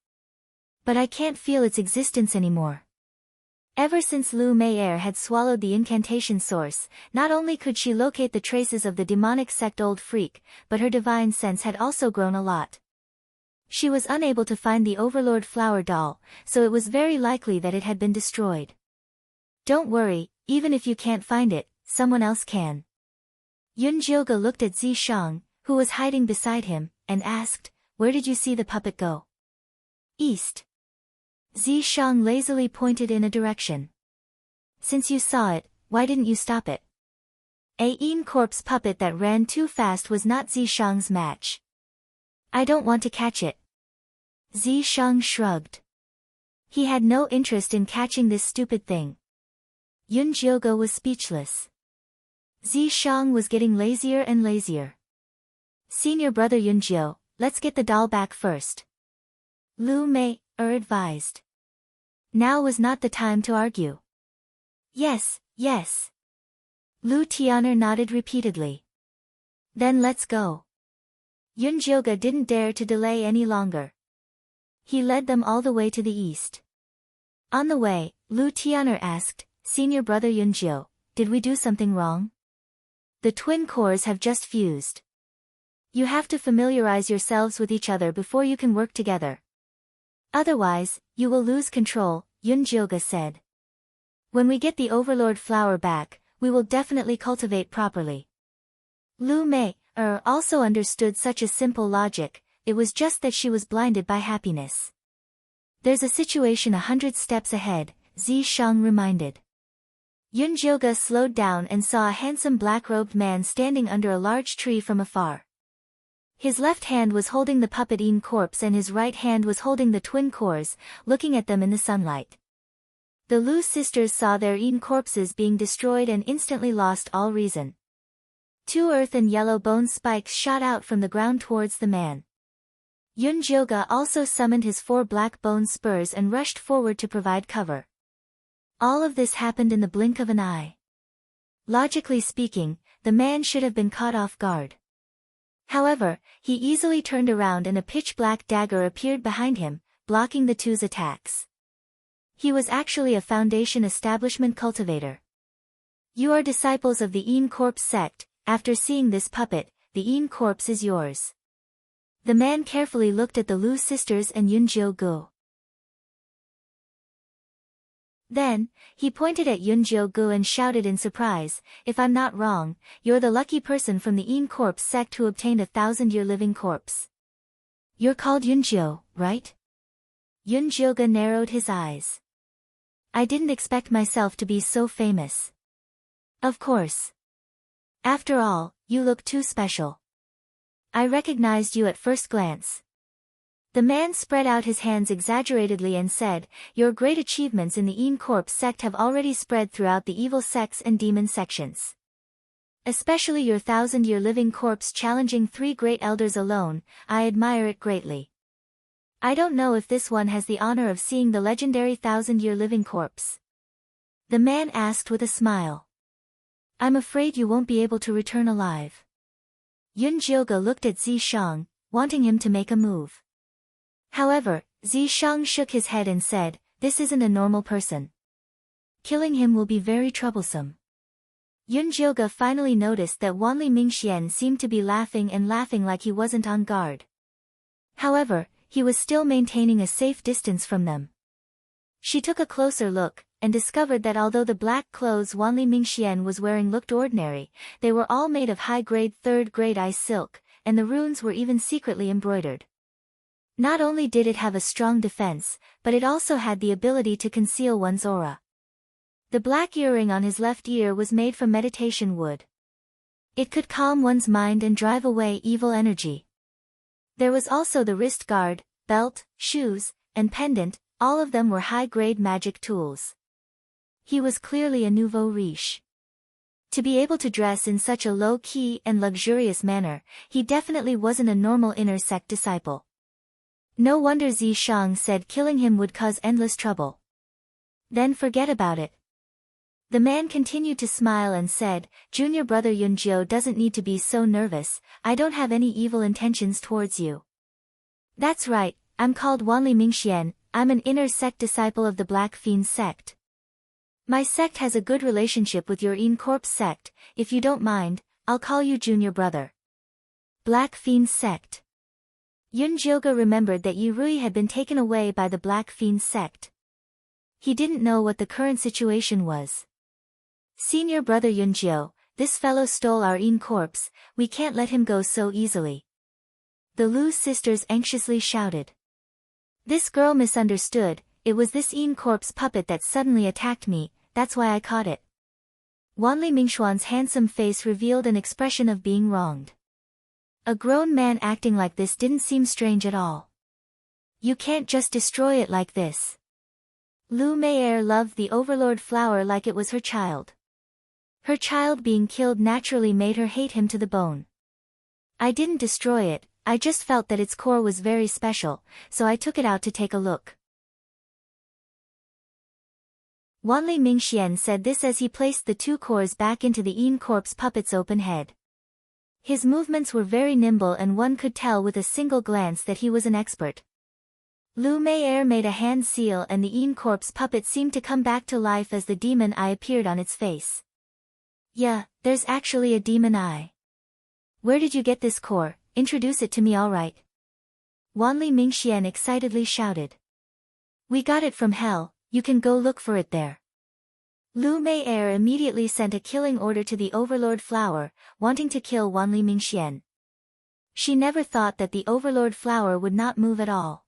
But I can't feel its existence anymore. Ever since Lu Mei had swallowed the incantation source, not only could she locate the traces of the demonic sect Old Freak, but her divine sense had also grown a lot. She was unable to find the overlord flower doll, so it was very likely that it had been destroyed. Don't worry, even if you can't find it, someone else can. Yunjiu looked at Zishang, who was hiding beside him, and asked, "Where did you see the puppet go?" "East." Zishang lazily pointed in a direction. "Since you saw it, why didn't you stop it?" A Yin corpse puppet that ran too fast was not Zishang's match. "I don't want to catch it." Zishang shrugged. He had no interest in catching this stupid thing. Yunjiu was speechless. Zishang was getting lazier and lazier. "Senior brother Yunjiu, let's get the doll back first," Lu Mei advised. Now was not the time to argue. Yes. Lu Tian'er nodded repeatedly. Then let's go. Yunjiu didn't dare to delay any longer. He led them all the way to the east. On the way, Lu Tian'er asked, "Senior brother Yunjiu, did we do something wrong? The twin cores have just fused. You have to familiarize yourselves with each other before you can work together. Otherwise, you will lose control," Yunjiu said. "When we get the overlord flower back, we will definitely cultivate properly." Lu Mei also understood such a simple logic, it was just that she was blinded by happiness. "There's a situation 100 steps ahead," Zishang reminded. Yunjiu slowed down and saw a handsome black-robed man standing under a large tree from afar. His left hand was holding the puppet Yin corpse and his right hand was holding the twin cores, looking at them in the sunlight. The Lu sisters saw their Yin corpses being destroyed and instantly lost all reason. 2 earth and yellow bone spikes shot out from the ground towards the man. Yunjiu also summoned his 4 black bone spurs and rushed forward to provide cover. All of this happened in the blink of an eye. Logically speaking, the man should have been caught off guard. However, he easily turned around and a pitch-black dagger appeared behind him, blocking the two's attacks. He was actually a Foundation establishment cultivator. "You are disciples of the Yin Corpse sect. After seeing this puppet, the Yin Corpse is yours." The man carefully looked at the Lu sisters and Yunjiu. Then, he pointed at Yunjiu and shouted in surprise, "If I'm not wrong, you're the lucky person from the Yin Corpse sect who obtained a 1,000-year living corpse. You're called Yunjiu, right?" Yunjiu narrowed his eyes. "I didn't expect myself to be so famous." "Of course. After all, you look too special. I recognized you at first glance." The man spread out his hands exaggeratedly and said, "Your great achievements in the Yin Corpse sect have already spread throughout the evil sects and demon sections. Especially your 1,000-year living corpse challenging 3 great elders alone, I admire it greatly. I don't know if this one has the honor of seeing the legendary 1,000-year living corpse." The man asked with a smile. "I'm afraid you won't be able to return alive." Yunjiu looked at Zishang, wanting him to make a move. However, Zishang shook his head and said, "This isn't a normal person. Killing him will be very troublesome." Yun Jioge finally noticed that Wanli Mingxian seemed to be laughing and laughing like he wasn't on guard. However, he was still maintaining a safe distance from them. She took a closer look, and discovered that although the black clothes Wanli Mingxian was wearing looked ordinary, they were all made of high-grade third-grade ice silk, and the runes were even secretly embroidered. Not only did it have a strong defense, but it also had the ability to conceal one's aura. The black earring on his left ear was made from meditation wood. It could calm one's mind and drive away evil energy. There was also the wrist guard, belt, shoes, and pendant, all of them were high-grade magic tools. He was clearly a nouveau riche. To be able to dress in such a low-key and luxurious manner, he definitely wasn't a normal inner sect disciple. No wonder Zi Shang said killing him would cause endless trouble. Then forget about it. The man continued to smile and said, "Junior brother Yunjiu doesn't need to be so nervous, I don't have any evil intentions towards you." "That's right, I'm called Wanli Mingxian, I'm an inner sect disciple of the Black Fiend sect. My sect has a good relationship with your Yin Corpse sect, if you don't mind, I'll call you Junior brother." Black Fiend sect. Yun Jioge remembered that Yi Rui had been taken away by the Black Fiend sect. He didn't know what the current situation was. "Senior brother Yunjiu, this fellow stole our Yin corpse, we can't let him go so easily." The Lu sisters anxiously shouted. "This girl misunderstood, it was this Yin corpse puppet that suddenly attacked me, that's why I caught it." Wanli Mingxuan's handsome face revealed an expression of being wronged. A grown man acting like this didn't seem strange at all. "You can't just destroy it like this." Lu Mei'er loved the Overlord flower like it was her child. Her child being killed naturally made her hate him to the bone. "I didn't destroy it, I just felt that its core was very special, so I took it out to take a look." Wanli Mingxian said this as he placed the two cores back into the Yin corpse puppet's open head. His movements were very nimble and one could tell with a single glance that he was an expert. Lu Mei'er made a hand seal and the Yin corpse puppet seemed to come back to life as the demon eye appeared on its face. "Yeah, there's actually a demon eye. Where did you get this core? Introduce it to me alright." Wanli Mingxian excitedly shouted. "We got it from hell, you can go look for it there." Lu Mei'er immediately sent a killing order to the Overlord flower, wanting to kill Wanli Mingxian. She never thought that the Overlord flower would not move at all.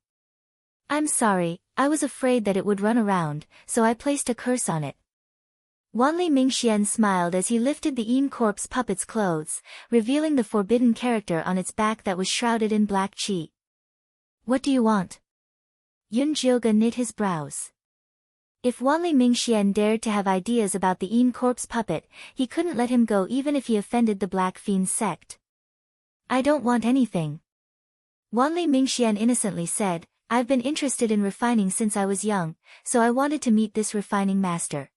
"I'm sorry, I was afraid that it would run around, so I placed a curse on it." Wanli Mingxian smiled as he lifted the Yin corpse puppet's clothes, revealing the forbidden character on its back that was shrouded in black qi. "What do you want?" Yun Jioge knit his brows. If Wanli Mingxian dared to have ideas about the Yin corpse puppet, he couldn't let him go even if he offended the Black Fiend sect. "I don't want anything." Wanli Mingxian innocently said, "I've been interested in refining since I was young, so I wanted to meet this refining master."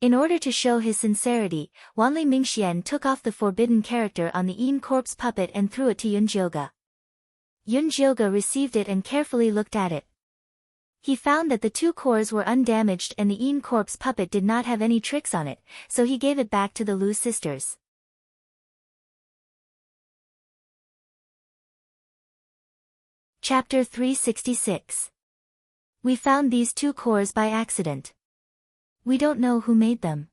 In order to show his sincerity, Wanli Mingxian took off the forbidden character on the Yin corpse puppet and threw it to Yun Jioge. Yun Jioge received it and carefully looked at it. He found that the two cores were undamaged and the Yin corpse puppet did not have any tricks on it, so he gave it back to the Lu sisters. Chapter 366. We found these two cores by accident. We don't know who made them.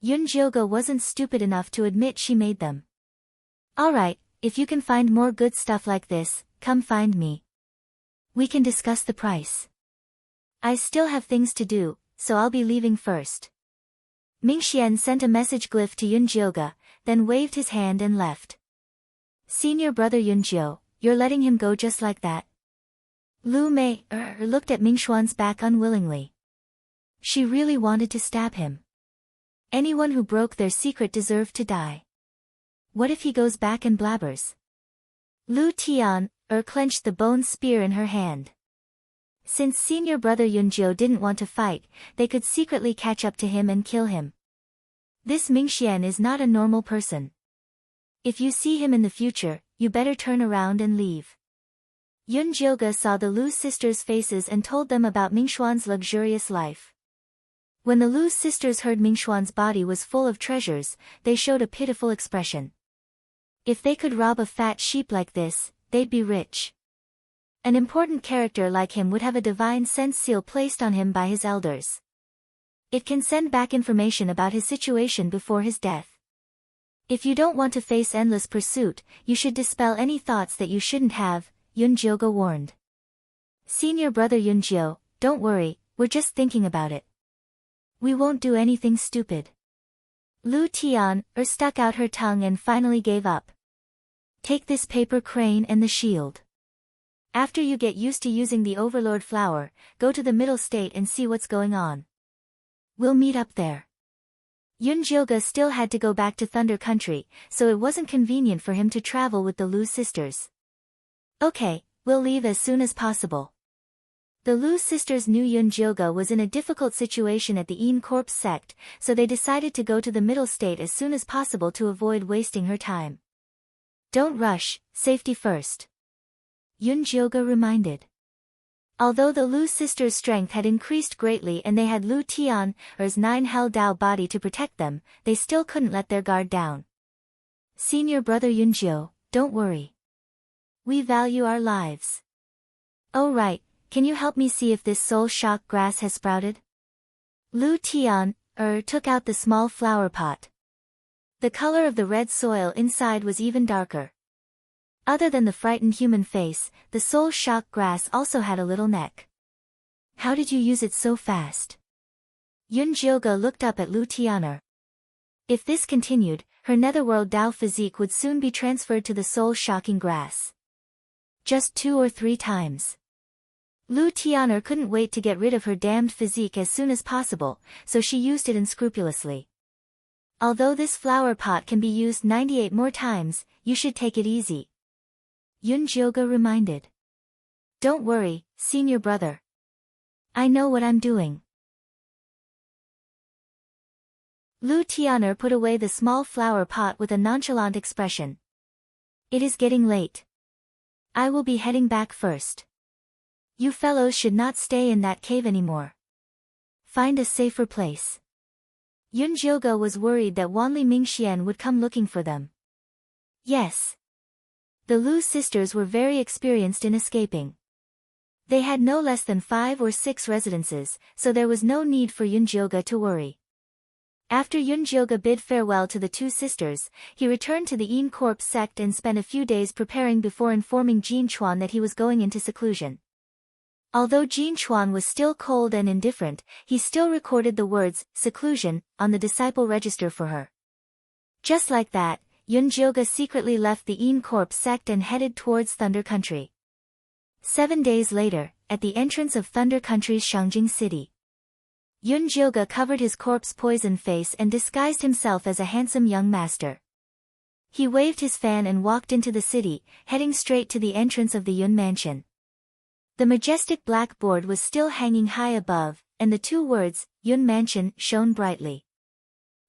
Yun Jioge wasn't stupid enough to admit she made them. "Alright, if you can find more good stuff like this, come find me. We can discuss the price. I still have things to do, so I'll be leaving first." Mingxian sent a message glyph to Yun Jioge, then waved his hand and left. "Senior brother Yunjiu, you're letting him go just like that?" Lu Mei'er looked at Mingxuan's back unwillingly. She really wanted to stab him. Anyone who broke their secret deserved to die. What if he goes back and blabbers? Lu Tian clenched the bone spear in her hand. Since senior brother Yunjiu didn't want to fight, they could secretly catch up to him and kill him. This Mingxian is not a normal person. If you see him in the future, you better turn around and leave. Yun Jioge saw the Lu sisters' faces and told them about Mingxuan's luxurious life. When the Lu sisters heard Mingxuan's body was full of treasures, they showed a pitiful expression. If they could rob a fat sheep like this, they'd be rich. An important character like him would have a divine sense seal placed on him by his elders. It can send back information about his situation before his death. If you don't want to face endless pursuit, you should dispel any thoughts that you shouldn't have, Yun Jioge warned. Senior brother Yun Jio, don't worry, we're just thinking about it. We won't do anything stupid. Lu Tian stuck out her tongue and finally gave up. Take this paper crane and the shield. After you get used to using the Overlord flower, go to the middle state and see what's going on. We'll meet up there. Yun Jioge still had to go back to Thunder Country, so it wasn't convenient for him to travel with the Lu sisters. Okay, we'll leave as soon as possible. The Lu sisters knew Yun Jioge was in a difficult situation at the Een Corpse sect, so they decided to go to the middle state as soon as possible to avoid wasting her time. Don't rush, safety first. Yun Jioge reminded. Although the Lu sisters' strength had increased greatly and they had Lu Tian's 9 Hell Dao body to protect them, they still couldn't let their guard down. Senior brother Yun Jio, don't worry. We value our lives. Oh right, can you help me see if this soul shock grass has sprouted? Lu Tian took out the small flower pot. The color of the red soil inside was even darker. Other than the frightened human face, the soul shock grass also had a little neck. How did you use it so fast? Yun Jioge looked up at Lu Tianer. If this continued, her netherworld Dao physique would soon be transferred to the soul-shocking grass. Just 2 or 3 times. Lu Tianer couldn't wait to get rid of her damned physique as soon as possible, so she used it unscrupulously. Although this flower pot can be used 98 more times, you should take it easy. Yun Jioge reminded. Don't worry, senior brother. I know what I'm doing. Lu Tianer put away the small flower pot with a nonchalant expression. It is getting late. I will be heading back first. You fellows should not stay in that cave anymore. Find a safer place. Yun Jioge was worried that Wanli Mingxian would come looking for them. Yes. The Lu sisters were very experienced in escaping. They had no less than 5 or 6 residences, so there was no need for Yun Jioge to worry. After Yun Jioge bid farewell to the 2 sisters, he returned to the Een Corpse sect and spent a few days preparing before informing Jin Chuan that he was going into seclusion. Although Jin Chuan was still cold and indifferent, he still recorded the words, seclusion, on the disciple register for her. Just like that, Yun Jioge secretly left the Een Corpse sect and headed towards Thunder Country. 7 days later, at the entrance of Thunder Country's Shangjing city, Yun Jioge covered his corpse-poisoned face and disguised himself as a handsome young master. He waved his fan and walked into the city, heading straight to the entrance of the Yun mansion. The majestic black board was still hanging high above, and the 2 words, Yun Mansion, shone brightly.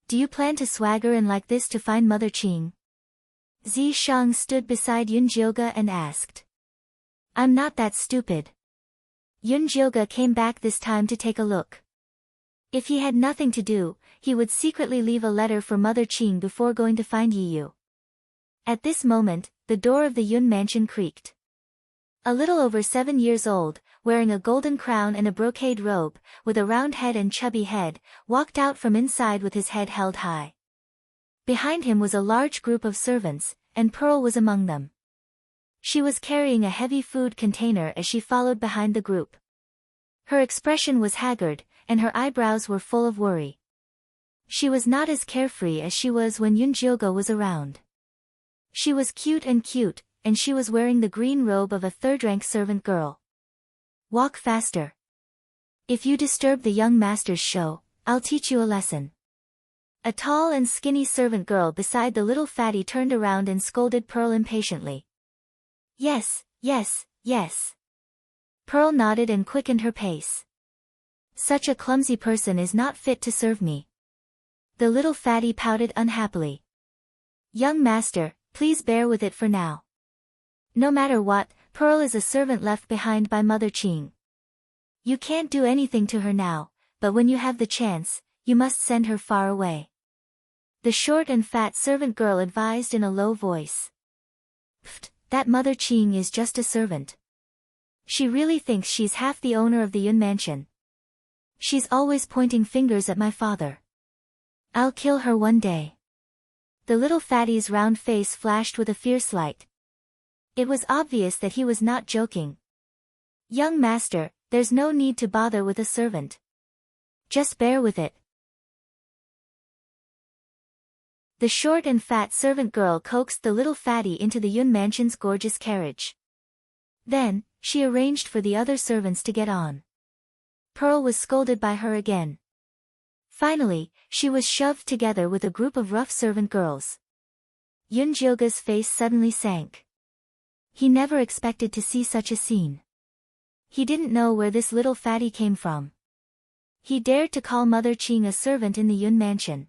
Do you plan to swagger in like this to find Mother Qing? Zi Shang stood beside Yun Jioge and asked. I'm not that stupid. Yun Jioge came back this time to take a look. If he had nothing to do, he would secretly leave a letter for Mother Qing before going to find Yi Yu. At this moment, the door of the Yun mansion creaked. A little over 7 years old, wearing a golden crown and a brocade robe, with a round head and chubby head, walked out from inside with his head held high. Behind him was a large group of servants, and Pearl was among them. She was carrying a heavy food container as she followed behind the group. Her expression was haggard, and her eyebrows were full of worry. She was not as carefree as she was when Yun Jioge was around. She was cute, and she was wearing the green robe of a third-rank servant girl. Walk faster. If you disturb the young master's show, I'll teach you a lesson. A tall and skinny servant girl beside the little fatty turned around and scolded Pearl impatiently. Yes. Pearl nodded and quickened her pace. Such a clumsy person is not fit to serve me. The little fatty pouted unhappily. Young master, please bear with it for now. No matter what, Pearl is a servant left behind by Mother Qing. You can't do anything to her now, but when you have the chance, you must send her far away. The short and fat servant girl advised in a low voice. Pfft, that Mother Qing is just a servant. She really thinks she's half the owner of the Yun mansion. She's always pointing fingers at my father. I'll kill her one day. The little fatty's round face flashed with a fierce light. It was obvious that he was not joking. Young master, there's no need to bother with a servant. Just bear with it. The short and fat servant girl coaxed the little fatty into the Yun mansion's gorgeous carriage. Then, she arranged for the other servants to get on. Pearl was scolded by her again. Finally, she was shoved together with a group of rough servant girls. Yun Jioga's face suddenly sank. He never expected to see such a scene. He didn't know where this little fatty came from. He dared to call Mother Qing a servant in the Yun mansion.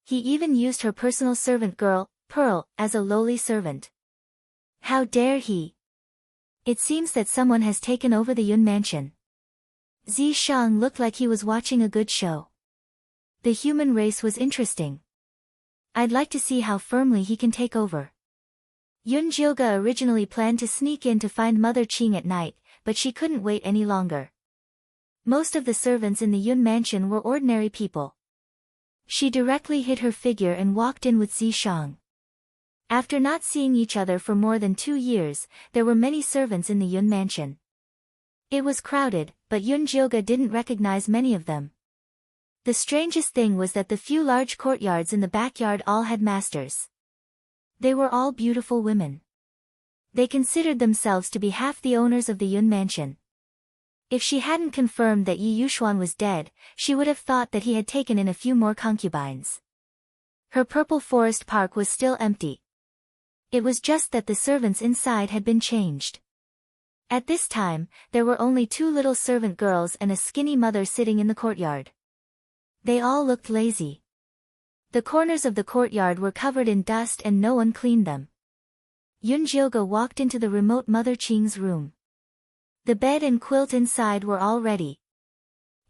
He even used her personal servant girl, Pearl, as a lowly servant. How dare he? It seems that someone has taken over the Yun mansion. Zi Shang looked like he was watching a good show. The human race was interesting. I'd like to see how firmly he can take over. Yun Jioga originally planned to sneak in to find Mother Qing at night, but she couldn't wait any longer. Most of the servants in the Yun mansion were ordinary people. She directly hid her figure and walked in with Zi Shang. After not seeing each other for more than 2 years, there were many servants in the Yun mansion. It was crowded, but Yun Jioga didn't recognize many of them. The strangest thing was that the few large courtyards in the backyard all had masters. They were all beautiful women. They considered themselves to be half the owners of the Yun mansion. If she hadn't confirmed that Yi Yuxuan was dead, she would have thought that he had taken in a few more concubines. Her purple forest park was still empty. It was just that the servants inside had been changed. At this time, there were only 2 little servant girls and a skinny mother sitting in the courtyard. They all looked lazy. The corners of the courtyard were covered in dust and no one cleaned them. Yun Jioga walked into the remote Mother Qing's room. The bed and quilt inside were all ready.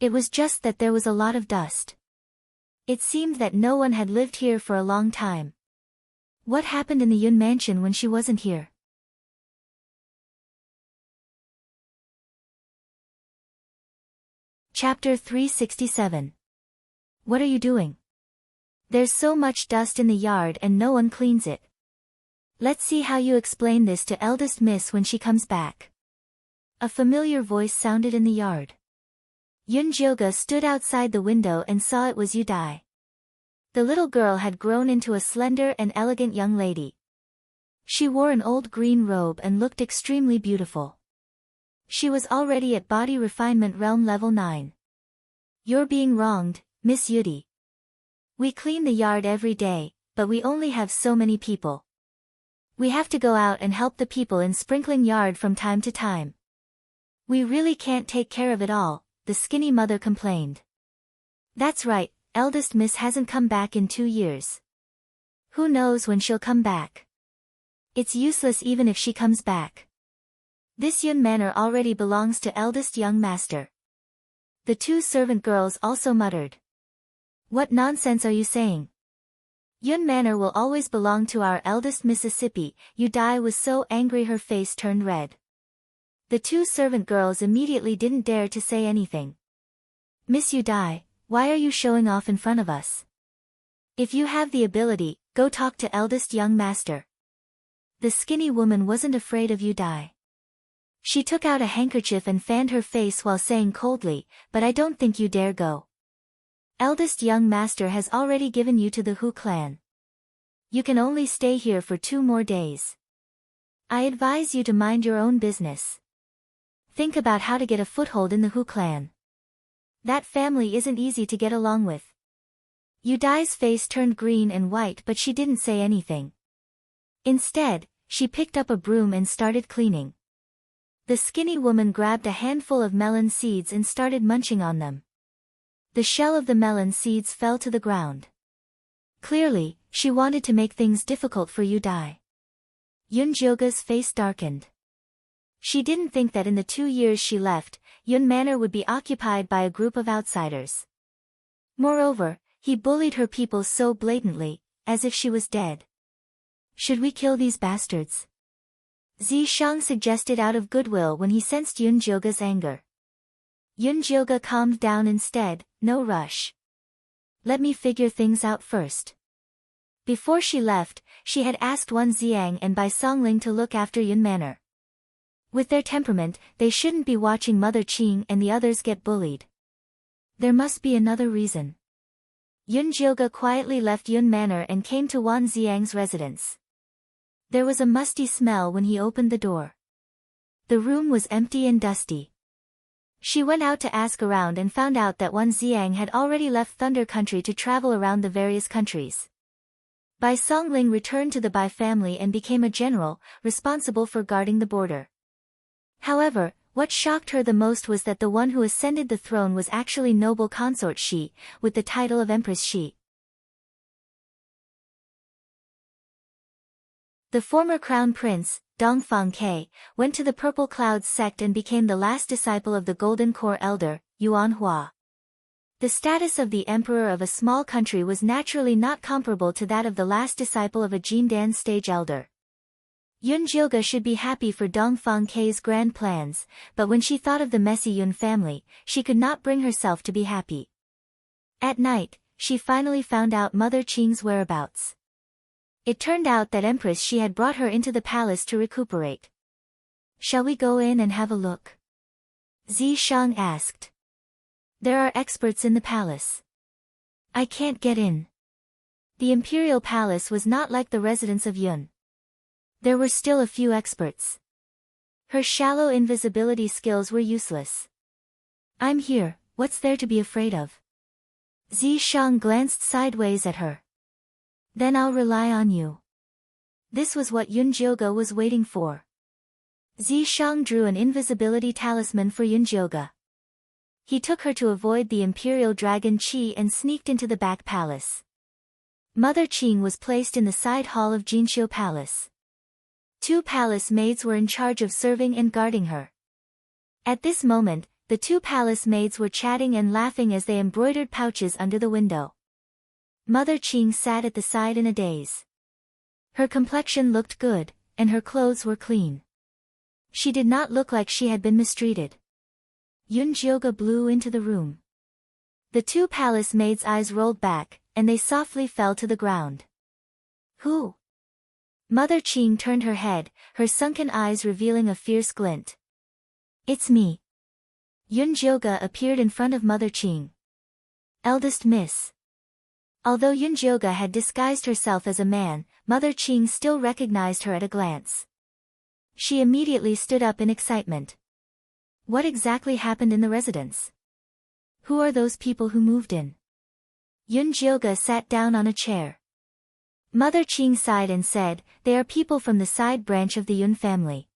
It was just that there was a lot of dust. It seemed that no one had lived here for a long time. What happened in the Yun mansion when she wasn't here? Chapter 367. What are you doing? There's so much dust in the yard and no one cleans it. Let's see how you explain this to eldest miss when she comes back. A familiar voice sounded in the yard. Yun Jioga stood outside the window and saw it was Yu Dai. The little girl had grown into a slender and elegant young lady. She wore an old green robe and looked extremely beautiful. She was already at body refinement realm level 9. You're being wronged, Miss Yudi. We clean the yard every day, but we only have so many people. We have to go out and help the people in sprinkling yard from time to time. We really can't take care of it all, the skinny mother complained. That's right, eldest miss hasn't come back in 2 years. Who knows when she'll come back? It's useless even if she comes back. This Yun manor already belongs to eldest young master. The 2 servant girls also muttered. What nonsense are you saying? Yun manor will always belong to our eldest Mississippi. Yu Dai was so angry her face turned red. The 2 servant girls immediately didn't dare to say anything. Miss Yu Dai, why are you showing off in front of us? If you have the ability, go talk to eldest young master. The skinny woman wasn't afraid of Yu Dai. She took out a handkerchief and fanned her face while saying coldly, but I don't think you dare go. Eldest young master has already given you to the Hu clan. You can only stay here for 2 more days. I advise you to mind your own business. Think about how to get a foothold in the Hu clan. That family isn't easy to get along with. Yu Dai's face turned green and white but she didn't say anything. Instead, she picked up a broom and started cleaning. The skinny woman grabbed a handful of melon seeds and started munching on them. The shell of the melon seeds fell to the ground. Clearly, she wanted to make things difficult for Yu Dai. Yun Jioga's face darkened. She didn't think that in the 2 years she left, Yun Manor would be occupied by a group of outsiders. Moreover, he bullied her people so blatantly, as if she was dead. Should we kill these bastards? Zishang suggested out of goodwill when he sensed Yun Jioga's anger. Yun Jioga calmed down instead, no rush. Let me figure things out first. Before she left, she had asked Wan Xiang and Bai Songling to look after Yun Manor. With their temperament, they shouldn't be watching Mother Qing and the others get bullied. There must be another reason. Yun Jioga quietly left Yun Manor and came to Wan Xiang's residence. There was a musty smell when he opened the door. The room was empty and dusty. She went out to ask around and found out that Wan Xiang had already left Thunder Country to travel around the various countries. Bai Songling returned to the Bai family and became a general, responsible for guarding the border. However, what shocked her the most was that the one who ascended the throne was actually noble consort Shi, with the title of Empress Shi. The former crown prince, Dongfang Ke, went to the Purple Clouds sect and became the last disciple of the Golden Core elder, Yuan Hua. The status of the emperor of a small country was naturally not comparable to that of the last disciple of a Jindan stage elder. Yun Jioga should be happy for Dongfang Ke's grand plans, but when she thought of the messy Yun family, she could not bring herself to be happy. At night, she finally found out Mother Qing's whereabouts. It turned out that Empress Shi had brought her into the palace to recuperate. Shall we go in and have a look? Zishang asked. There are experts in the palace. I can't get in. The imperial palace was not like the residence of Yun. There were still a few experts. Her shallow invisibility skills were useless. I'm here, what's there to be afraid of? Zishang glanced sideways at her. Then I'll rely on you. This was what Yun Jioga was waiting for. Zishang drew an invisibility talisman for Yun Jioga. He took her to avoid the imperial dragon Qi and sneaked into the back palace. Mother Qing was placed in the side hall of Jinxiu Palace. 2 palace maids were in charge of serving and guarding her. At this moment, the 2 palace maids were chatting and laughing as they embroidered pouches under the window. Mother Qing sat at the side in a daze. Her complexion looked good, and her clothes were clean. She did not look like she had been mistreated. Yun Jioga blew into the room. The 2 palace maids' eyes rolled back, and they softly fell to the ground. Who? Mother Qing turned her head, her sunken eyes revealing a fierce glint. It's me. Yun Jioga appeared in front of Mother Qing. Eldest Miss. Although Yun Jioga had disguised herself as a man, Mother Qing still recognized her at a glance. She immediately stood up in excitement. What exactly happened in the residence? Who are those people who moved in? Yun Jioga sat down on a chair. Mother Qing sighed and said, they are people from the side branch of the Yun family.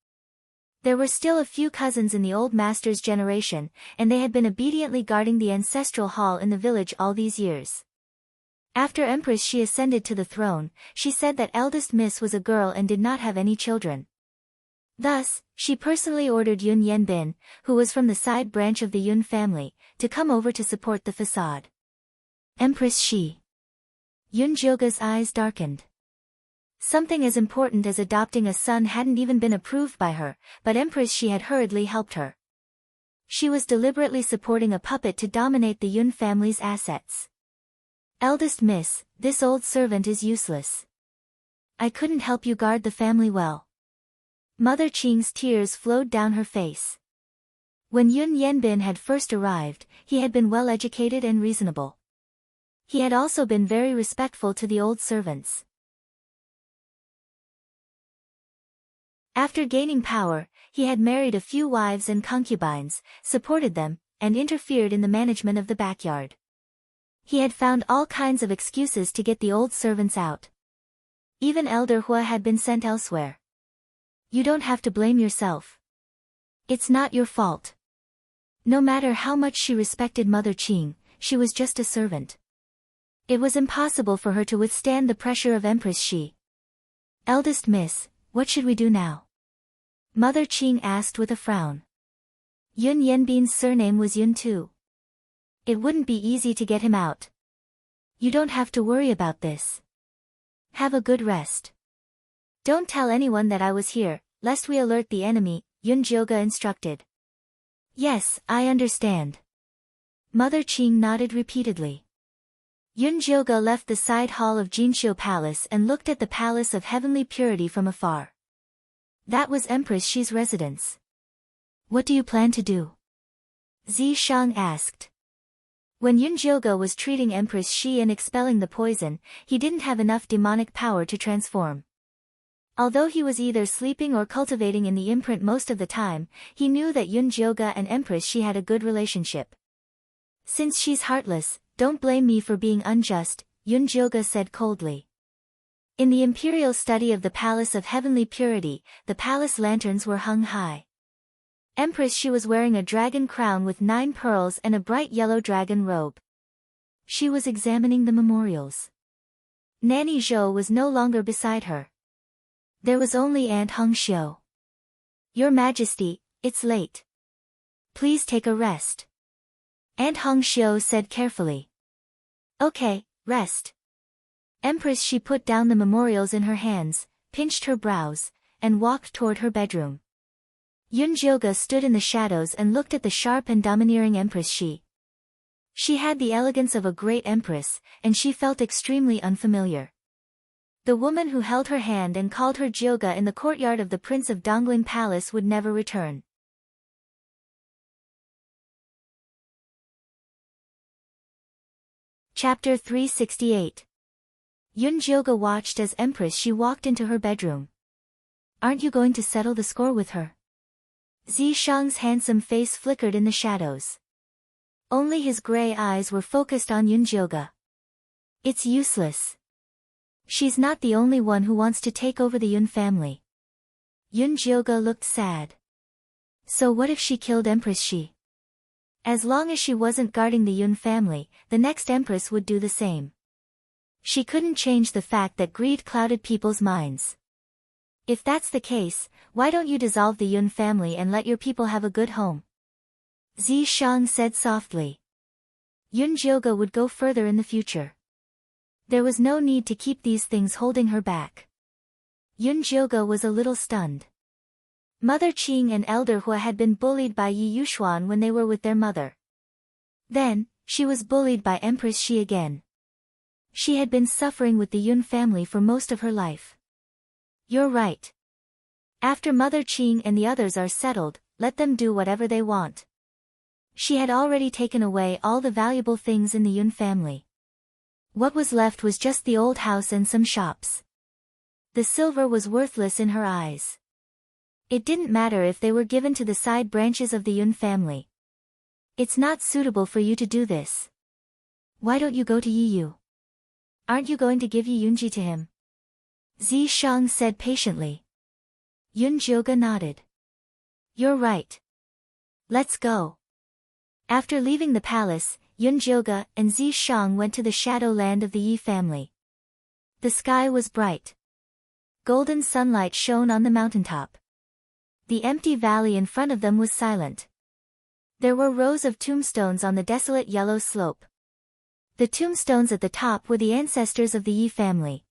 There were still a few cousins in the old master's generation, and they had been obediently guarding the ancestral hall in the village all these years. After Empress Shi ascended to the throne, she said that eldest miss was a girl and did not have any children. Thus, she personally ordered Yun Yanbin, who was from the side branch of the Yun family, to come over to support the facade. Empress Shi. Yun Jioga's eyes darkened. Something as important as adopting a son hadn't even been approved by her, but Empress Shi had hurriedly helped her. She was deliberately supporting a puppet to dominate the Yun family's assets. Eldest miss, this old servant is useless. I couldn't help you guard the family well. Mother Qing's tears flowed down her face. When Yun Yanbin had first arrived, he had been well educated and reasonable. He had also been very respectful to the old servants. After gaining power, he had married a few wives and concubines, supported them, and interfered in the management of the backyard. He had found all kinds of excuses to get the old servants out. Even Elder Hua had been sent elsewhere. You don't have to blame yourself. It's not your fault. No matter how much she respected Mother Qing, she was just a servant. It was impossible for her to withstand the pressure of Empress Shi. Eldest miss, what should we do now? Mother Qing asked with a frown. Yun Yanbin's surname was Yun too. It wouldn't be easy to get him out. You don't have to worry about this. Have a good rest. Don't tell anyone that I was here, lest we alert the enemy, Yun Jioga instructed. Yes, I understand. Mother Qing nodded repeatedly. Yun Jioga left the side hall of Jinxiu Palace and looked at the Palace of Heavenly Purity from afar. That was Empress Shi's residence. What do you plan to do? Zi Shang asked. When Yun Jioga was treating Empress Shi and expelling the poison, he didn't have enough demonic power to transform. Although he was either sleeping or cultivating in the imprint most of the time, he knew that Yun Jioga and Empress Shi had a good relationship. Since she's heartless, don't blame me for being unjust, Yun Jioga said coldly. In the imperial study of the Palace of Heavenly Purity, the palace lanterns were hung high. Empress Shi was wearing a dragon crown with 9 pearls and a bright yellow dragon robe. She was examining the memorials. Nanny Zhou was no longer beside her. There was only Aunt Hong Xiu. Your Majesty, it's late. Please take a rest. Aunt Hong Xiu said carefully. Okay, rest. Empress Shi put down the memorials in her hands, pinched her brows, and walked toward her bedroom. Yun Jioga stood in the shadows and looked at the sharp and domineering Empress Shi. She had the elegance of a great empress, and she felt extremely unfamiliar. The woman who held her hand and called her Jioga in the courtyard of the Prince of Dongling Palace would never return. Chapter 368. Yun Jioga watched as Empress Shi walked into her bedroom. Aren't you going to settle the score with her? Zi Shang's handsome face flickered in the shadows. Only his gray eyes were focused on Yun Jioga. It's useless. She's not the only one who wants to take over the Yun family. Yun Jioga looked sad. So what if she killed Empress Shi? As long as she wasn't guarding the Yun family, the next empress would do the same. She couldn't change the fact that greed clouded people's minds. If that's the case, why don't you dissolve the Yun family and let your people have a good home? Zi Shang said softly. Yun Jioga would go further in the future. There was no need to keep these things holding her back. Yun Jioga was a little stunned. Mother Qing and Elder Hua had been bullied by Yi Yuxuan when they were with their mother. Then, she was bullied by Empress Shi again. She had been suffering with the Yun family for most of her life. You're right. After Mother Qing and the others are settled, let them do whatever they want. She had already taken away all the valuable things in the Yun family. What was left was just the old house and some shops. The silver was worthless in her eyes. It didn't matter if they were given to the side branches of the Yun family. It's not suitable for you to do this. Why don't you go to Yi Yu? Aren't you going to give Yi Yunji to him? Zi Shang said patiently. Yun Jioga nodded. You're right. Let's go. After leaving the palace, Yun Jioga and Zi Shang went to the shadow land of the Yi family. The sky was bright. Golden sunlight shone on the mountaintop. The empty valley in front of them was silent. There were rows of tombstones on the desolate yellow slope. The tombstones at the top were the ancestors of the Yi family.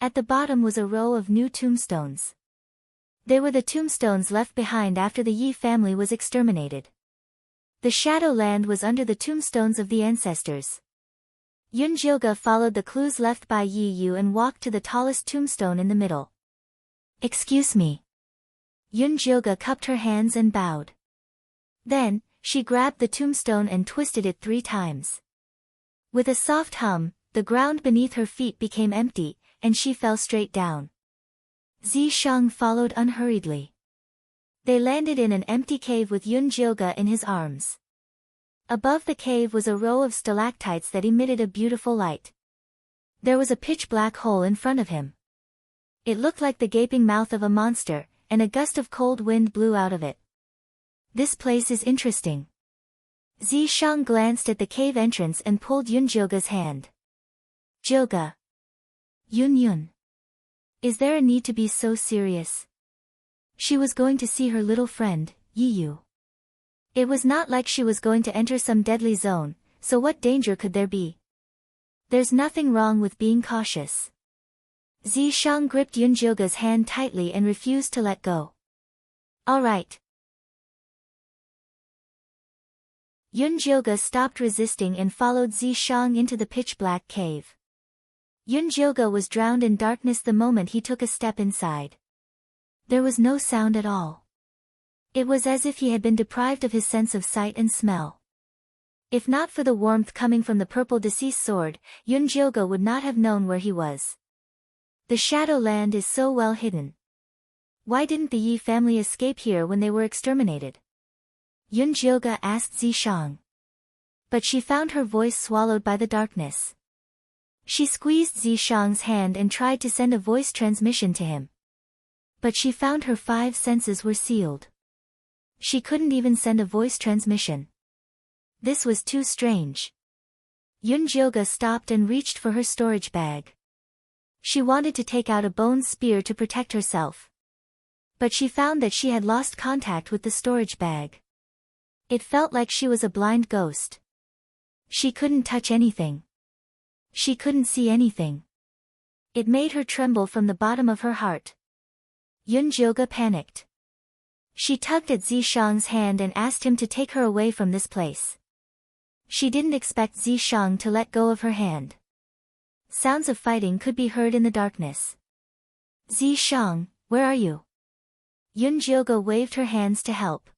At the bottom was a row of new tombstones. They were the tombstones left behind after the Yi family was exterminated. The shadow land was under the tombstones of the ancestors. Yun Jioga followed the clues left by Yi Yu and walked to the tallest tombstone in the middle. Excuse me. Yun Jioga cupped her hands and bowed. Then, she grabbed the tombstone and twisted it 3 times. With a soft hum, the ground beneath her feet became empty, and she fell straight down. Zi Shang followed unhurriedly. They landed in an empty cave with Yun Jioga in his arms. Above the cave was a row of stalactites that emitted a beautiful light. There was a pitch-black hole in front of him. It looked like the gaping mouth of a monster, and a gust of cold wind blew out of it. This place is interesting. Zi Shang glanced at the cave entrance and pulled Yun Jioga's hand. Jioga. Yun. Is there a need to be so serious? She was going to see her little friend, Yi. It was not like she was going to enter some deadly zone, so what danger could there be? There's nothing wrong with being cautious. Zishang gripped Yunjioga's hand tightly and refused to let go. All right. Yunjioga stopped resisting and followed Zishang into the pitch-black cave. Yunjioga was drowned in darkness the moment he took a step inside. There was no sound at all. It was as if he had been deprived of his sense of sight and smell. If not for the warmth coming from the purple deceased sword, Yunjioga would not have known where he was. The Shadowland is so well hidden. Why didn't the Yi family escape here when they were exterminated? Yunjioga asked Zishang. But she found her voice swallowed by the darkness. She squeezed Zishang's hand and tried to send a voice transmission to him. But she found her 5 senses were sealed. She couldn't even send a voice transmission. This was too strange. Yunjioga stopped and reached for her storage bag. She wanted to take out a bone spear to protect herself. But she found that she had lost contact with the storage bag. It felt like she was a blind ghost. She couldn't touch anything. She couldn't see anything. It made her tremble from the bottom of her heart. Yunjioga panicked. She tugged at Zishang's hand and asked him to take her away from this place. She didn't expect Zishang to let go of her hand. Sounds of fighting could be heard in the darkness. Zishang, where are you? Yunjioga waved her hands to help.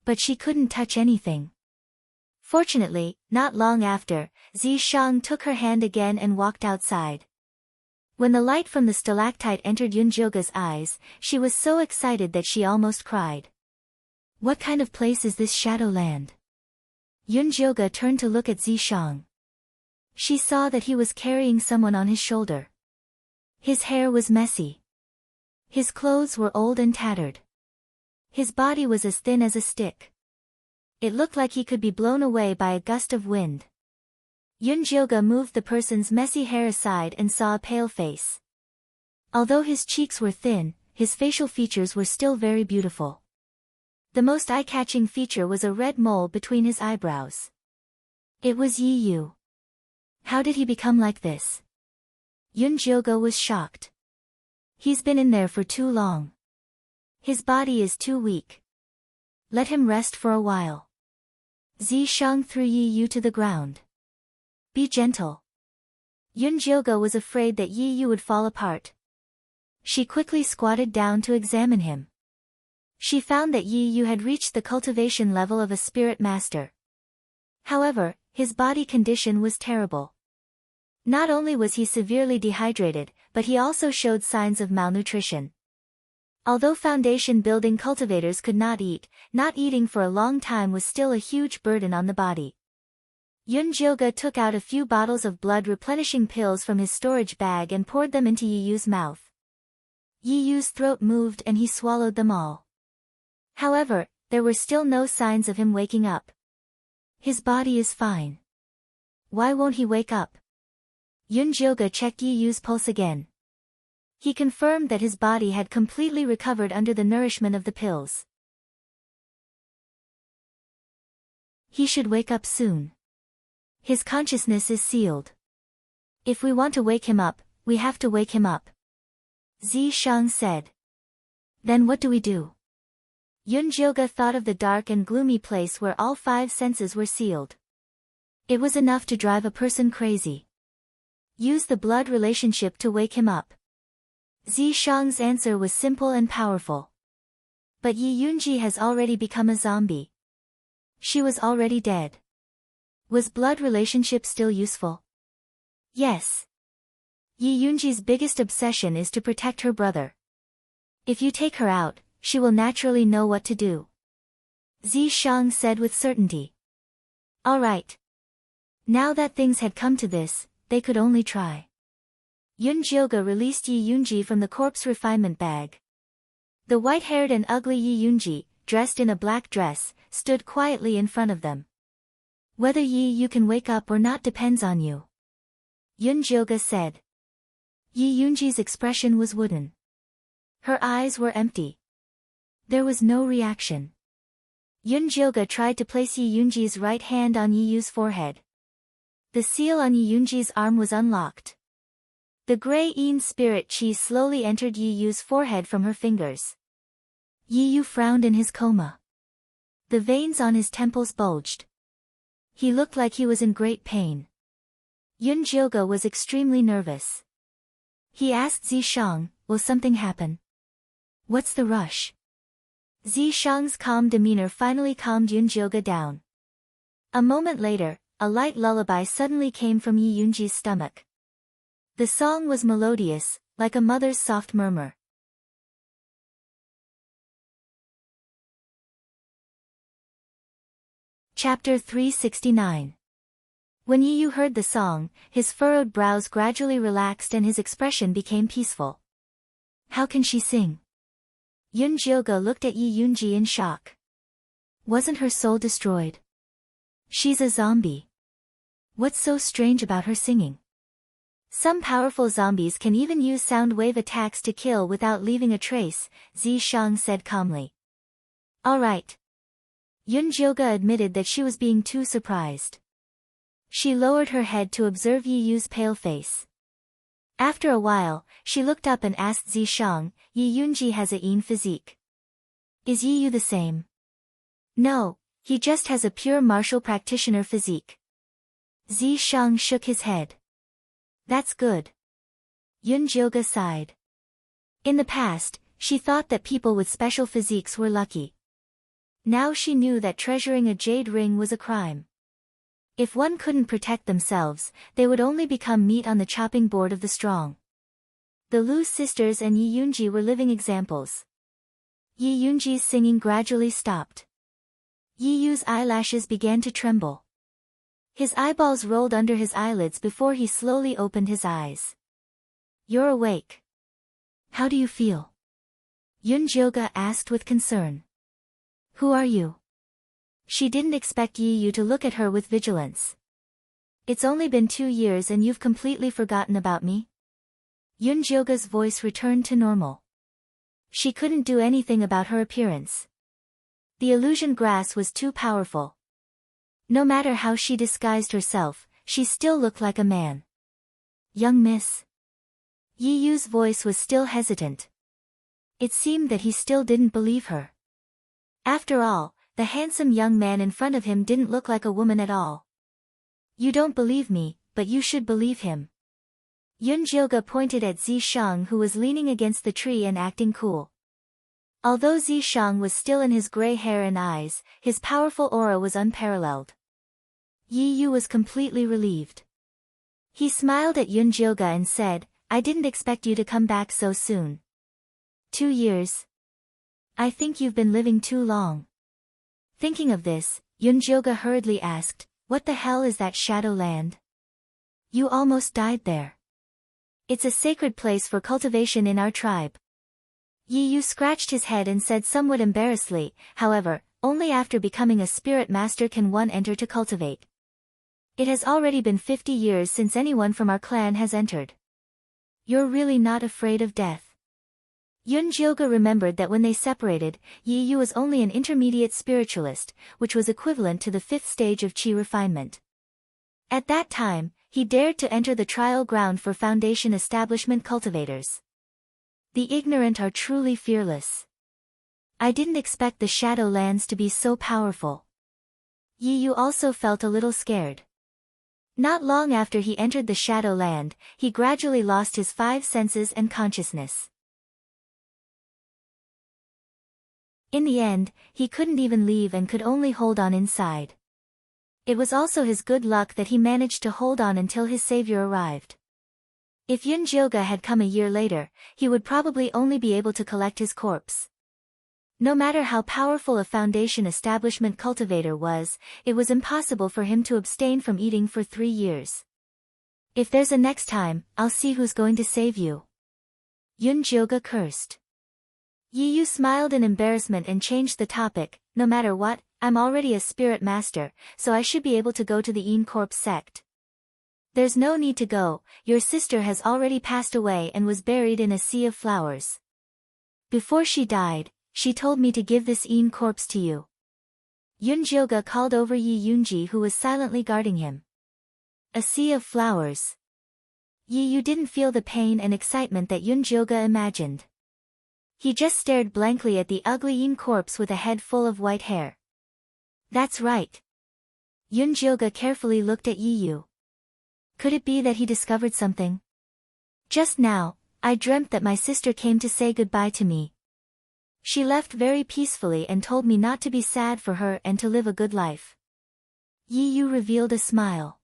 But she couldn't touch anything. Fortunately, not long after, Zishang took her hand again and walked outside. When the light from the stalactite entered Yunjioga's eyes, she was so excited that she almost cried. What kind of place is this Shadowland? Yunjioga turned to look at Zishang. She saw that he was carrying someone on his shoulder. His hair was messy. His clothes were old and tattered. His body was as thin as a stick. It looked like he could be blown away by a gust of wind. Yunjioga moved the person's messy hair aside and saw a pale face. Although his cheeks were thin, his facial features were still very beautiful. The most eye-catching feature was a red mole between his eyebrows. It was Yi. How did he become like this? Yunjioga was shocked. He's been in there for too long. His body is too weak. Let him rest for a while. Zishang threw Yi to the ground. Be gentle. Yunjioga was afraid that Yi would fall apart. She quickly squatted down to examine him. She found that Yi had reached the cultivation level of a spirit master. However, his body condition was terrible. Not only was he severely dehydrated, but he also showed signs of malnutrition. Although foundation-building cultivators could not eat, not eating for a long time was still a huge burden on the body. Yunjioga took out a few bottles of blood-replenishing pills from his storage bag and poured them into Yi's mouth. Yi's throat moved and he swallowed them all. However, there were still no signs of him waking up. His body is fine. Why won't he wake up? Yunjioga checked Yi's pulse again. He confirmed that his body had completely recovered under the nourishment of the pills. He should wake up soon. His consciousness is sealed. If we want to wake him up, we have to wake him up. Zishang said. Then what do we do? Yunjioga thought of the dark and gloomy place where all 5 senses were sealed. It was enough to drive a person crazy. Use the blood relationship to wake him up. Zishang's answer was simple and powerful. But Yi Yunji has already become a zombie. She was already dead. Was blood relationship still useful? Yes. Yi Yunji's biggest obsession is to protect her brother. If you take her out, she will naturally know what to do. Zishang said with certainty. All right. Now that things had come to this, they could only try. Yunjioga released Yi Yunji from the corpse refinement bag. The white-haired and ugly Yi Yunji, dressed in a black dress, stood quietly in front of them. Whether Yi can wake up or not depends on you. Yunjioga said. Yi Yunji's expression was wooden. Her eyes were empty. There was no reaction. Yun Jyoga tried to place Yi Yunji's right hand on Yi Yu's forehead. The seal on Yi Yunji's arm was unlocked. The gray Yin spirit chi slowly entered Yi Yu's forehead from her fingers. Yi Yu frowned in his coma. The veins on his temples bulged. He looked like he was in great pain. Yun Jyoga was extremely nervous. He asked Zishang, "Will something happen? What's the rush?" Zishang's calm demeanor finally calmed Yun Jyoga down. A moment later, a light lullaby suddenly came from Yi Yunji's stomach. The song was melodious, like a mother's soft murmur. Chapter 369. When Yi Yu heard the song, his furrowed brows gradually relaxed and his expression became peaceful. How can she sing? Yun Jyoga looked at Yi Yunji in shock. Wasn't her soul destroyed? She's a zombie. What's so strange about her singing? Some powerful zombies can even use sound wave attacks to kill without leaving a trace, Zishang said calmly. All right. Yun Jyoga admitted that she was being too surprised. She lowered her head to observe Yi Yu's pale face. After a while, she looked up and asked Zishang, Yi Yunji has a Yin physique. Is Yi Yu the same? No, he just has a pure martial practitioner physique. Zishang shook his head. That's good. Yun Jyoga sighed. In the past, she thought that people with special physiques were lucky. Now she knew that treasuring a jade ring was a crime. If one couldn't protect themselves, they would only become meat on the chopping board of the strong. The Lu sisters and Yi Yunji were living examples. Yi Yunji's singing gradually stopped. Yi Yu's eyelashes began to tremble. His eyeballs rolled under his eyelids before he slowly opened his eyes. You're awake. How do you feel? Yun Jyoga asked with concern. Who are you? She didn't expect Yi Yu to look at her with vigilance. It's only been 2 years and you've completely forgotten about me? Yun Jyoga's voice returned to normal. She couldn't do anything about her appearance. The illusion grass was too powerful. No matter how she disguised herself, she still looked like a man. Young miss. Yi Yu's voice was still hesitant. It seemed that he still didn't believe her. After all, the handsome young man in front of him didn't look like a woman at all. You don't believe me, but you should believe him. Yun Jyoga pointed at Zishang, who was leaning against the tree and acting cool. Although Zishang was still in his gray hair and eyes, his powerful aura was unparalleled. Yi Yu was completely relieved. He smiled at Yun Jyoga and said, I didn't expect you to come back so soon. 2 years. I think you've been living too long. Thinking of this, Yun Jyoga hurriedly asked, what the hell is that shadow land? You almost died there. It's a sacred place for cultivation in our tribe. Yi Yu scratched his head and said somewhat embarrassedly, however, only after becoming a spirit master can one enter to cultivate. It has already been 50 years since anyone from our clan has entered. You're really not afraid of death. Yun Jyoga remembered that when they separated, Yi Yu was only an intermediate spiritualist, which was equivalent to the 5th stage of Qi refinement. At that time, he dared to enter the trial ground for foundation establishment cultivators. The ignorant are truly fearless. I didn't expect the shadow lands to be so powerful. Yi Yu also felt a little scared. Not long after he entered the shadow land, he gradually lost his 5 senses and consciousness. In the end, he couldn't even leave and could only hold on inside. It was also his good luck that he managed to hold on until his savior arrived. If Yun Jyoga had come a year later, he would probably only be able to collect his corpse. No matter how powerful a foundation establishment cultivator was, it was impossible for him to abstain from eating for 3 years. If there's a next time, I'll see who's going to save you. Yun Jyoga cursed. Yi Yu smiled in embarrassment and changed the topic. No matter what, I'm already a spirit master, so I should be able to go to the Yin Corp sect. There's no need to go, your sister has already passed away and was buried in a sea of flowers. Before she died, She told me to give this Een corpse to you. Yunjioga called over Yi Yunji, who was silently guarding him. A sea of flowers. Yi Yu didn't feel the pain and excitement that Yunjioga imagined. He just stared blankly at the ugly Een corpse with a head full of white hair. That's right. Yunjioga carefully looked at Yi Yu. Could it be that he discovered something? Just now, I dreamt that my sister came to say goodbye to me. She left very peacefully and told me not to be sad for her and to live a good life. Yi Yu revealed a smile.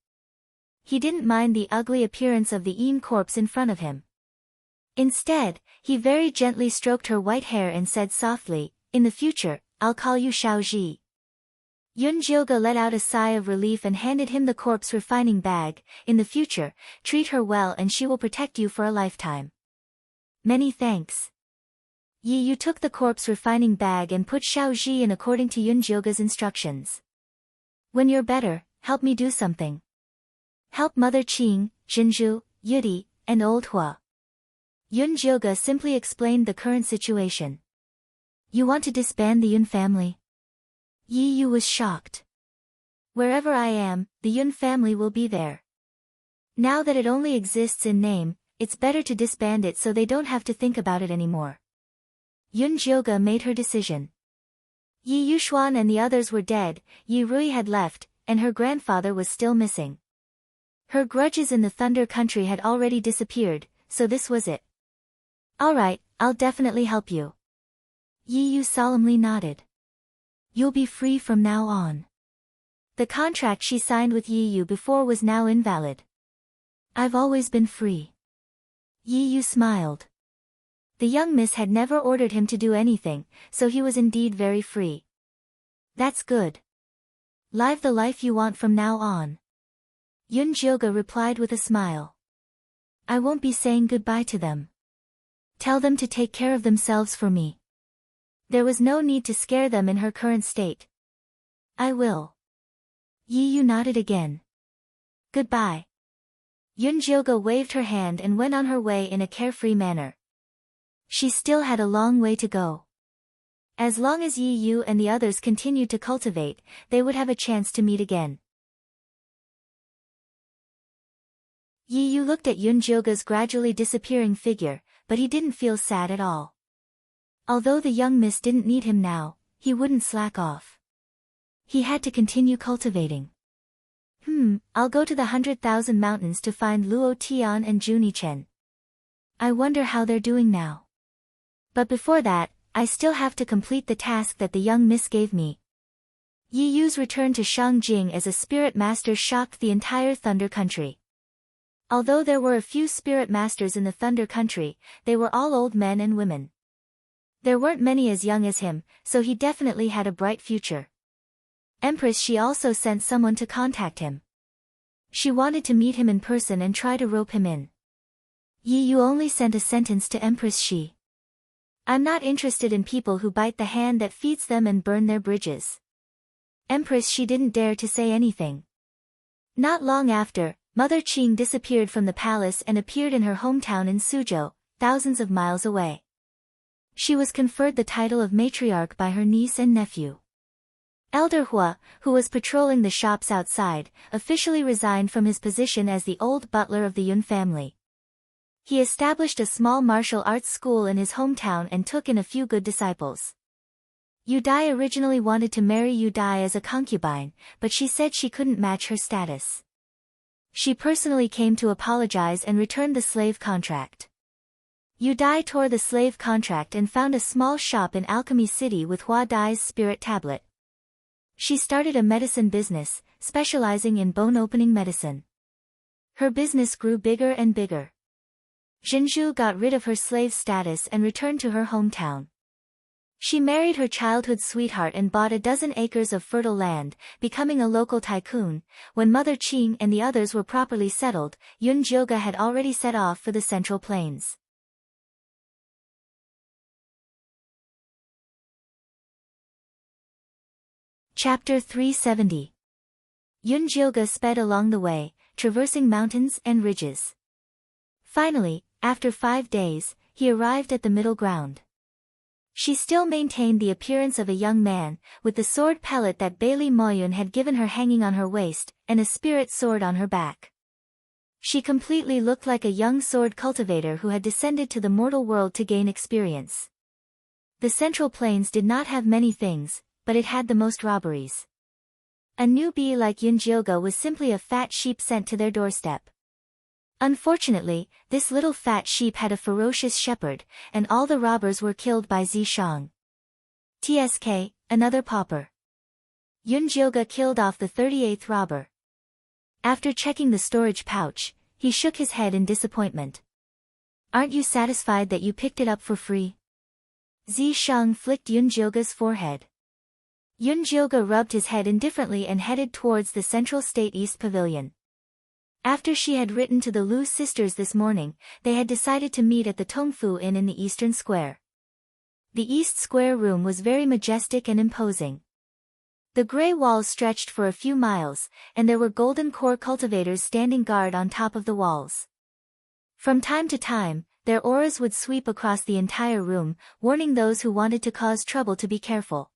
He didn't mind the ugly appearance of the Een corpse in front of him. Instead, he very gently stroked her white hair and said softly, "In the future, I'll call you Xiaoji." Yunjioga let out a sigh of relief and handed him the corpse refining bag. "In the future, treat her well and she will protect you for a lifetime." "Many thanks." Yi Yu took the corpse refining bag and put Xiaoji in according to Yunjioga's instructions. "When you're better, help me do something. Help Mother Qing, Jinzhu, Yudi, and Old Hua." Yunjioga simply explained the current situation. "You want to disband the Yun family?" Yi Yu was shocked. "Wherever I am, the Yun family will be there. Now that it only exists in name, it's better to disband it so they don't have to think about it anymore." Yunjioga made her decision. Yi Yuxuan and the others were dead, Yi Rui had left, and her grandfather was still missing. Her grudges in the Thunder Country had already disappeared, so this was it. "All right, I'll definitely help you." Yi Yu solemnly nodded. "You'll be free from now on." The contract she signed with Yi Yu before was now invalid. "I've always been free." Yi Yu smiled. The young miss had never ordered him to do anything, so he was indeed very free. "That's good. Live the life you want from now on." Yunjioga replied with a smile. "I won't be saying goodbye to them. Tell them to take care of themselves for me." There was no need to scare them in her current state. "I will." Yi Yu nodded again. "Goodbye." Yunjioga waved her hand and went on her way in a carefree manner. She still had a long way to go. As long as Yi Yu and the others continued to cultivate, they would have a chance to meet again. Yi Yu looked at Yunjioga's gradually disappearing figure, but he didn't feel sad at all. Although the young miss didn't need him now, he wouldn't slack off. He had to continue cultivating. I'll go to the 100,000 mountains to find Luo Tian and Juni Chen. I wonder how they're doing now. But before that, I still have to complete the task that the young miss gave me. Yi Yu's return to Shangjing as a spirit master shocked the entire Thunder Country. Although there were a few spirit masters in the Thunder Country, they were all old men and women. There weren't many as young as him, so he definitely had a bright future. Empress Shi also sent someone to contact him. She wanted to meet him in person and try to rope him in. Yi Yu only sent a sentence to Empress Shi. "I'm not interested in people who bite the hand that feeds them and burn their bridges." Empress Shi didn't dare to say anything. Not long after, Mother Qing disappeared from the palace and appeared in her hometown in Suzhou, thousands of miles away. She was conferred the title of matriarch by her niece and nephew. Elder Hua, who was patrolling the shops outside, officially resigned from his position as the old butler of the Yun family. He established a small martial arts school in his hometown and took in a few good disciples. Yu Dai originally wanted to marry Yu Dai as a concubine, but she said she couldn't match her status. She personally came to apologize and returned the slave contract. Yu Dai tore the slave contract and found a small shop in Alchemy City with Hua Dai's spirit tablet. She started a medicine business, specializing in bone-opening medicine. Her business grew bigger and bigger. Jinzhu got rid of her slave status and returned to her hometown. She married her childhood sweetheart and bought a dozen acres of fertile land, becoming a local tycoon. When Mother Qing and the others were properly settled, Yunjioga had already set off for the Central Plains. Chapter 370. Yunjioga sped along the way, traversing mountains and ridges. Finally, after 5 days, he arrived at the middle ground. She still maintained the appearance of a young man, with the sword pellet that Bailey Moyun had given her hanging on her waist, and a spirit sword on her back. She completely looked like a young sword cultivator who had descended to the mortal world to gain experience. The Central Plains did not have many things, but it had the most robberies. A newbie like Yunjioga was simply a fat sheep sent to their doorstep. Unfortunately, this little fat sheep had a ferocious shepherd, and all the robbers were killed by Zishang. TSK, another pauper. Yunjioga killed off the 38th robber. After checking the storage pouch, he shook his head in disappointment. Aren't you satisfied that you picked it up for free? Zishang flicked Yunjioga's forehead. Yunjioga rubbed his head indifferently and headed towards the Central State East Pavilion. After she had written to the Lu sisters this morning, they had decided to meet at the Tongfu Inn in the Eastern Square. The East Square room was very majestic and imposing. The gray walls stretched for a few miles, and there were golden core cultivators standing guard on top of the walls. From time to time, their auras would sweep across the entire room, warning those who wanted to cause trouble to be careful.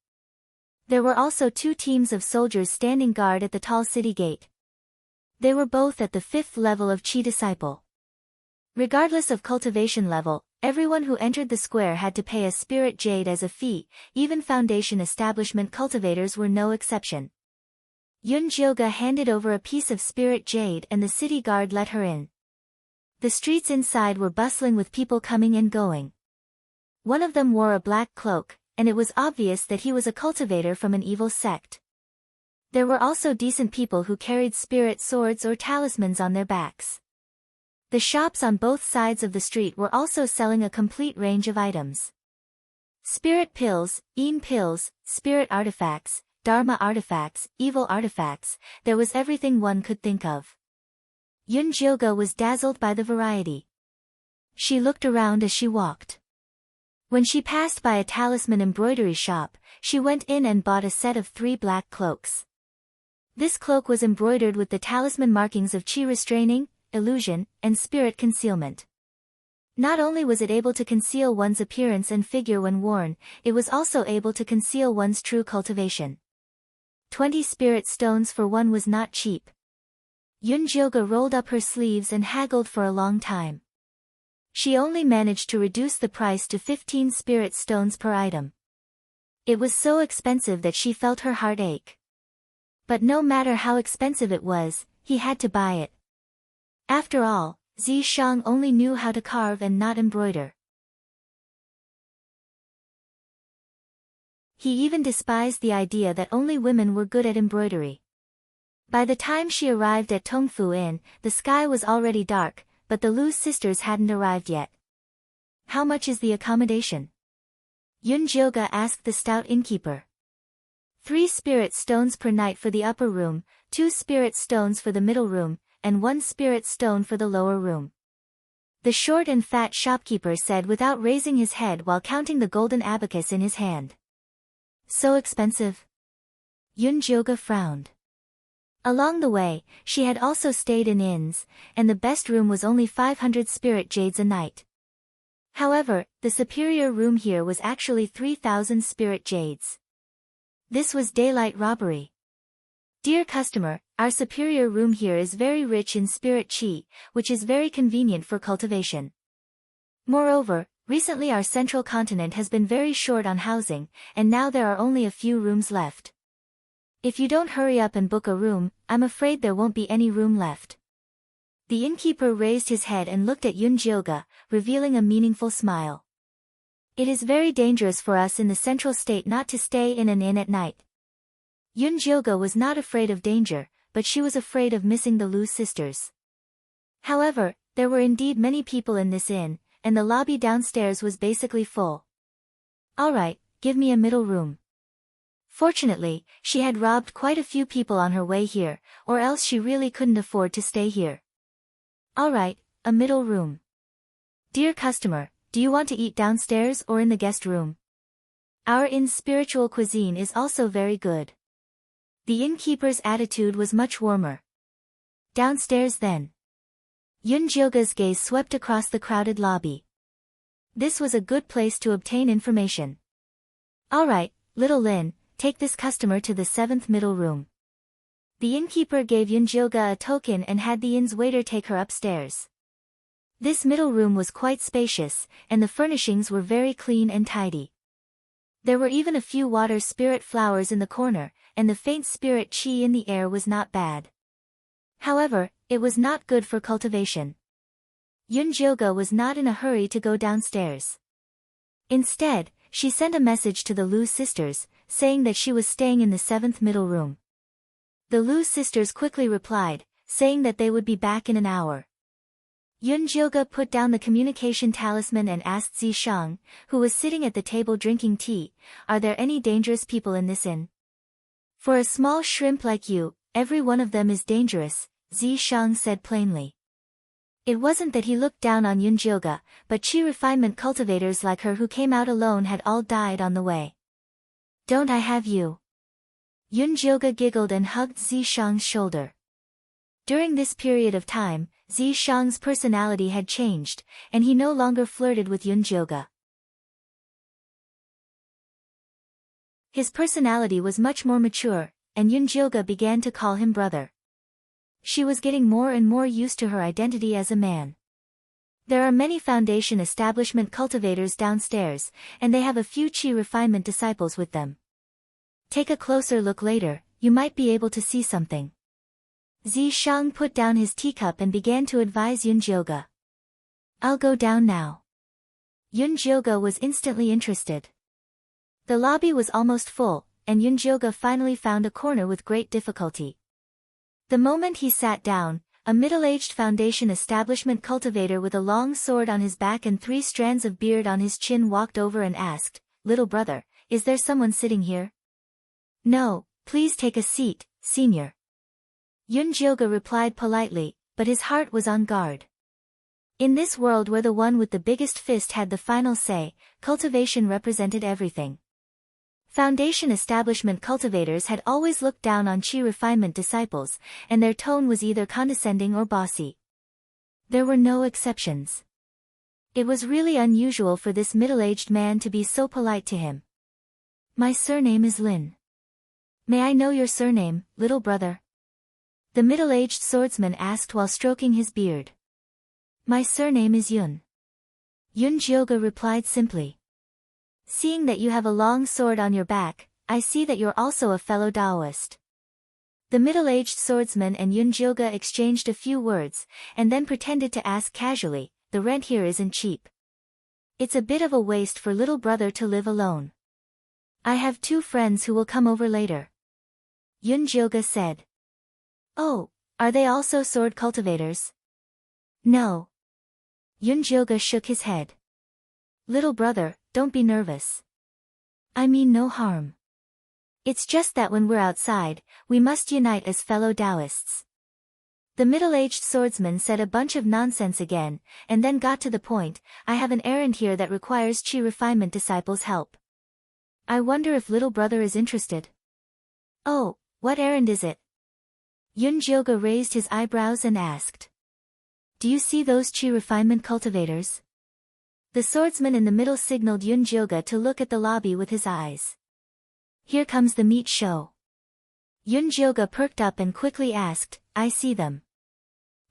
There were also 2 teams of soldiers standing guard at the tall city gate. They were both at the 5th level of Chi Disciple. Regardless of cultivation level, everyone who entered the square had to pay a spirit jade as a fee, even Foundation establishment cultivators were no exception. Yunjioga handed over a piece of spirit jade and the city guard let her in. The streets inside were bustling with people coming and going. One of them wore a black cloak, and it was obvious that he was a cultivator from an evil sect. There were also decent people who carried spirit swords or talismans on their backs. The shops on both sides of the street were also selling a complete range of items. Spirit pills, Een pills, spirit artifacts, Dharma artifacts, evil artifacts, there was everything one could think of. Yunjioga was dazzled by the variety. She looked around as she walked. When she passed by a talisman embroidery shop, she went in and bought a set of 3 black cloaks. This cloak was embroidered with the talisman markings of Chi restraining, illusion, and spirit concealment. Not only was it able to conceal one's appearance and figure when worn, it was also able to conceal one's true cultivation. 20 spirit stones for one was not cheap. Yunjioga rolled up her sleeves and haggled for a long time. She only managed to reduce the price to 15 spirit stones per item. It was so expensive that she felt her heart ache. But no matter how expensive it was, he had to buy it. After all, Zishang only knew how to carve and not embroider. He even despised the idea that only women were good at embroidery. By the time she arrived at Tongfu Inn, the sky was already dark, but the Lu sisters hadn't arrived yet. How much is the accommodation? Yunjioga asked the stout innkeeper. 3 spirit stones per night for the upper room, 2 spirit stones for the middle room, and 1 spirit stone for the lower room. The short and fat shopkeeper said without raising his head while counting the golden abacus in his hand. So expensive? Yunjioga frowned. Along the way, she had also stayed in inns, and the best room was only 500 spirit jades a night. However, the superior room here was actually 3,000 spirit jades. This was daylight robbery. Dear customer, our superior room here is very rich in spirit chi, which is very convenient for cultivation. Moreover, recently our central continent has been very short on housing, and now there are only a few rooms left. If you don't hurry up and book a room, I'm afraid there won't be any room left. The innkeeper raised his head and looked at Yunjioga, revealing a meaningful smile. It is very dangerous for us in the central state not to stay in an inn at night. Yunjioga was not afraid of danger, but she was afraid of missing the Lu sisters. However, there were indeed many people in this inn, and the lobby downstairs was basically full. Alright, give me a middle room. Fortunately, she had robbed quite a few people on her way here, or else she really couldn't afford to stay here. Alright, a middle room. Dear customer, do you want to eat downstairs or in the guest room? Our inn's spiritual cuisine is also very good. The innkeeper's attitude was much warmer. Downstairs then. Yunjioga's gaze swept across the crowded lobby. This was a good place to obtain information. Alright, little Lin, take this customer to the 7th middle room. The innkeeper gave Yunjioga a token and had the inn's waiter take her upstairs. This middle room was quite spacious, and the furnishings were very clean and tidy. There were even a few water spirit flowers in the corner, and the faint spirit qi in the air was not bad. However, it was not good for cultivation. Yunjioga was not in a hurry to go downstairs. Instead, she sent a message to the Lu sisters, saying that she was staying in the 7th middle room. The Lu sisters quickly replied, saying that they would be back in an hour. Yunjioga put down the communication talisman and asked Zishang, who was sitting at the table drinking tea, "Are there any dangerous people in this inn?" "For a small shrimp like you, every one of them is dangerous," Zishang said plainly. It wasn't that he looked down on Yunjioga, but chi refinement cultivators like her who came out alone had all died on the way. "Don't I have you?" Yunjioga giggled and hugged Zishang's shoulder. During this period of time, Zishang's personality had changed, and he no longer flirted with Yunjioga. His personality was much more mature, and Yunjioga began to call him brother. She was getting more and more used to her identity as a man. There are many foundation establishment cultivators downstairs, and they have a few chi refinement disciples with them. Take a closer look later, you might be able to see something. Zishang put down his teacup and began to advise Yunjioga. "I'll go down now." Yunjioga was instantly interested. The lobby was almost full, and Yunjioga finally found a corner with great difficulty. The moment he sat down, a middle-aged foundation establishment cultivator with a long sword on his back and 3 strands of beard on his chin walked over and asked, "Little brother, is there someone sitting here?" "No, please take a seat, senior." Yunjioga replied politely, but his heart was on guard. In this world where the one with the biggest fist had the final say, cultivation represented everything. Foundation establishment cultivators had always looked down on chi refinement disciples, and their tone was either condescending or bossy. There were no exceptions. It was really unusual for this middle-aged man to be so polite to him. "My surname is Lin. May I know your surname, little brother?" The middle-aged swordsman asked while stroking his beard. "My surname is Yun." Yunjioga replied simply. "Seeing that you have a long sword on your back, I see that you're also a fellow Taoist." The middle-aged swordsman and Yunjioga exchanged a few words, and then pretended to ask casually, "The rent here isn't cheap. It's a bit of a waste for little brother to live alone. I have 2 friends who will come over later." Yunjioga said. "Oh, are they also sword cultivators?" "No." Yunjioga shook his head. "Little brother, don't be nervous. I mean no harm. It's just that when we're outside, we must unite as fellow Taoists." The middle-aged swordsman said a bunch of nonsense again, and then got to the point, "I have an errand here that requires chi refinement disciples' help. I wonder if little brother is interested." "Oh, what errand is it?" Yunjioga raised his eyebrows and asked. "Do you see those chi refinement cultivators?" The swordsman in the middle signaled Yunjioga to look at the lobby with his eyes. "Here comes the meat show." Yunjioga perked up and quickly asked, "I see them.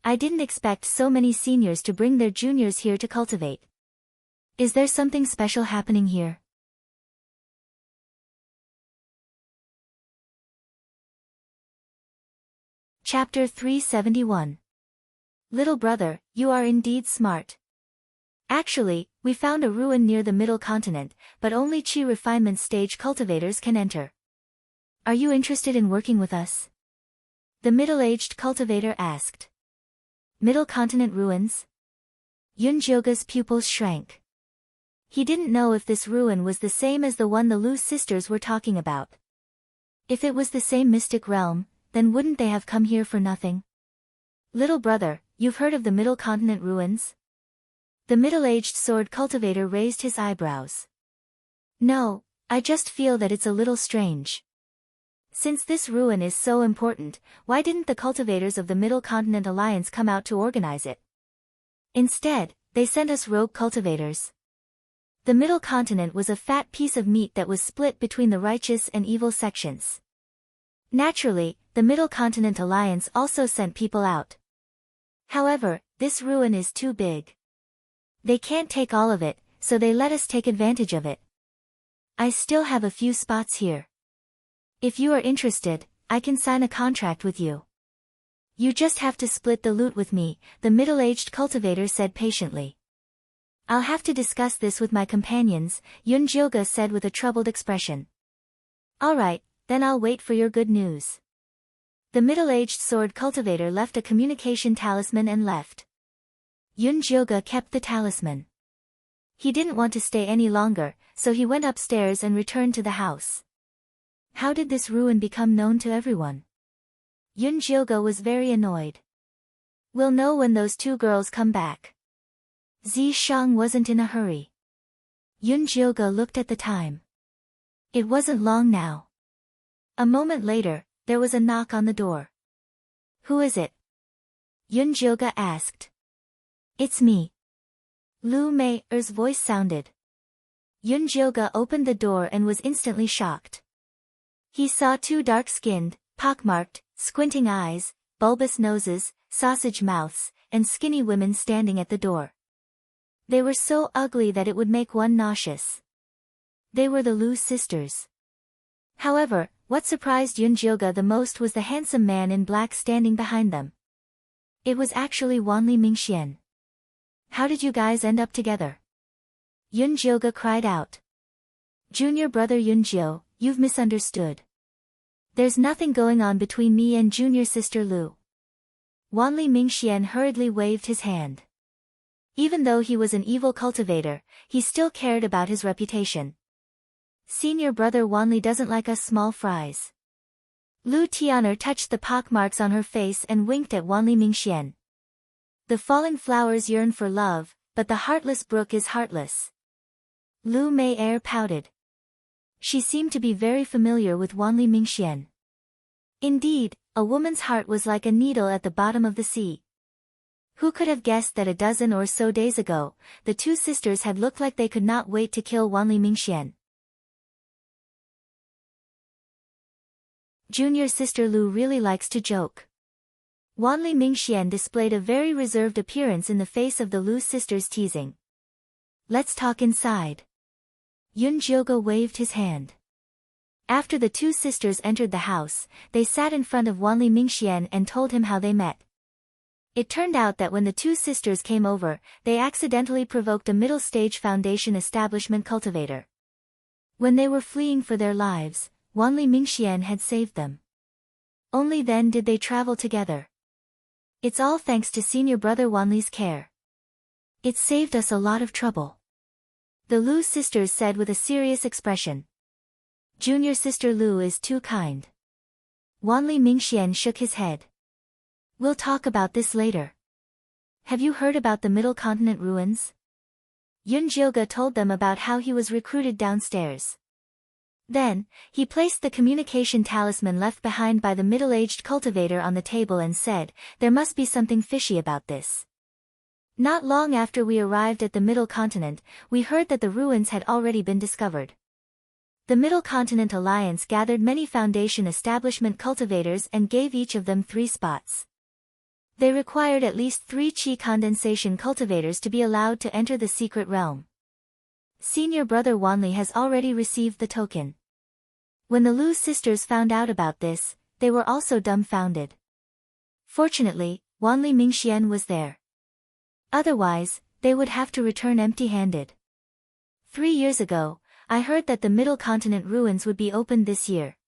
I didn't expect so many seniors to bring their juniors here to cultivate. Is there something special happening here?" Chapter 371. Little brother, you are indeed smart. Actually, we found a ruin near the middle continent, but only chi refinement stage cultivators can enter. Are you interested in working with us? The middle-aged cultivator asked. Middle continent ruins? Yunjioga's pupils shrank. He didn't know if this ruin was the same as the one the Lu sisters were talking about. If it was the same mystic realm, then wouldn't they have come here for nothing? Little brother, you've heard of the middle continent ruins? The middle-aged sword cultivator raised his eyebrows. No, I just feel that it's a little strange. Since this ruin is so important, why didn't the cultivators of the Middle Continent Alliance come out to organize it? Instead, they sent us rogue cultivators. The middle continent was a fat piece of meat that was split between the righteous and evil sections. Naturally, the Middle Continent Alliance also sent people out. However, this ruin is too big. They can't take all of it, so they let us take advantage of it. I still have a few spots here. If you are interested, I can sign a contract with you. You just have to split the loot with me, the middle-aged cultivator said patiently. I'll have to discuss this with my companions, Yun Jilga said with a troubled expression. Alright, then I'll wait for your good news. The middle-aged sword cultivator left a communication talisman and left. Yun Jilga kept the talisman. He didn't want to stay any longer, so he went upstairs and returned to the house. How did this ruin become known to everyone? Yun Jilga was very annoyed. We'll know when those two girls come back. Zi Shang wasn't in a hurry. Yun Jilga looked at the time. It wasn't long now. A moment later, there was a knock on the door. Who is it? Yun Jilga asked. It's me. Lu Mei's voice sounded. Yun Jilga opened the door and was instantly shocked. He saw two dark-skinned, pockmarked, squinting eyes, bulbous noses, sausage mouths, and skinny women standing at the door. They were so ugly that it would make one nauseous. They were the Lu sisters. However, what surprised Yun Jilga the most was the handsome man in black standing behind them. It was actually Wanli Mingxian. How did you guys end up together? Yun Jilga cried out. Junior brother Yun Jiu, you've misunderstood. There's nothing going on between me and junior sister Lu. Wanli Mingxian hurriedly waved his hand. Even though he was an evil cultivator, he still cared about his reputation. Senior brother Wanli doesn't like us small fries. Lu Tian'er touched the pockmarks on her face and winked at Wanli Mingxian. The falling flowers yearn for love, but the heartless brook is heartless. Lu Mei pouted. She seemed to be very familiar with Wanli Mingxian. Indeed, a woman's heart was like a needle at the bottom of the sea. Who could have guessed that a dozen or so days ago, the two sisters had looked like they could not wait to kill Wanli Mingxian. Junior sister Lu really likes to joke. Wanli Mingxian displayed a very reserved appearance in the face of the Lu sisters' teasing. Let's talk inside. Yun Jilga waved his hand. After the two sisters entered the house, they sat in front of Wanli Mingxian and told him how they met. It turned out that when the two sisters came over, they accidentally provoked a middle-stage foundation establishment cultivator. When they were fleeing for their lives, Wanli Mingxian had saved them. Only then did they travel together. It's all thanks to senior brother Wanli's care. It saved us a lot of trouble. The Lu sisters said with a serious expression. Junior sister Lu is too kind. Wanli Mingxian shook his head. We'll talk about this later. Have you heard about the Middle Continent ruins? Yun Jilga told them about how he was recruited downstairs. Then, he placed the communication talisman left behind by the middle-aged cultivator on the table and said, there must be something fishy about this. Not long after we arrived at the Middle Continent, we heard that the ruins had already been discovered. The Middle Continent Alliance gathered many foundation establishment cultivators and gave each of them 3 spots. They required at least 3 chi condensation cultivators to be allowed to enter the secret realm. Senior brother Wanli has already received the token. When the Lu sisters found out about this, they were also dumbfounded. Fortunately, Wanli Mingxian was there. Otherwise, they would have to return empty-handed. 3 years ago, I heard that the Middle Continent ruins would be opened this year.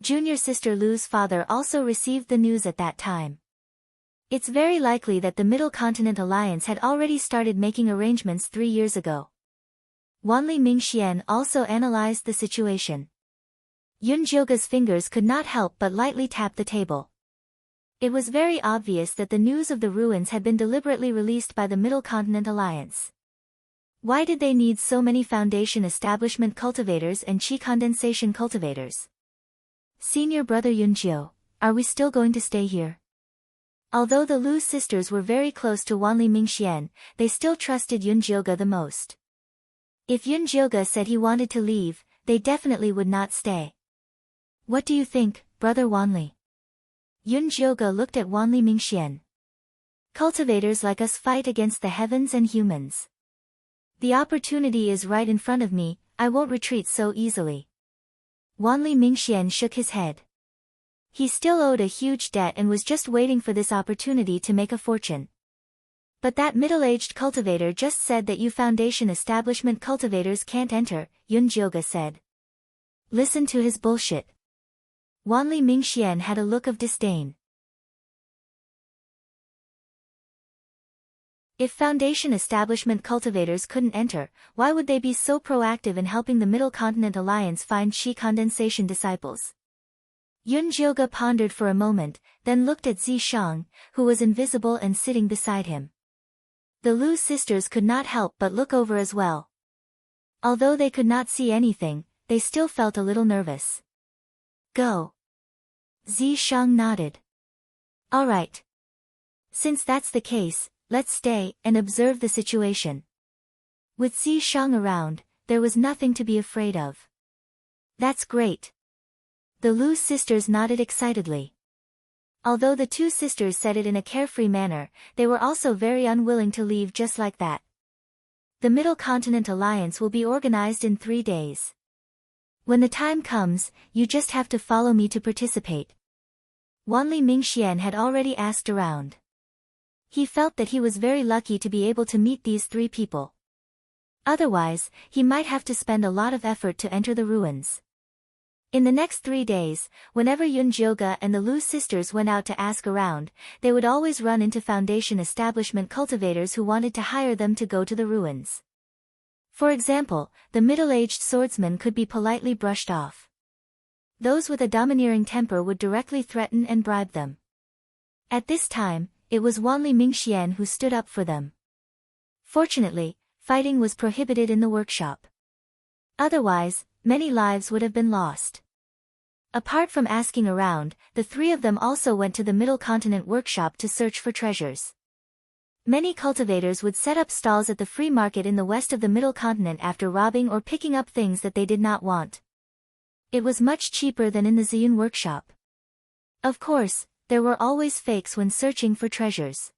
Junior sister Lu's father also received the news at that time. It's very likely that the Middle Continent Alliance had already started making arrangements 3 years ago. Wanli Mingxian also analyzed the situation. Yun Jilga's fingers could not help but lightly tap the table. It was very obvious that the news of the ruins had been deliberately released by the Middle Continent Alliance. Why did they need so many foundation establishment cultivators and chi condensation cultivators? Senior brother Yunjiu, are we still going to stay here? Although the Lu sisters were very close to Wanli Mingxian, they still trusted Yun Jilga the most. If Yunjioga said he wanted to leave, they definitely would not stay. What do you think, Brother Wanli? Yunjioga looked at Wanli Mingxian. Cultivators like us fight against the heavens and humans. The opportunity is right in front of me, I won't retreat so easily. Wanli Mingxian shook his head. He still owed a huge debt and was just waiting for this opportunity to make a fortune. But that middle-aged cultivator just said that you foundation establishment cultivators can't enter, Yunjioga said. Listen to his bullshit. Wanli Mingxian had a look of disdain. If foundation establishment cultivators couldn't enter, why would they be so proactive in helping the Middle Continent Alliance find Qi condensation disciples? Yunjioga pondered for a moment, then looked at Zishang, who was invisible and sitting beside him. The Lu sisters could not help but look over as well. Although they could not see anything, they still felt a little nervous. Go. Zishang nodded. All right. Since that's the case, let's stay and observe the situation. With Zishang around, there was nothing to be afraid of. That's great. The Lu sisters nodded excitedly. Although the two sisters said it in a carefree manner, they were also very unwilling to leave just like that. The Middle Continent Alliance will be organized in 3 days. When the time comes, you just have to follow me to participate. Wanli Mingxian had already asked around. He felt that he was very lucky to be able to meet these 3 people. Otherwise, he might have to spend a lot of effort to enter the ruins. In the next 3 days, whenever Yunjioga and the Lu sisters went out to ask around, they would always run into foundation establishment cultivators who wanted to hire them to go to the ruins. For example, the middle-aged swordsman could be politely brushed off. Those with a domineering temper would directly threaten and bribe them. At this time, it was Wanli Mingxian who stood up for them. Fortunately, fighting was prohibited in the workshop. Otherwise, many lives would have been lost. Apart from asking around, the 3 of them also went to the Middle Continent workshop to search for treasures. Many cultivators would set up stalls at the free market in the west of the Middle Continent after robbing or picking up things that they did not want. It was much cheaper than in the Ziyun workshop. Of course, there were always fakes when searching for treasures.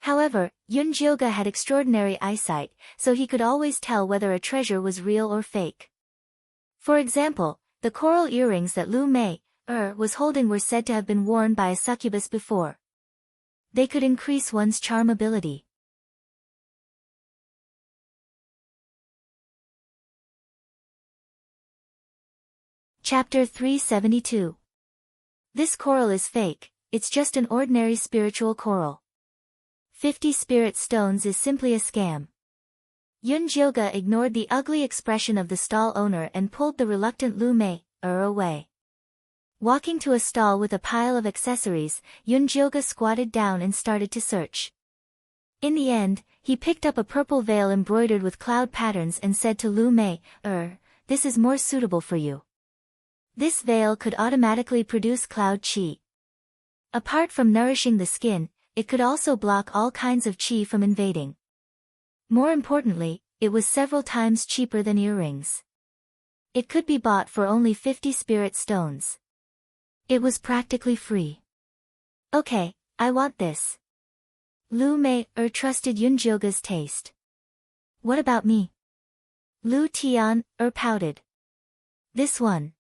However, Yunjioga had extraordinary eyesight, so he could always tell whether a treasure was real or fake. For example, the coral earrings that Lu Mei was holding were said to have been worn by a succubus before. They could increase one's charm ability. Chapter 372. This coral is fake, it's just an ordinary spiritual coral. 50 spirit stones is simply a scam. Yunjioga ignored the ugly expression of the stall owner and pulled the reluctant Lu Mei away. Walking to a stall with a pile of accessories, Yunjioga squatted down and started to search. In the end, he picked up a purple veil embroidered with cloud patterns and said to Lu Mei, this is more suitable for you. This veil could automatically produce cloud qi. Apart from nourishing the skin, it could also block all kinds of qi from invading. More importantly, it was several times cheaper than earrings. It could be bought for only 50 spirit stones. It was practically free. Okay, I want this. Lu Mei trusted Yunjioga's taste. What about me? Lu Tian pouted. This one.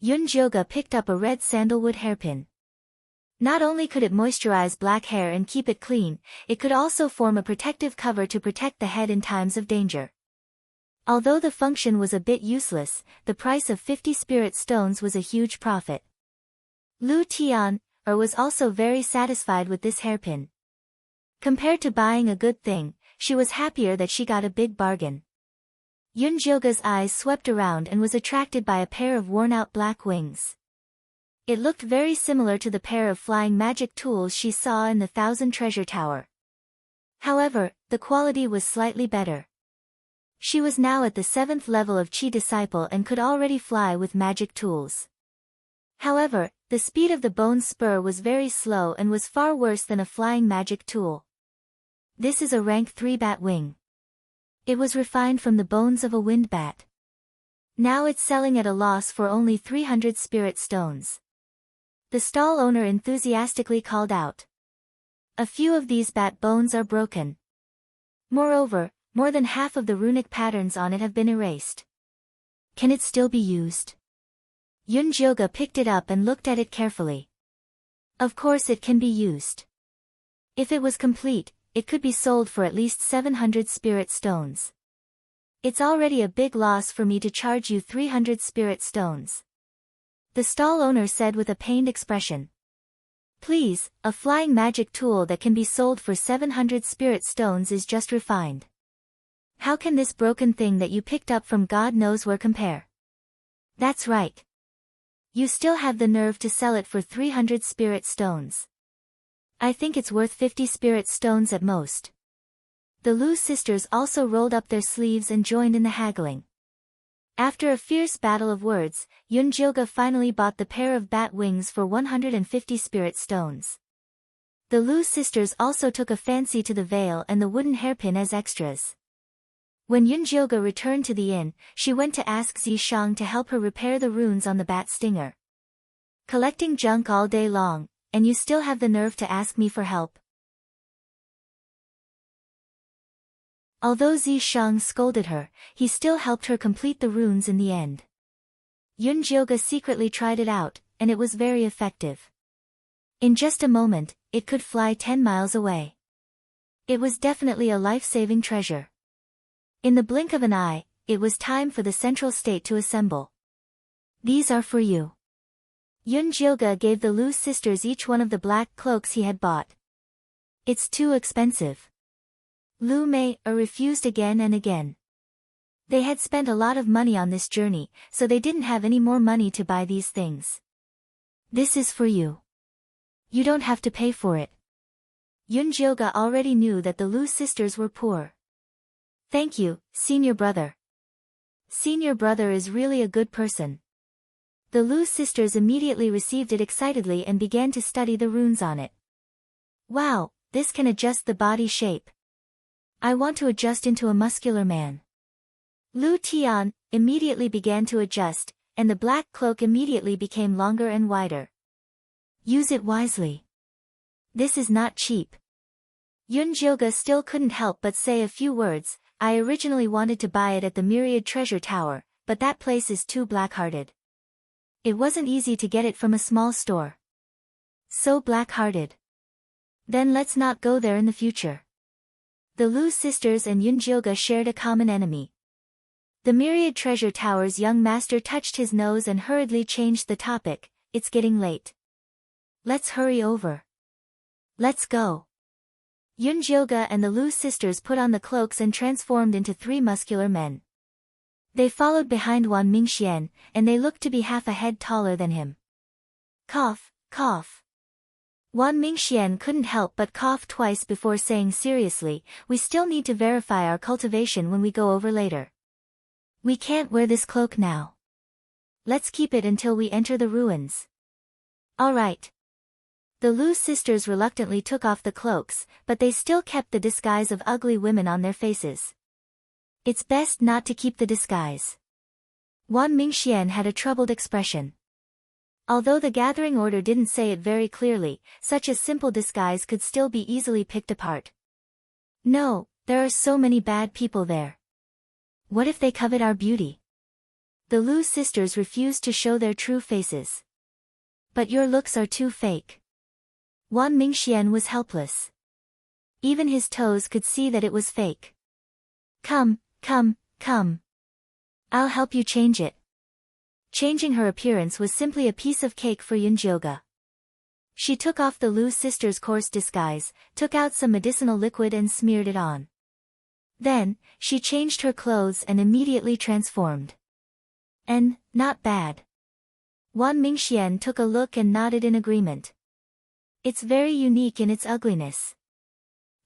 Yunjioga picked up a red sandalwood hairpin. Not only could it moisturize black hair and keep it clean, it could also form a protective cover to protect the head in times of danger. Although the function was a bit useless, the price of 50 spirit stones was a huge profit. Lu Tian was also very satisfied with this hairpin. Compared to buying a good thing, she was happier that she got a big bargain. Yunjioga's eyes swept around and was attracted by a pair of worn-out black wings. It looked very similar to the pair of flying magic tools she saw in the Thousand Treasure Tower. However, the quality was slightly better. She was now at the 7th level of Qi Disciple and could already fly with magic tools. However, the speed of the bone spur was very slow and was far worse than a flying magic tool. This is a rank 3 bat wing. It was refined from the bones of a wind bat. Now it's selling at a loss for only 300 spirit stones. The stall owner enthusiastically called out. A few of these bat bones are broken. Moreover, more than half of the runic patterns on it have been erased. Can it still be used? Yunjioga picked it up and looked at it carefully. Of course it can be used. If it was complete, it could be sold for at least 700 spirit stones. It's already a big loss for me to charge you 300 spirit stones. The stall owner said with a pained expression. Please, a flying magic tool that can be sold for 700 spirit stones is just refined. How can this broken thing that you picked up from God knows where compare? That's right. You still have the nerve to sell it for 300 spirit stones. I think it's worth 50 spirit stones at most. The Lu sisters also rolled up their sleeves and joined in the haggling. After a fierce battle of words, Yunjioga finally bought the pair of bat wings for 150 spirit stones. The Lu sisters also took a fancy to the veil and the wooden hairpin as extras. When Yunjioga returned to the inn, she went to ask Zishang to help her repair the runes on the bat stinger. Collecting junk all day long, and you still have the nerve to ask me for help? Although Zishang scolded her, he still helped her complete the runes in the end. Yunjioga secretly tried it out, and it was very effective. In just a moment, it could fly 10 miles away. It was definitely a life-saving treasure. In the blink of an eye, it was time for the central state to assemble. These are for you. Yunjioga gave the Lu sisters each one of the black cloaks he had bought. It's too expensive. Lu Mei refused again and again. They had spent a lot of money on this journey, so they didn't have any more money to buy these things. This is for you. You don't have to pay for it. Yunjioga already knew that the Lu sisters were poor. Thank you, senior brother. Senior brother is really a good person. The Lu sisters immediately received it excitedly and began to study the runes on it. Wow, this can adjust the body shape. I want to adjust into a muscular man. Lu Tian immediately began to adjust, and the black cloak immediately became longer and wider. Use it wisely. This is not cheap. Yunjioga still couldn't help but say a few words. I originally wanted to buy it at the Myriad Treasure Tower, but that place is too black-hearted. It wasn't easy to get it from a small store. So black-hearted. Then let's not go there in the future. The Lu sisters and Yunjioga shared a common enemy. The Myriad Treasure Tower's young master touched his nose and hurriedly changed the topic. It's getting late. Let's hurry over. Let's go. Yunjioga and the Lu sisters put on the cloaks and transformed into 3 muscular men. They followed behind Wan Mingxian, and they looked to be half a head taller than him. Cough, cough. Wan Mingxian couldn't help but cough twice before saying seriously, we still need to verify our cultivation when we go over later. We can't wear this cloak now. Let's keep it until we enter the ruins. All right. The Lu sisters reluctantly took off the cloaks, but they still kept the disguise of ugly women on their faces. It's best not to keep the disguise. Wan Mingxian had a troubled expression. Although the gathering order didn't say it very clearly, such a simple disguise could still be easily picked apart. No, there are so many bad people there. What if they covet our beauty? The Lu sisters refused to show their true faces. But your looks are too fake. Wan Mingxian was helpless. Even his toes could see that it was fake. Come, come, come. I'll help you change it. Changing her appearance was simply a piece of cake for Yunjioga. She took off the Lu sisters' coarse disguise, took out some medicinal liquid and smeared it on. Then, she changed her clothes and immediately transformed. Not bad. Wan Mingxian took a look and nodded in agreement. It's very unique in its ugliness.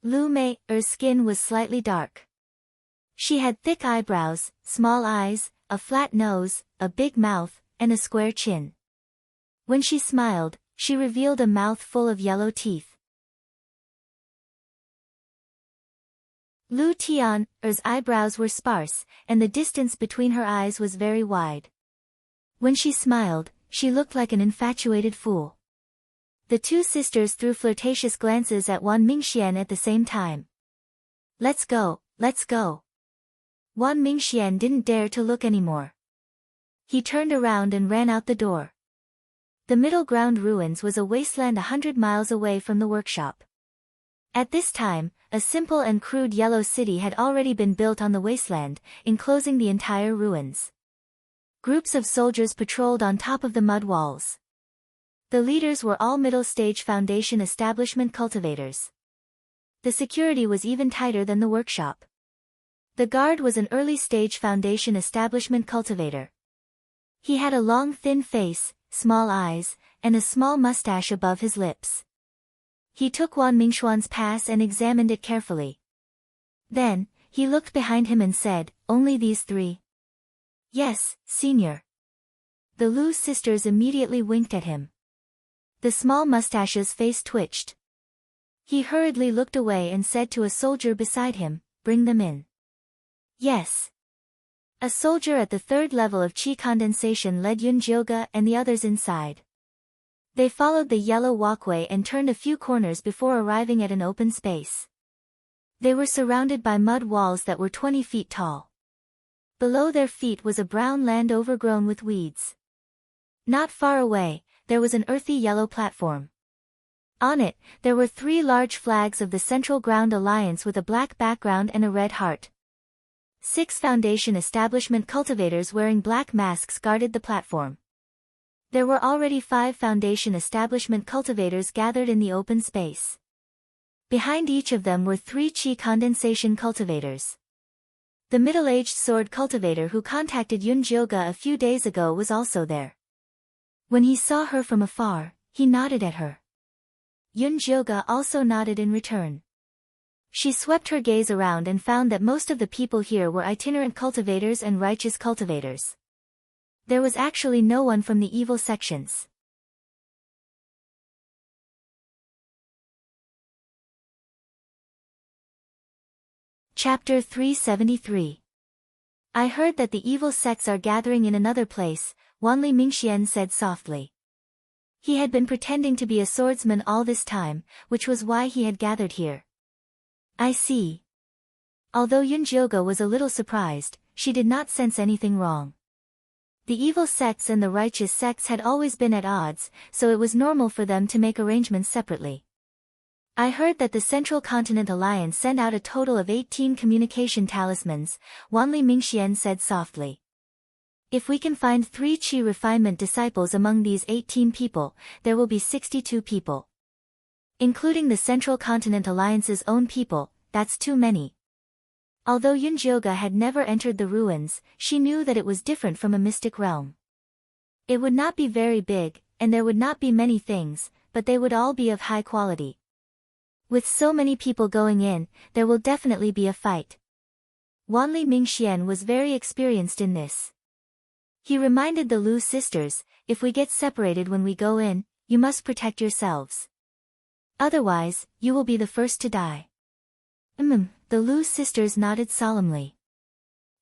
Lu Mei's skin was slightly dark. She had thick eyebrows, small eyes, a flat nose, a big mouth, and a square chin. When she smiled, she revealed a mouth full of yellow teeth. Lu Tian's eyebrows were sparse, and the distance between her eyes was very wide. When she smiled, she looked like an infatuated fool. The two sisters threw flirtatious glances at Wan Mingxian at the same time. Let's go, let's go. Wan Mingxian didn't dare to look anymore. He turned around and ran out the door. The middle ground ruins was a wasteland 100 miles away from the workshop. At this time, a simple and crude yellow city had already been built on the wasteland, enclosing the entire ruins. Groups of soldiers patrolled on top of the mud walls. The leaders were all middle-stage Foundation establishment cultivators. The security was even tighter than the workshop. The guard was an early-stage Foundation establishment cultivator. He had a long thin face, small eyes, and a small mustache above his lips. He took Wan Mingxuan's pass and examined it carefully. Then, he looked behind him and said, "Only these three?" "Yes, senior." The Lu sisters immediately winked at him. The small mustache's face twitched. He hurriedly looked away and said to a soldier beside him, "Bring them in." "Yes." A soldier at the third level of qi condensation led Yunjioge and the others inside. They followed the yellow walkway and turned a few corners before arriving at an open space. They were surrounded by mud walls that were 20 feet tall. Below their feet was a brown land overgrown with weeds. Not far away, there was an earthy yellow platform. On it, there were 3 large flags of the Central Ground Alliance with a black background and a red heart. 6 Foundation establishment cultivators wearing black masks guarded the platform. There were already 5 Foundation establishment cultivators gathered in the open space. Behind each of them were 3 qi condensation cultivators. The middle-aged sword cultivator who contacted Yunjioge a few days ago was also there. When he saw her from afar, he nodded at her. Yunjioge also nodded in return. She swept her gaze around and found that most of the people here were itinerant cultivators and righteous cultivators. There was actually no one from the evil sections. Chapter 373. I heard that the evil sects are gathering in another place, Wanli Mingxian said softly. He had been pretending to be a swordsman all this time, which was why he had gathered here. I see. Although Yunjioge was a little surprised, she did not sense anything wrong. The evil sects and the righteous sects had always been at odds, so it was normal for them to make arrangements separately. I heard that the Central Continent Alliance sent out a total of 18 communication talismans, Wanli Mingxian said softly. If we can find 3 qi refinement disciples among these 18 people, there will be 62 people. Including the Central Continent Alliance's own people, that's too many. Although Yunjioge had never entered the ruins, she knew that it was different from a mystic realm. It would not be very big, and there would not be many things, but they would all be of high quality. With so many people going in, there will definitely be a fight. Wanli Mingxian was very experienced in this. He reminded the Lu sisters, if we get separated when we go in, you must protect yourselves. Otherwise, you will be the first to die. The Lu sisters nodded solemnly.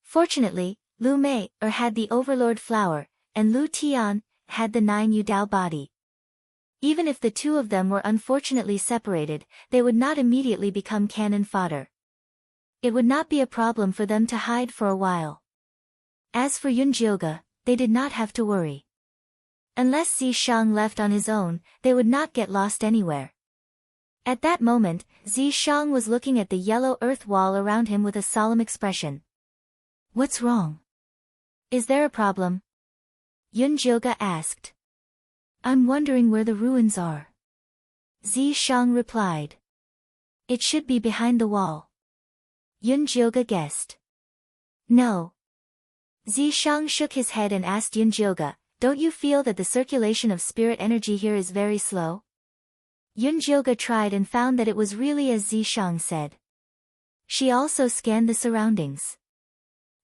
Fortunately, Lu Mei had the Overlord flower, and Lu Tian had the 9 Yudao body. Even if the two of them were unfortunately separated, they would not immediately become cannon fodder. It would not be a problem for them to hide for a while. As for Yunjioge, they did not have to worry. Unless Zishang left on his own, they would not get lost anywhere. At that moment, Zishang was looking at the yellow earth wall around him with a solemn expression. What's wrong? Is there a problem? Yunjioge asked. I'm wondering where the ruins are. Zishang replied. It should be behind the wall. Yunjioge guessed. No. Zishang shook his head and asked Yunjioge, don't you feel that the circulation of spirit energy here is very slow? Yunjioge tried and found that it was really as Zishang said. She also scanned the surroundings.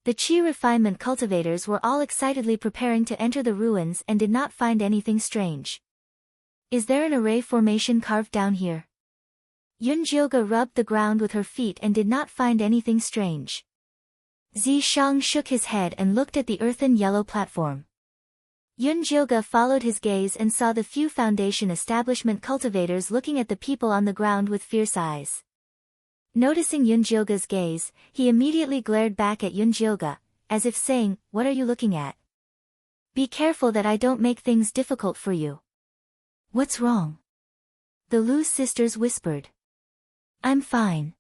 The qi refinement cultivators were all excitedly preparing to enter the ruins and did not find anything strange. Is there an array formation carved down here? Yunjioga rubbed the ground with her feet and did not find anything strange. Zishang shook his head and looked at the earthen yellow platform. Yunjioga followed his gaze and saw the few foundation establishment cultivators looking at the people on the ground with fierce eyes. Noticing Yunjioga's gaze, he immediately glared back at Yunjioga, as if saying, "What are you looking at? Be careful that I don't make things difficult for you." "What's wrong?" the Lu sisters whispered. "I'm fine."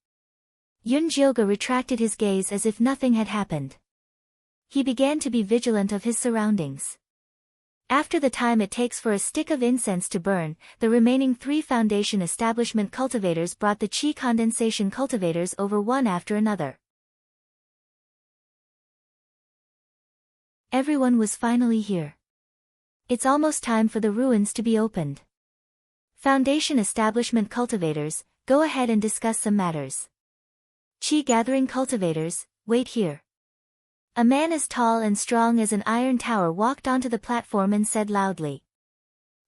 Yunjioga retracted his gaze as if nothing had happened. He began to be vigilant of his surroundings. After the time it takes for a stick of incense to burn, the remaining 3 foundation establishment cultivators brought the qi condensation cultivators over one after another. Everyone was finally here. It's almost time for the ruins to be opened. Foundation establishment cultivators, go ahead and discuss some matters. Qi gathering cultivators, wait here. A man as tall and strong as an iron tower walked onto the platform and said loudly.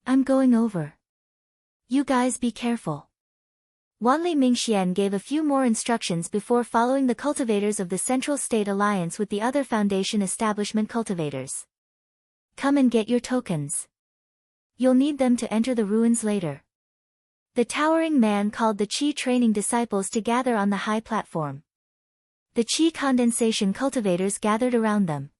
"I'm going over. You guys be careful." Wanli Mingxian gave a few more instructions before following the cultivators of the Central State Alliance with the other foundation establishment cultivators. "Come and get your tokens. You'll need them to enter the ruins later." The towering man called the Qi training disciples to gather on the high platform. The Qi condensation cultivators gathered around them.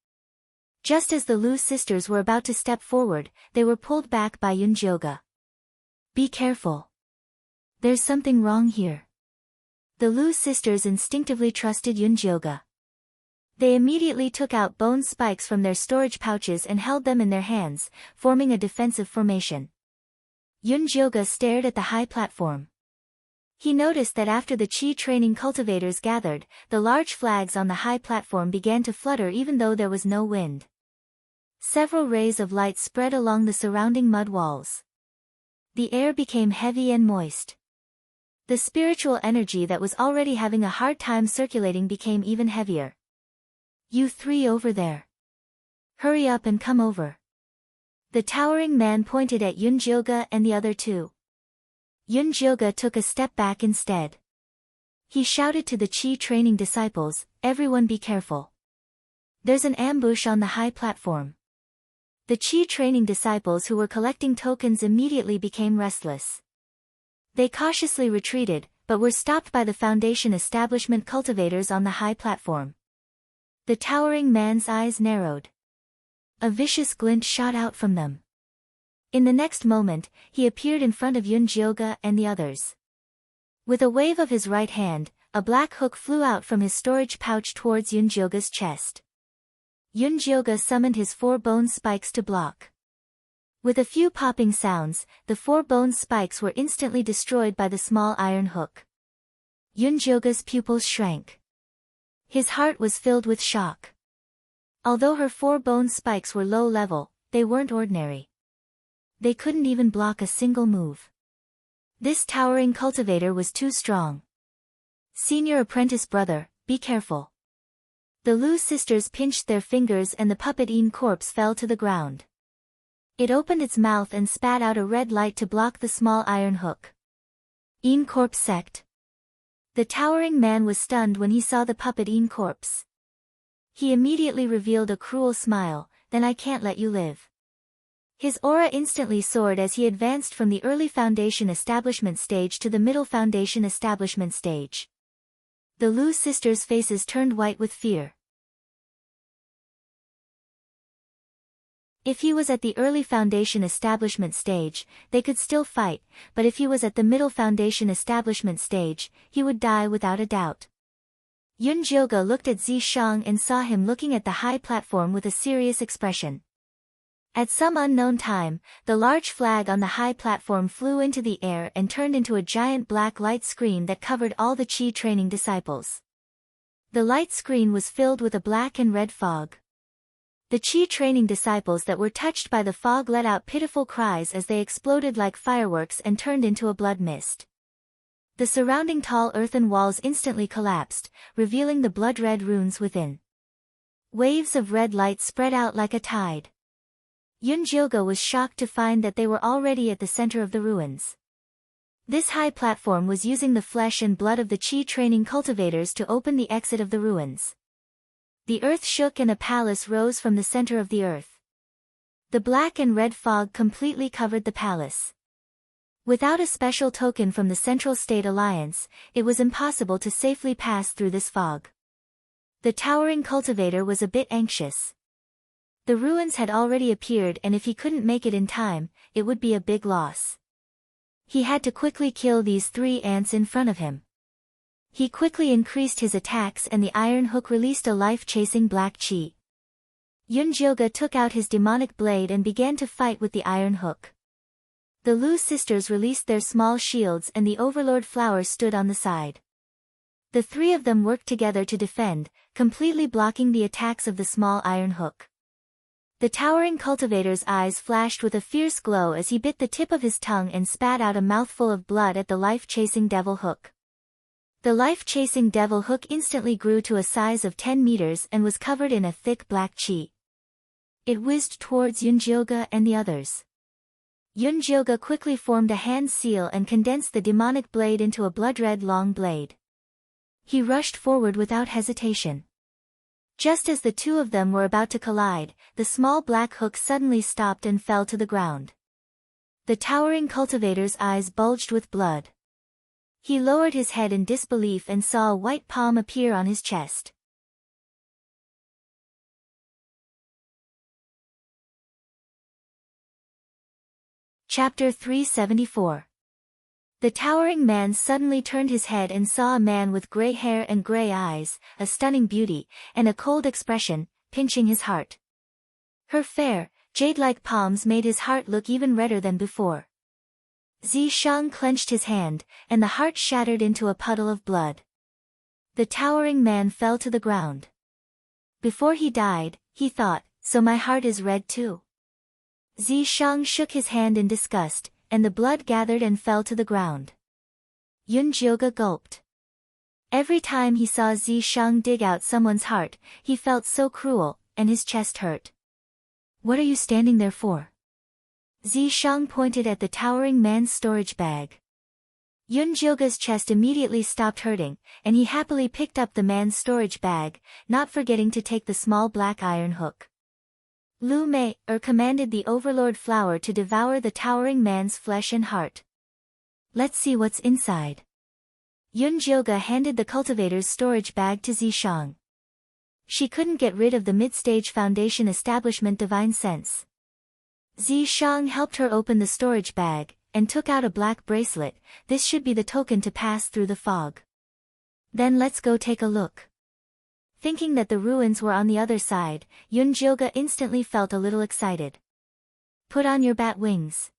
Just as the Lu sisters were about to step forward, they were pulled back by Yunjioga. "Be careful. There's something wrong here." The Lu sisters instinctively trusted Yunjioga. They immediately took out bone spikes from their storage pouches and held them in their hands, forming a defensive formation. Yunjioga stared at the high platform. He noticed that after the Qi training cultivators gathered, the large flags on the high platform began to flutter even though there was no wind. Several rays of light spread along the surrounding mud walls. The air became heavy and moist. The spiritual energy that was already having a hard time circulating became even heavier. "You 3 over there. Hurry up and come over." The towering man pointed at Yunjioga and the other 2. Yunjioga took a step back instead. He shouted to the Qi training disciples, "Everyone be careful. There's an ambush on the high platform." The Qi training disciples who were collecting tokens immediately became restless. They cautiously retreated, but were stopped by the foundation establishment cultivators on the high platform. The towering man's eyes narrowed. A vicious glint shot out from them. In the next moment, he appeared in front of Yunjioga and the others. With a wave of his right hand, a black hook flew out from his storage pouch towards Yunjioga's chest. Yunjioga summoned his 4 bone spikes to block. With a few popping sounds, the 4 bone spikes were instantly destroyed by the small iron hook. Yunjioga's pupils shrank. His heart was filled with shock. Although her 4 bone spikes were low level, they weren't ordinary. They couldn't even block a single move. This towering cultivator was too strong. "Senior apprentice brother, be careful." The Lu sisters pinched their fingers and the puppet Yin corpse fell to the ground. It opened its mouth and spat out a red light to block the small iron hook. Yin corpse sect. The towering man was stunned when he saw the puppet Yin corpse. He immediately revealed a cruel smile, "Then I can't let you live." His aura instantly soared as he advanced from the early foundation establishment stage to the middle foundation establishment stage. The Lu sisters' faces turned white with fear. If he was at the early foundation establishment stage, they could still fight, but if he was at the middle foundation establishment stage, he would die without a doubt. Yunjioga looked at Zishang and saw him looking at the high platform with a serious expression. At some unknown time, the large flag on the high platform flew into the air and turned into a giant black light screen that covered all the Qi training disciples. The light screen was filled with a black and red fog. The Qi training disciples that were touched by the fog let out pitiful cries as they exploded like fireworks and turned into a blood mist. The surrounding tall earthen walls instantly collapsed, revealing the blood-red runes within. Waves of red light spread out like a tide. Yunjioga was shocked to find that they were already at the center of the ruins. This high platform was using the flesh and blood of the Qi training cultivators to open the exit of the ruins. The earth shook and a palace rose from the center of the earth. The black and red fog completely covered the palace. Without a special token from the Central State Alliance, it was impossible to safely pass through this fog. The towering cultivator was a bit anxious. The ruins had already appeared, and if he couldn't make it in time, it would be a big loss. He had to quickly kill these 3 ants in front of him. He quickly increased his attacks and the iron hook released a life-chasing black chi. Yunjioge took out his demonic blade and began to fight with the iron hook. The Lu sisters released their small shields and the Overlord flower stood on the side. The 3 of them worked together to defend, completely blocking the attacks of the small iron hook. The towering cultivator's eyes flashed with a fierce glow as he bit the tip of his tongue and spat out a mouthful of blood at the life-chasing devil hook. The life-chasing devil hook instantly grew to a size of 10 meters and was covered in a thick black chi. It whizzed towards Yunjioge and the others. Yunjioge quickly formed a hand seal and condensed the demonic blade into a blood-red long blade. He rushed forward without hesitation. Just as the 2 of them were about to collide, the small black hook suddenly stopped and fell to the ground. The towering cultivator's eyes bulged with blood. He lowered his head in disbelief and saw a white palm appear on his chest. Chapter 374. The towering man suddenly turned his head and saw a man with gray hair and gray eyes, a stunning beauty, and a cold expression, pinching his heart. Her fair, jade-like palms made his heart look even redder than before. Zishang clenched his hand, and the heart shattered into a puddle of blood. The towering man fell to the ground. Before he died, he thought, so my heart is red too. Zishang shook his hand in disgust, and the blood gathered and fell to the ground. Yunjioge gulped. Every time he saw Zishang dig out someone's heart, he felt so cruel, and his chest hurt. What are you standing there for? Zishang pointed at the towering man's storage bag. Yunjioge's chest immediately stopped hurting, and he happily picked up the man's storage bag, not forgetting to take the small black iron hook. Lu Mei commanded the Overlord flower to devour the towering man's flesh and heart. Let's see what's inside. Yunjioge handed the cultivator's storage bag to Zishang. She couldn't get rid of the mid-stage foundation establishment divine sense. Zishang helped her open the storage bag, and took out a black bracelet. This should be the token to pass through the fog. Then let's go take a look. Thinking that the ruins were on the other side, Yunjioge instantly felt a little excited. Put on your bat wings.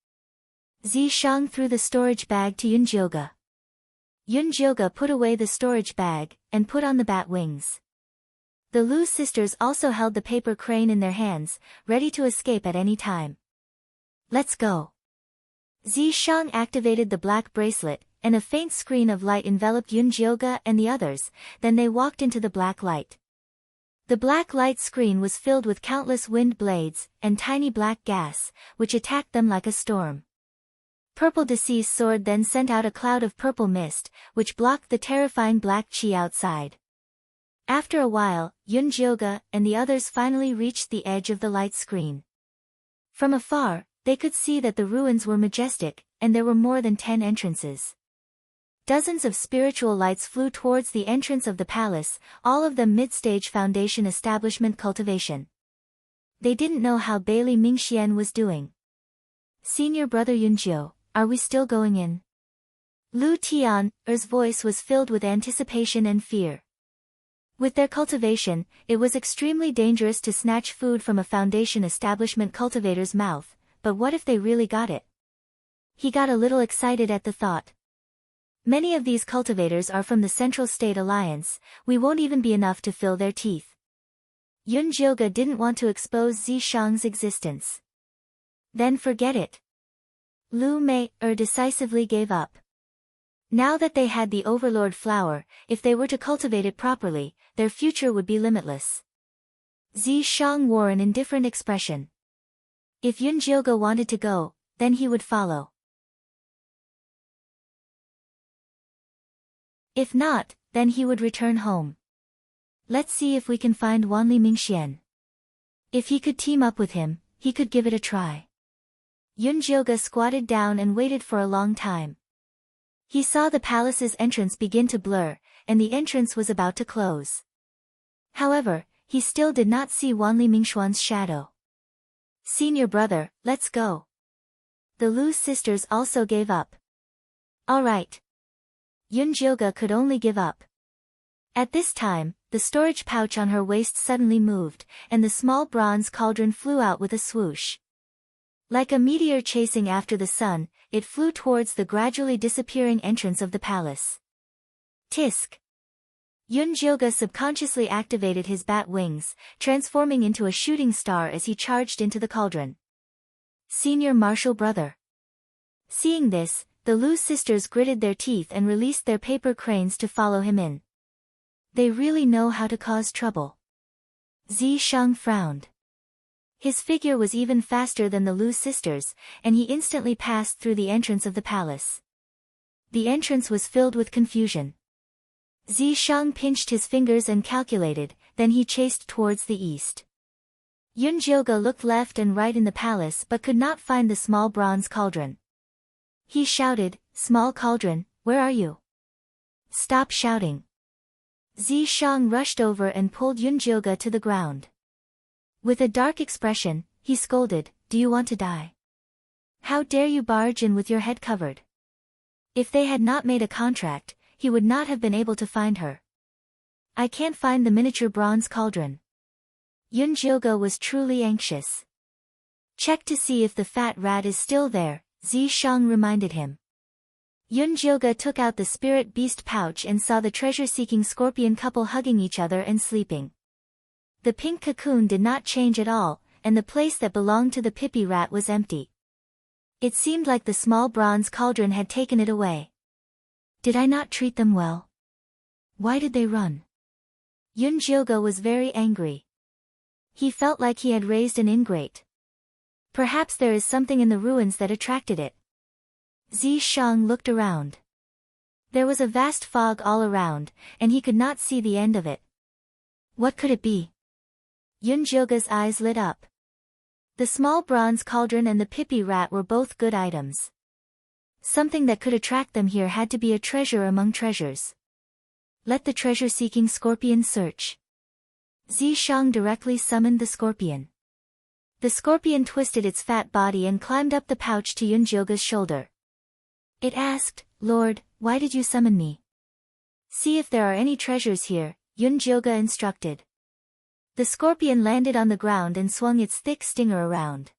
Zishang threw the storage bag to Yunjioge. Yunjioge put away the storage bag, and put on the bat wings. The Lu sisters also held the paper crane in their hands, ready to escape at any time. Let's go. Zishang activated the black bracelet, and a faint screen of light enveloped Yunjioge and the others, then they walked into the black light. The black light screen was filled with countless wind blades, and tiny black gas, which attacked them like a storm. Purple Decease Sword then sent out a cloud of purple mist, which blocked the terrifying black chi outside. After a while, Yunjioge and the others finally reached the edge of the light screen. From afar, they could see that the ruins were majestic, and there were more than 10 entrances. Dozens of spiritual lights flew towards the entrance of the palace, all of them mid-stage foundation establishment cultivation. They didn't know how Bailey Mingxian was doing. Senior brother Yunjio, are we still going in? Lu Tian's voice was filled with anticipation and fear. With their cultivation, it was extremely dangerous to snatch food from a foundation establishment cultivator's mouth, but what if they really got it? He got a little excited at the thought. Many of these cultivators are from the Central State Alliance, we won't even be enough to fill their teeth. Yunjioge didn't want to expose Zishang's existence. Then forget it. Lu Mei decisively gave up. Now that they had the Overlord flower, if they were to cultivate it properly, their future would be limitless. Zishang wore an indifferent expression. If Yunjioge wanted to go, then he would follow. If not, then he would return home. Let's see if we can find Wanli Mingxian. If he could team up with him, he could give it a try. Yunjioge squatted down and waited for a long time. He saw the palace's entrance begin to blur, and the entrance was about to close. However, he still did not see Wanli Mingxuan's shadow. Senior brother, let's go. The Lu sisters also gave up. All right. Yunjioge could only give up. At this time, the storage pouch on her waist suddenly moved, and the small bronze cauldron flew out with a swoosh. Like a meteor chasing after the sun, it flew towards the gradually disappearing entrance of the palace. Tisk! Yunjioge subconsciously activated his bat wings, transforming into a shooting star as he charged into the cauldron. Senior martial brother. Seeing this, the Lu sisters gritted their teeth and released their paper cranes to follow him in. They really know how to cause trouble. Zishang frowned. His figure was even faster than the Lu sisters, and he instantly passed through the entrance of the palace. The entrance was filled with confusion. Zishang pinched his fingers and calculated, then he chased towards the east. Yunjioge looked left and right in the palace but could not find the small bronze cauldron. He shouted, "Small cauldron, where are you? Stop shouting." Zishang rushed over and pulled Yunjioge to the ground. With a dark expression, he scolded, "Do you want to die? How dare you barge in with your head covered?" If they had not made a contract, he would not have been able to find her. "I can't find the miniature bronze cauldron." Yunjioge was truly anxious. "Check to see if the fat rat is still there," Zishang reminded him. Yunjioge took out the spirit beast pouch and saw the treasure-seeking scorpion couple hugging each other and sleeping. The pink cocoon did not change at all, and the place that belonged to the pippy rat was empty. It seemed like the small bronze cauldron had taken it away. Did I not treat them well? Why did they run? Yunjioge was very angry. He felt like he had raised an ingrate. Perhaps there is something in the ruins that attracted it. Zishang looked around. There was a vast fog all around, and he could not see the end of it. What could it be? Yunjioge's eyes lit up. The small bronze cauldron and the pippy rat were both good items. Something that could attract them here had to be a treasure among treasures. Let the treasure-seeking scorpion search. Zishang directly summoned the scorpion. The scorpion twisted its fat body and climbed up the pouch to Yunjioge's shoulder. It asked, "Lord, why did you summon me?" "See if there are any treasures here," Yunjioge instructed. The scorpion landed on the ground and swung its thick stinger around.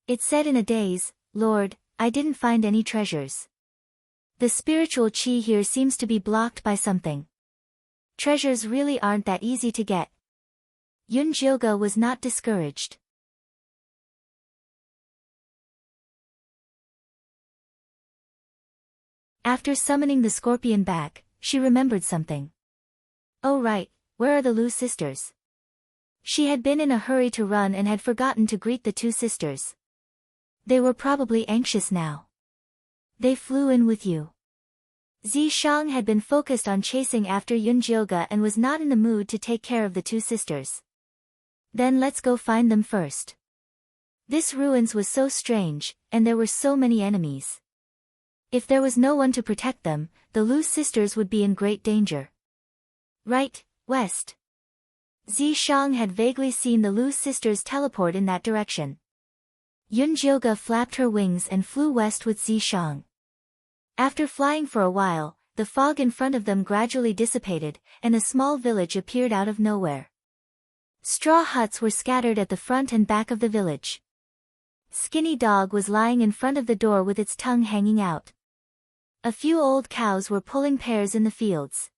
It said in a daze, "Lord, I didn't find any treasures. The spiritual chi here seems to be blocked by something. Treasures really aren't that easy to get." Yunjioge was not discouraged. After summoning the scorpion back, she remembered something. Oh right, where are the Lu sisters? She had been in a hurry to run and had forgotten to greet the two sisters. They were probably anxious now. They flew in with you. Zishang had been focused on chasing after Yunjioge and was not in the mood to take care of the two sisters. Then let's go find them first. This ruins was so strange, and there were so many enemies. If there was no one to protect them, the Lu sisters would be in great danger. Right, west. Zishang had vaguely seen the Lu sisters teleport in that direction. Yunjioge flapped her wings and flew west with Zishang. After flying for a while, the fog in front of them gradually dissipated, and a small village appeared out of nowhere. Straw huts were scattered at the front and back of the village. Skinny Dog was lying in front of the door with its tongue hanging out. A few old cows were pulling pears in the fields.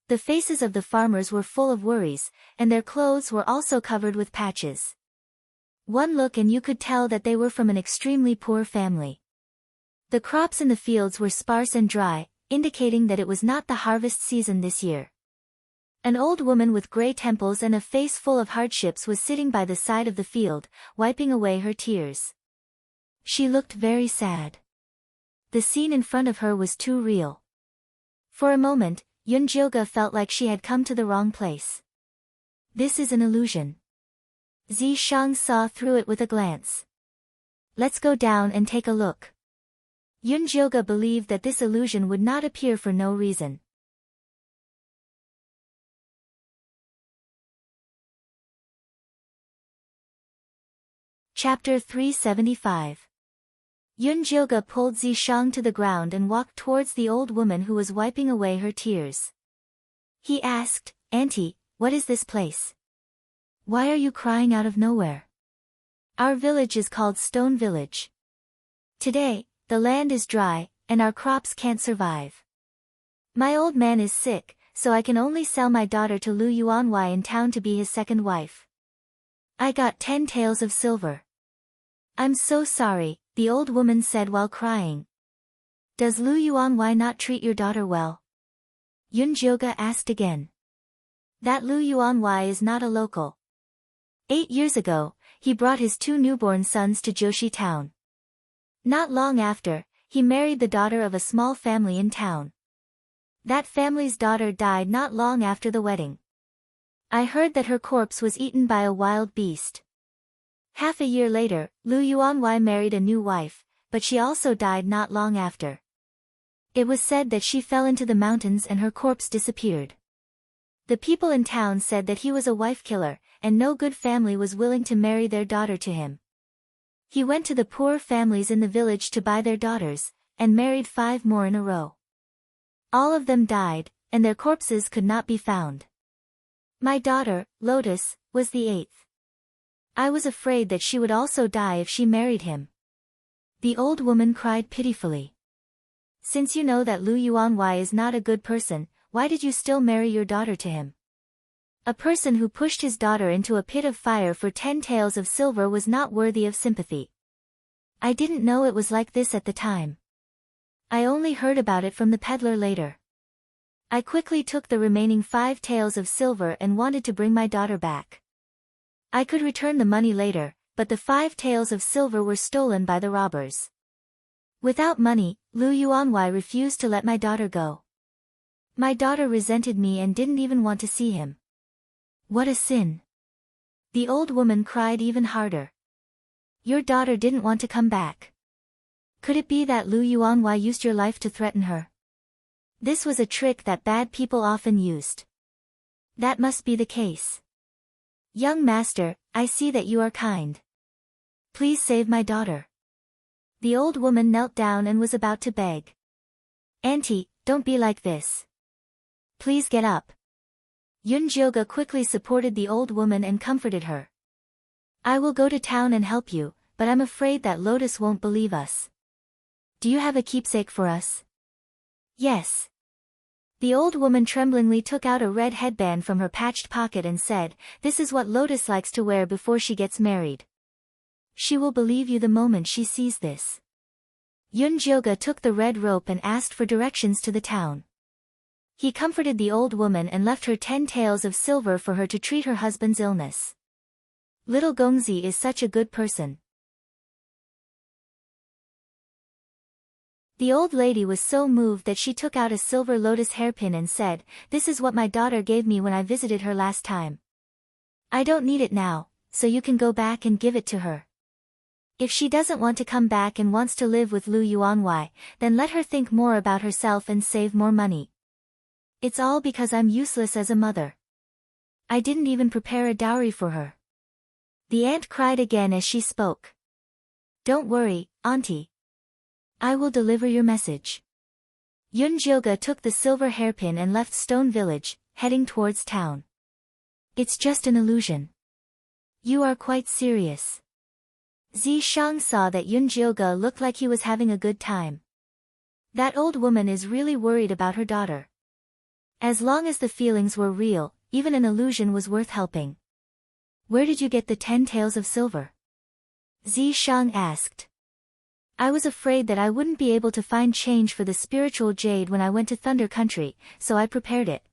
The faces of the farmers were full of worries, and their clothes were also covered with patches. One look and you could tell that they were from an extremely poor family. The crops in the fields were sparse and dry, indicating that it was not the harvest season this year. An old woman with gray temples and a face full of hardships was sitting by the side of the field, wiping away her tears. She looked very sad. The scene in front of her was too real. For a moment, Yunjilga felt like she had come to the wrong place. This is an illusion. Zishang saw through it with a glance. Let's go down and take a look. Yunjilga believed that this illusion would not appear for no reason. Chapter 375. Yunjilga pulled Zishang to the ground and walked towards the old woman who was wiping away her tears. He asked, "Auntie, what is this place? Why are you crying out of nowhere? Our village is called Stone Village. Today, the land is dry, and our crops can't survive. My old man is sick, so I can only sell my daughter to Lu Yuanwei in town to be his second wife. I got 10 taels of silver." "I'm so sorry," the old woman said while crying. "Does Lu Yuanwei not treat your daughter well?" Yunjilga asked again. "That Lu Yuanwei is not a local. 8 years ago, he brought his 2 newborn sons to Joshi town. Not long after, he married the daughter of a small family in town. That family's daughter died not long after the wedding. I heard that her corpse was eaten by a wild beast. Half a year later, Lu Yuanwei married a new wife, but she also died not long after. It was said that she fell into the mountains and her corpse disappeared. The people in town said that he was a wife killer, and no good family was willing to marry their daughter to him. He went to the poor families in the village to buy their daughters, and married 5 more in a row. All of them died, and their corpses could not be found. My daughter, Lotus, was the 8th. I was afraid that she would also die if she married him." The old woman cried pitifully. "Since you know that Lu Yuanwei is not a good person, why did you still marry your daughter to him? A person who pushed his daughter into a pit of fire for 10 taels of silver was not worthy of sympathy. I didn't know it was like this at the time. I only heard about it from the peddler later. I quickly took the remaining 5 taels of silver and wanted to bring my daughter back. I could return the money later, but the 5 taels of silver were stolen by the robbers. Without money, Lu Yuanwei refused to let my daughter go. My daughter resented me and didn't even want to see him. What a sin." The old woman cried even harder. "Your daughter didn't want to come back. Could it be that Lu Yuanwei used your life to threaten her? This was a trick that bad people often used." "That must be the case. Young master, I see that you are kind. Please save my daughter." The old woman knelt down and was about to beg. "Auntie, don't be like this. Please get up." Yunjilga quickly supported the old woman and comforted her. "I will go to town and help you, but I'm afraid that Lotus won't believe us. Do you have a keepsake for us?" "Yes." The old woman tremblingly took out a red headband from her patched pocket and said, "This is what Lotus likes to wear before she gets married. She will believe you the moment she sees this." Yunjilga took the red rope and asked for directions to the town. He comforted the old woman and left her 10 taels of silver for her to treat her husband's illness. Little Gongzi is such a good person. The old lady was so moved that she took out a silver lotus hairpin and said, "This is what my daughter gave me when I visited her last time. I don't need it now, so you can go back and give it to her. If she doesn't want to come back and wants to live with Lu Yuanwei, then let her think more about herself and save more money. It's all because I'm useless as a mother. I didn't even prepare a dowry for her." The aunt cried again as she spoke. "Don't worry, auntie. I will deliver your message." Yunjilga took the silver hairpin and left Stone Village, heading towards town. "It's just an illusion. You are quite serious." Zishang saw that Yunjilga looked like he was having a good time. That old woman is really worried about her daughter. As long as the feelings were real, even an illusion was worth helping. "Where did you get the 10 taels of silver?" Zishang asked. "I was afraid that I wouldn't be able to find change for the spiritual jade when I went to Thunder Country, so I prepared it.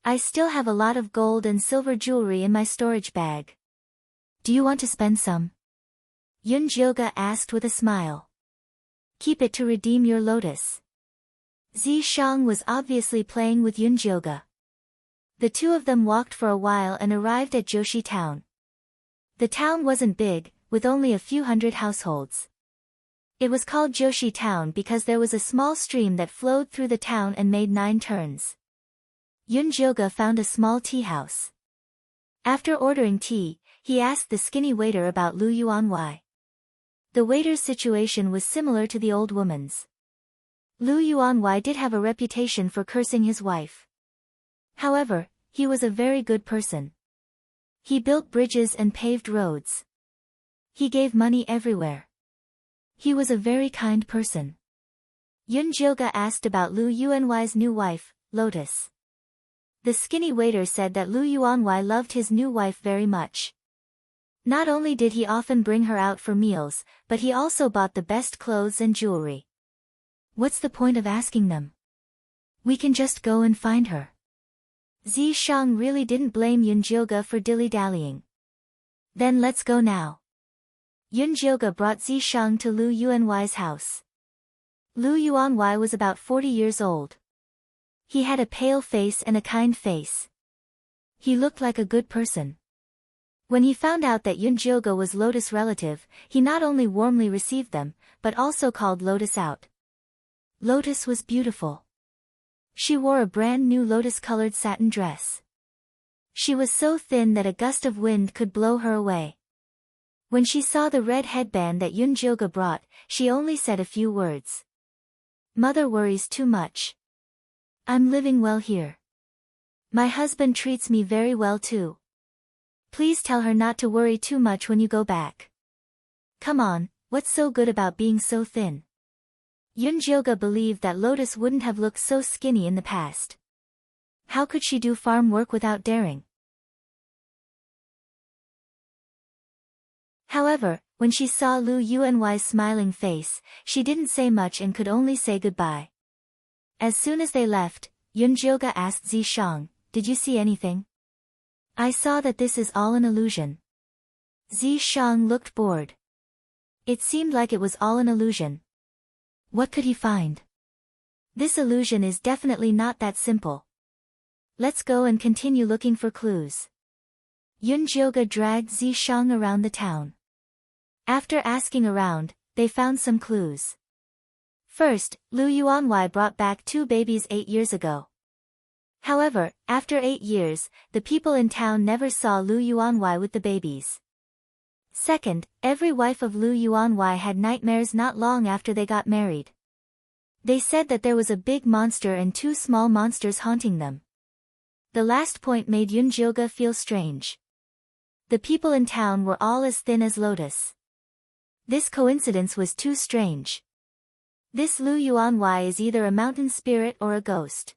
I still have a lot of gold and silver jewelry in my storage bag. Do you want to spend some?" Yunjilga asked with a smile. "Keep it to redeem your lotus." Zishang was obviously playing with Yunjioge. The two of them walked for a while and arrived at Joshi town. The town wasn't big, with only a few hundred households. It was called Joshi town because there was a small stream that flowed through the town and made 9 turns. Yunjioge found a small tea house. After ordering tea, he asked the skinny waiter about Lu Yuanwei. The waiter's situation was similar to the old woman's. Lu Yuanwei did have a reputation for cursing his wife. However, he was a very good person. He built bridges and paved roads. He gave money everywhere. He was a very kind person. Yunjioge asked about Lu Yuanwei's new wife, Lotus. The skinny waiter said that Lu Yuanwei loved his new wife very much. Not only did he often bring her out for meals, but he also bought the best clothes and jewelry. What's the point of asking them? We can just go and find her. Zishang really didn't blame Yunjioge for dilly-dallying. Then let's go now. Yunjioge brought Zishang to Lu Yuanwei's house. Lu Yuanwei was about 40 years old. He had a pale face and a kind face. He looked like a good person. When he found out that Yunjioge was Lotus' relative, he not only warmly received them, but also called Lotus out. Lotus was beautiful. She wore a brand new lotus-colored satin dress. She was so thin that a gust of wind could blow her away. When she saw the red headband that Yunjioge brought, she only said a few words. Mother worries too much. I'm living well here. My husband treats me very well too. Please tell her not to worry too much when you go back. Come on, what's so good about being so thin? Yunjioge believed that Lotus wouldn't have looked so skinny in the past. How could she do farm work without daring? However, when she saw Lu Yuanwei's smiling face, she didn't say much and could only say goodbye. As soon as they left, Yunjioge asked Zishang, "Did you see anything?" "I saw that this is all an illusion." Zishang looked bored. It seemed like it was all an illusion. What could he find? This illusion is definitely not that simple. Let's go and continue looking for clues. Yunjioge dragged Zishang around the town. After asking around, they found some clues. First, Lu Yuanwei brought back 2 babies 8 years ago. However, after 8 years, the people in town never saw Lu Yuanwei with the babies. Second, every wife of Lu Yuanwei had nightmares not long after they got married. They said that there was a big monster and 2 small monsters haunting them. The last point made Yunjioge feel strange. The people in town were all as thin as Lotus. This coincidence was too strange. This Lu Yuanwei is either a mountain spirit or a ghost.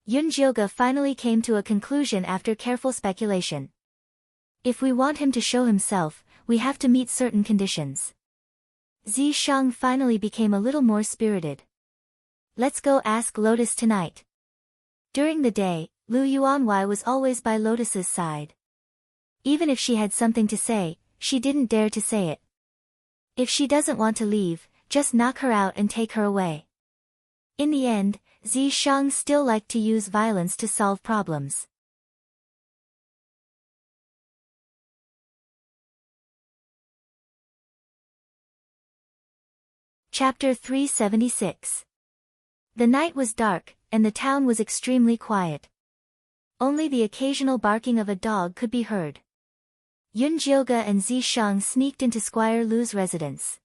Yunjioge finally came to a conclusion after careful speculation. If we want him to show himself, we have to meet certain conditions. Zishang finally became a little more spirited. Let's go ask Lotus tonight. During the day, Lu Yuanwei was always by Lotus's side. Even if she had something to say, she didn't dare to say it. If she doesn't want to leave, just knock her out and take her away. In the end, Zishang still liked to use violence to solve problems. Chapter 376. The night was dark, and the town was extremely quiet. Only the occasional barking of a dog could be heard. Yunjioge and Zishang sneaked into Squire Lu's residence.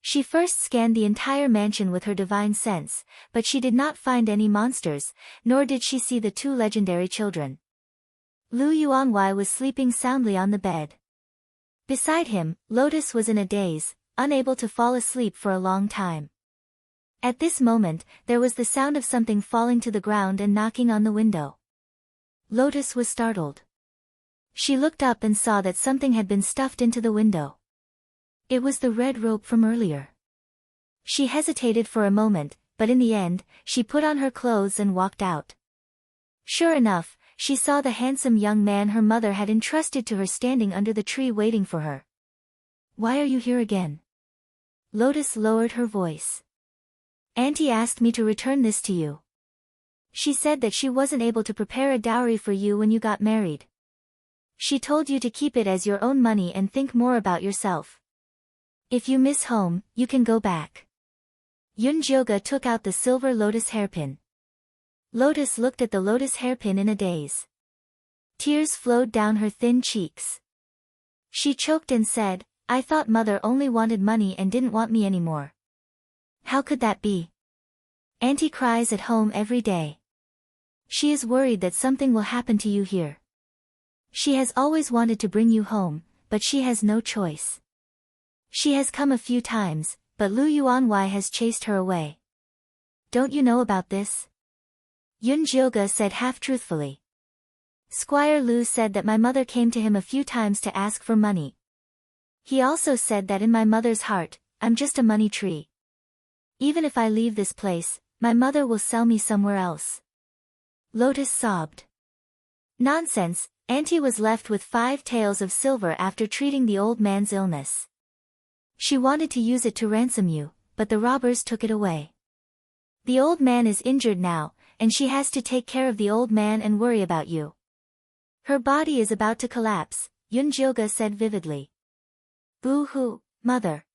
She first scanned the entire mansion with her divine sense, but she did not find any monsters, nor did she see the 2 legendary children. Lu Yuanwei was sleeping soundly on the bed. Beside him, Lotus was in a daze, unable to fall asleep for a long time. At this moment, there was the sound of something falling to the ground and knocking on the window. Lotus was startled. She looked up and saw that something had been stuffed into the window. It was the red rope from earlier. She hesitated for a moment, but in the end, she put on her clothes and walked out. Sure enough, she saw the handsome young man her mother had entrusted to her standing under the tree waiting for her. "Why are you here again?" Lotus lowered her voice. Auntie asked me to return this to you. She said that she wasn't able to prepare a dowry for you when you got married. She told you to keep it as your own money and think more about yourself. If you miss home, you can go back. Yoonjioga took out the silver lotus hairpin. Lotus looked at the lotus hairpin in a daze. Tears flowed down her thin cheeks. She choked and said, I thought mother only wanted money and didn't want me anymore. How could that be? Auntie cries at home every day. She is worried that something will happen to you here. She has always wanted to bring you home, but she has no choice. She has come a few times, but Lu Yuanwei has chased her away. Don't you know about this? Yoonjioga said half-truthfully. Squire Lu said that my mother came to him a few times to ask for money. He also said that in my mother's heart, I'm just a money tree. Even if I leave this place, my mother will sell me somewhere else. Lotus sobbed. Nonsense, Auntie was left with 5 taels of silver after treating the old man's illness. She wanted to use it to ransom you, but the robbers took it away. The old man is injured now, and she has to take care of the old man and worry about you. Her body is about to collapse, Yoonjioga said vividly. Boo-hoo, mother.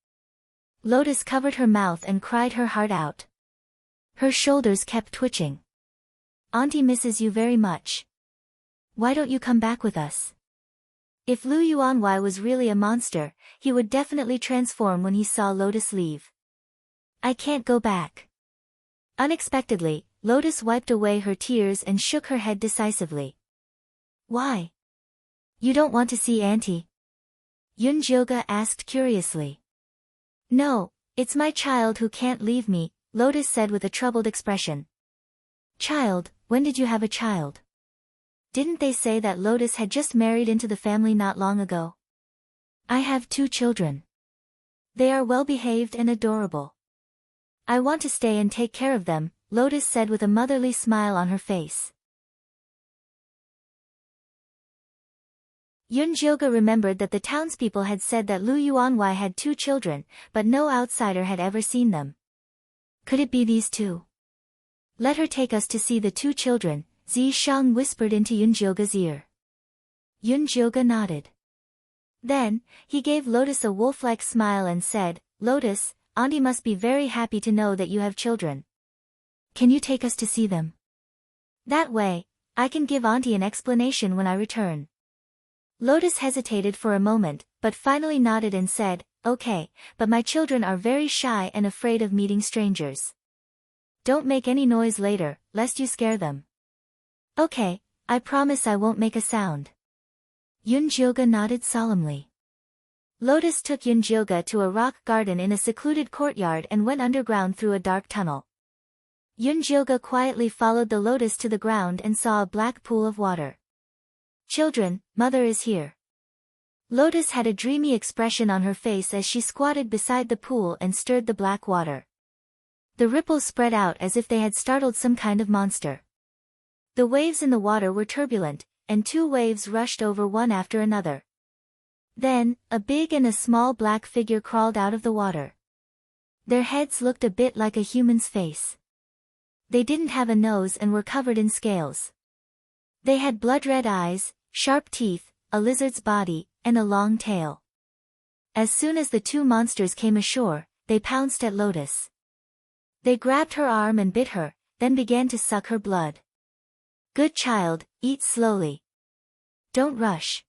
Lotus covered her mouth and cried her heart out. Her shoulders kept twitching. Auntie misses you very much. Why don't you come back with us? If Lu Yuanwei was really a monster, he would definitely transform when he saw Lotus leave. I can't go back. Unexpectedly, Lotus wiped away her tears and shook her head decisively. Why? You don't want to see Auntie? Yoonjioga asked curiously. No, it's my child who can't leave me, Lotus said with a troubled expression. Child, when did you have a child? Didn't they say that Lotus had just married into the family not long ago? I have 2 children. They are well-behaved and adorable. I want to stay and take care of them, Lotus said with a motherly smile on her face. Yoonjioga remembered that the townspeople had said that Lu Yuanwei had 2 children, but no outsider had ever seen them. Could it be these 2? Let her take us to see the 2 children, Zi Shang whispered into Yoonjioga's ear. Yoonjioga nodded. Then, he gave Lotus a wolf-like smile and said, Lotus, Auntie must be very happy to know that you have children. Can you take us to see them? That way, I can give Auntie an explanation when I return. Lotus hesitated for a moment, but finally nodded and said, Okay, but my children are very shy and afraid of meeting strangers. Don't make any noise later, lest you scare them. Okay, I promise I won't make a sound. Yoonjioga nodded solemnly. Lotus took Yoonjioga to a rock garden in a secluded courtyard and went underground through a dark tunnel. Yoonjioga quietly followed the Lotus to the ground and saw a black pool of water. Children, mother is here. Lotus had a dreamy expression on her face as she squatted beside the pool and stirred the black water. The ripples spread out as if they had startled some kind of monster. The waves in the water were turbulent, and 2 waves rushed over one after another. Then, a big and a small black figure crawled out of the water. Their heads looked a bit like a human's face. They didn't have a nose and were covered in scales. They had blood-red eyes, sharp teeth, a lizard's body, and a long tail. As soon as the 2 monsters came ashore, they pounced at Lotus. They grabbed her arm and bit her, then began to suck her blood. Good child, eat slowly. Don't rush.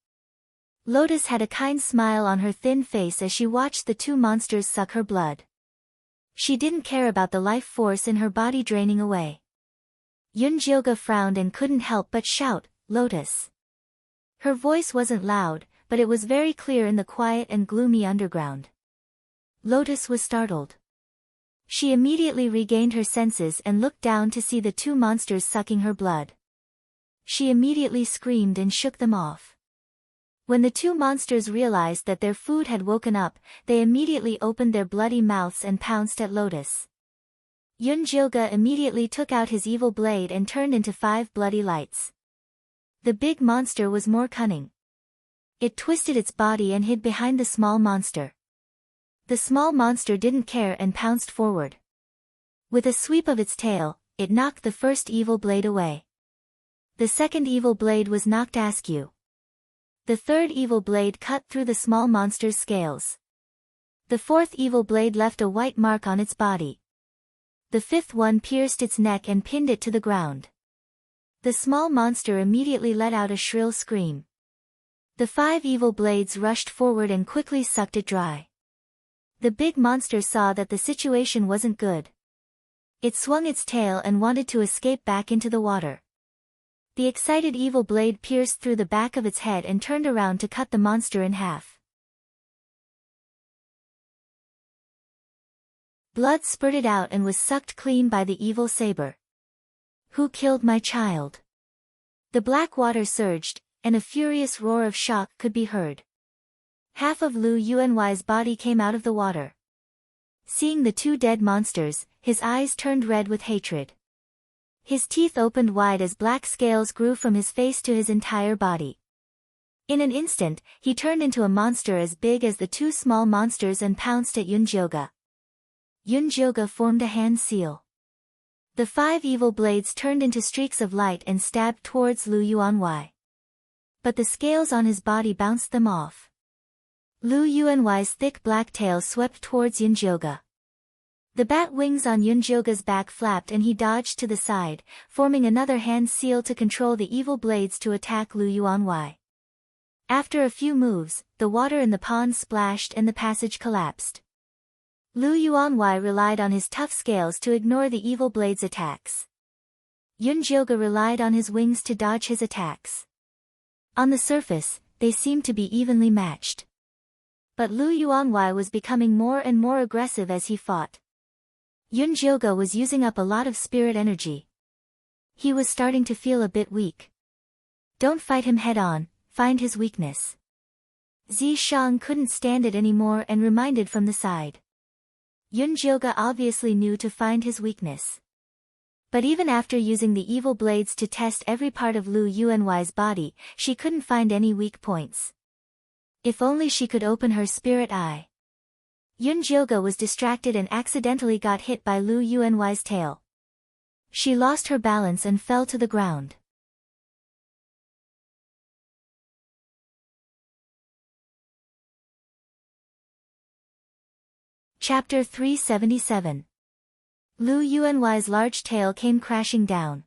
Lotus had a kind smile on her thin face as she watched the 2 monsters suck her blood. She didn't care about the life force in her body draining away. Yoonjioga frowned and couldn't help but shout, Lotus. Her voice wasn't loud, but it was very clear in the quiet and gloomy underground. Lotus was startled. She immediately regained her senses and looked down to see the 2 monsters sucking her blood. She immediately screamed and shook them off. When the 2 monsters realized that their food had woken up, they immediately opened their bloody mouths and pounced at Lotus. Yoonjioga immediately took out his evil blade and turned into 5 bloody lights. The big monster was more cunning. It twisted its body and hid behind the small monster. The small monster didn't care and pounced forward. With a sweep of its tail, it knocked the first evil blade away. The second evil blade was knocked askew. The third evil blade cut through the small monster's scales. The fourth evil blade left a white mark on its body. The fifth one pierced its neck and pinned it to the ground. The small monster immediately let out a shrill scream. The 5 evil blades rushed forward and quickly sucked it dry. The big monster saw that the situation wasn't good. It swung its tail and wanted to escape back into the water. The excited evil blade pierced through the back of its head and turned around to cut the monster in half. Blood spurted out and was sucked clean by the evil saber. Who killed my child? The black water surged, and a furious roar of shock could be heard. Half of Lu Yuanhuai's body came out of the water. Seeing the 2 dead monsters, his eyes turned red with hatred. His teeth opened wide as black scales grew from his face to his entire body. In an instant, he turned into a monster as big as the 2 small monsters and pounced at Yunjioga. Yunjioga formed a hand seal. The 5 evil blades turned into streaks of light and stabbed towards Lu Yuanhuai. But the scales on his body bounced them off. Lu Yuanhuai's thick black tail swept towards Yunjioga. The bat wings on Yunjioga's back flapped and he dodged to the side, forming another hand seal to control the evil blades to attack Lu Yuanhuai. After a few moves, the water in the pond splashed and the passage collapsed. Lu Yuanhuai relied on his tough scales to ignore the evil blade's attacks. Yunjioga relied on his wings to dodge his attacks. On the surface, they seemed to be evenly matched. But Lu Yuanhuai was becoming more and more aggressive as he fought. Yunjioga was using up a lot of spirit energy. He was starting to feel a bit weak. Don't fight him head-on, find his weakness. Zishang couldn't stand it anymore and reminded from the side. Yunjioga obviously knew to find his weakness. But even after using the evil blades to test every part of Lu Yuanhuai's body, she couldn't find any weak points. If only she could open her spirit eye. Yunjioga was distracted and accidentally got hit by Lu Yuanhuai's tail. She lost her balance and fell to the ground. Chapter 377. Lu Yuanhuai's large tail came crashing down.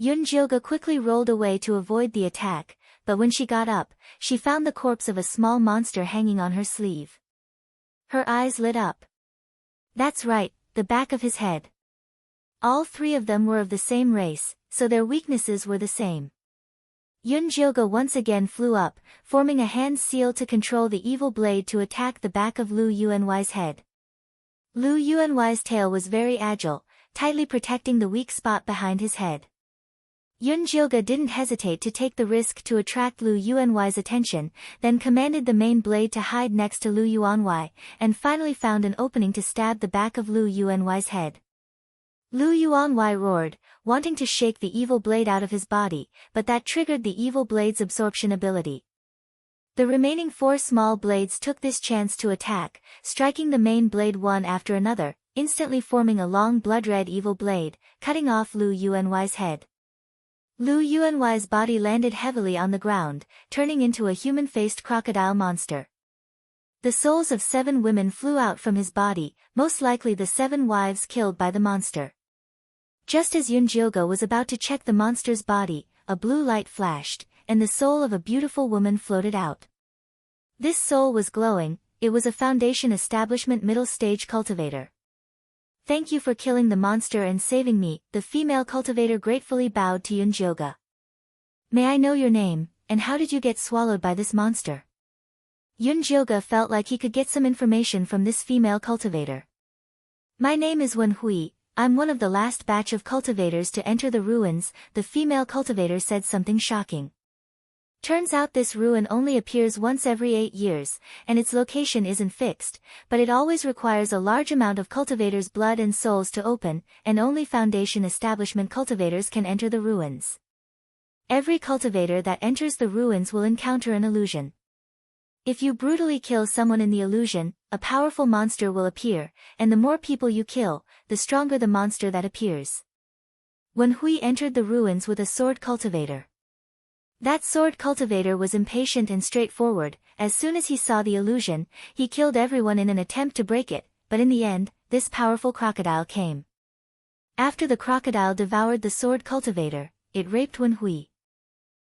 Yunjioga quickly rolled away to avoid the attack, but when she got up, she found the corpse of a small monster hanging on her sleeve. Her eyes lit up. That's right, the back of his head. All 3 of them were of the same race, so their weaknesses were the same. Yunjioga once again flew up, forming a hand seal to control the evil blade to attack the back of Lu Yuanhuai's head. Lu Yuanhuai's tail was very agile, tightly protecting the weak spot behind his head. Yunjioga didn't hesitate to take the risk to attract Lu Yuanhuai's attention, then commanded the main blade to hide next to Lu Yuanhuai, and finally found an opening to stab the back of Lu Yuanhuai's head. Lu Yuanhuai roared, wanting to shake the evil blade out of his body, but that triggered the evil blade's absorption ability. The remaining 4 small blades took this chance to attack, striking the main blade one after another, instantly forming a long blood-red evil blade, cutting off Lu Yuanhuai's head. Lu Yuanhuai's body landed heavily on the ground, turning into a human-faced crocodile monster. The souls of 7 women flew out from his body, most likely the 7 wives killed by the monster. Just as Yunjioga was about to check the monster's body, a blue light flashed, and the soul of a beautiful woman floated out. This soul was glowing, it was a Foundation Establishment middle-stage cultivator. Thank you for killing the monster and saving me, the female cultivator gratefully bowed to Yunjioga. May I know your name, and how did you get swallowed by this monster? Yunjioga felt like he could get some information from this female cultivator. My name is Wen Hui, I'm one of the last batch of cultivators to enter the ruins, the female cultivator said something shocking. Turns out this ruin only appears once every 8 years, and its location isn't fixed, but it always requires a large amount of cultivators' blood and souls to open, and only Foundation Establishment cultivators can enter the ruins. Every cultivator that enters the ruins will encounter an illusion. If you brutally kill someone in the illusion, a powerful monster will appear, and the more people you kill, the stronger the monster that appears. Wen Hui entered the ruins with a sword cultivator. That sword cultivator was impatient and straightforward. As soon as he saw the illusion, he killed everyone in an attempt to break it, but in the end, this powerful crocodile came. After the crocodile devoured the sword cultivator, it raped Wen Hui.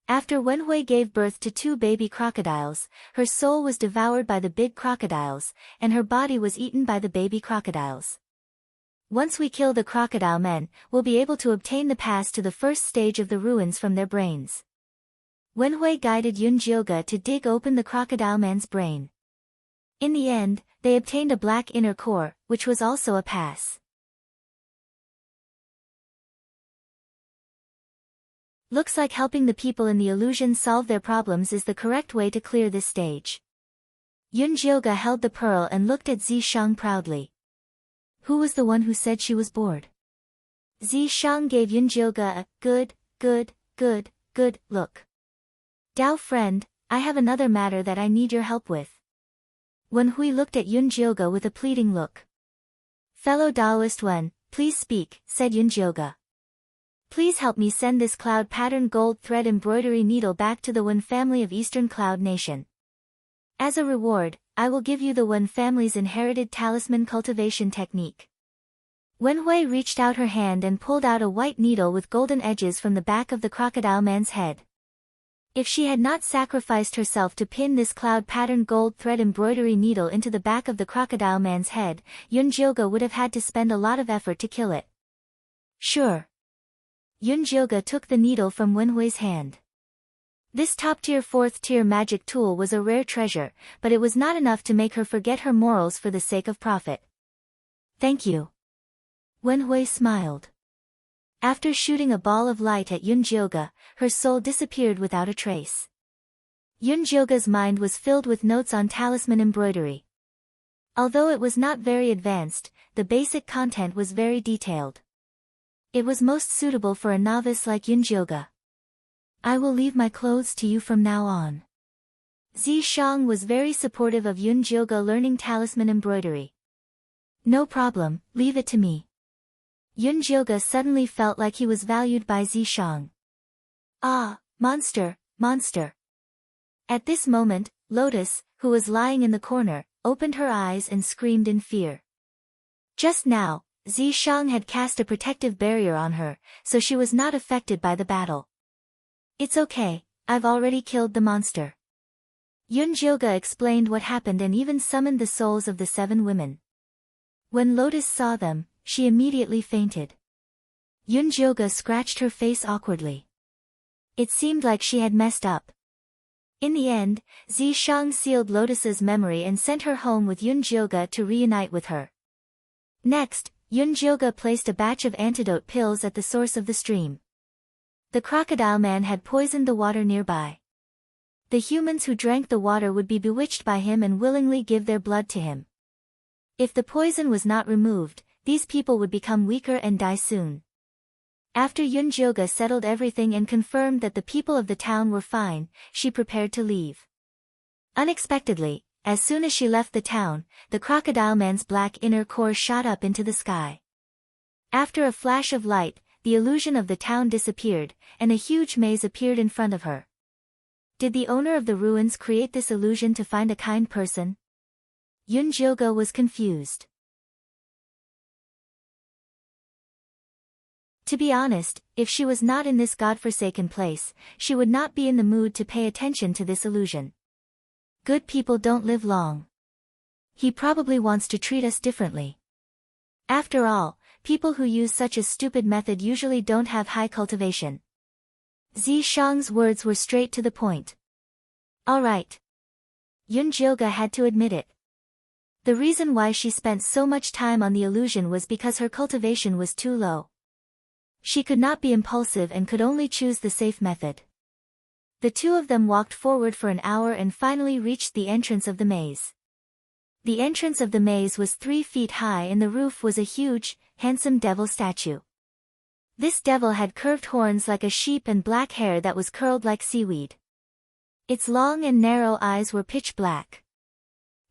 After Wen Hui gave birth to 2 baby crocodiles, her soul was devoured by the big crocodiles, and her body was eaten by the baby crocodiles. Once we kill the crocodile men, we'll be able to obtain the pass to the first stage of the ruins from their brains. Wen Hui guided Yun Jioge to dig open the crocodile man's brain. In the end, they obtained a black inner core, which was also a pass. Looks like helping the people in the illusion solve their problems is the correct way to clear this stage. Yun Jioge held the pearl and looked at Zi Shang proudly. Who was the one who said she was bored? Zi Shang gave Yun Jioge a good look. Dao friend, I have another matter that I need your help with. Wen Hui looked at Yun Jioge with a pleading look. Fellow Daoist Wen, please speak, said Yun Jioge. Please help me send this cloud pattern gold thread embroidery needle back to the Wen family of Eastern Cloud Nation. As a reward, I will give you the Wen family's inherited talisman cultivation technique. Wen Hui reached out her hand and pulled out a white needle with golden edges from the back of the crocodile man's head. If she had not sacrificed herself to pin this cloud pattern gold thread embroidery needle into the back of the crocodile man's head, Yun Jioge would have had to spend a lot of effort to kill it. Sure. Yun Jioge took the needle from Wen Hui's hand. This top-tier 4th-tier magic tool was a rare treasure, but it was not enough to make her forget her morals for the sake of profit. Thank you. Wen Hui smiled. After shooting a ball of light at Yun Jioge, her soul disappeared without a trace. Yun Jioge's mind was filled with notes on talisman embroidery. Although it was not very advanced, the basic content was very detailed. It was most suitable for a novice like Yun Jioge. I will leave my clothes to you from now on. Zi Shang was very supportive of Yun Jioge learning talisman embroidery. No problem, leave it to me. Yun Jioge suddenly felt like he was valued by Zi Shang. Ah, monster. At this moment, Lotus, who was lying in the corner, opened her eyes and screamed in fear. Just now, Zi Shang had cast a protective barrier on her, so she was not affected by the battle. It's okay, I've already killed the monster. Yun Jioge explained what happened and even summoned the souls of the 7 women. When Lotus saw them, she immediately fainted. Yun Jioge scratched her face awkwardly. It seemed like she had messed up. In the end, Zi Shang sealed Lotus's memory and sent her home with Yun Jioge to reunite with her. Next, Yun Jioge placed a batch of antidote pills at the source of the stream. The crocodile man had poisoned the water nearby. The humans who drank the water would be bewitched by him and willingly give their blood to him. If the poison was not removed, these people would become weaker and die soon. After Yun Jioge settled everything and confirmed that the people of the town were fine, she prepared to leave. Unexpectedly, as soon as she left the town, the crocodile man's black inner core shot up into the sky. After a flash of light, the illusion of the town disappeared, and a huge maze appeared in front of her. Did the owner of the ruins create this illusion to find a kind person? Yun Jioge was confused. To be honest, if she was not in this godforsaken place, she would not be in the mood to pay attention to this illusion. Good people don't live long. He probably wants to treat us differently. After all, people who use such a stupid method usually don't have high cultivation. Zi Shang's words were straight to the point. All right. Yun Jioge had to admit it. The reason why she spent so much time on the illusion was because her cultivation was too low. She could not be impulsive and could only choose the safe method. The two of them walked forward for an hour and finally reached the entrance of the maze. The entrance of the maze was 3 feet high and the roof was a huge, handsome devil statue. This devil had curved horns like a sheep and black hair that was curled like seaweed. Its long and narrow eyes were pitch black.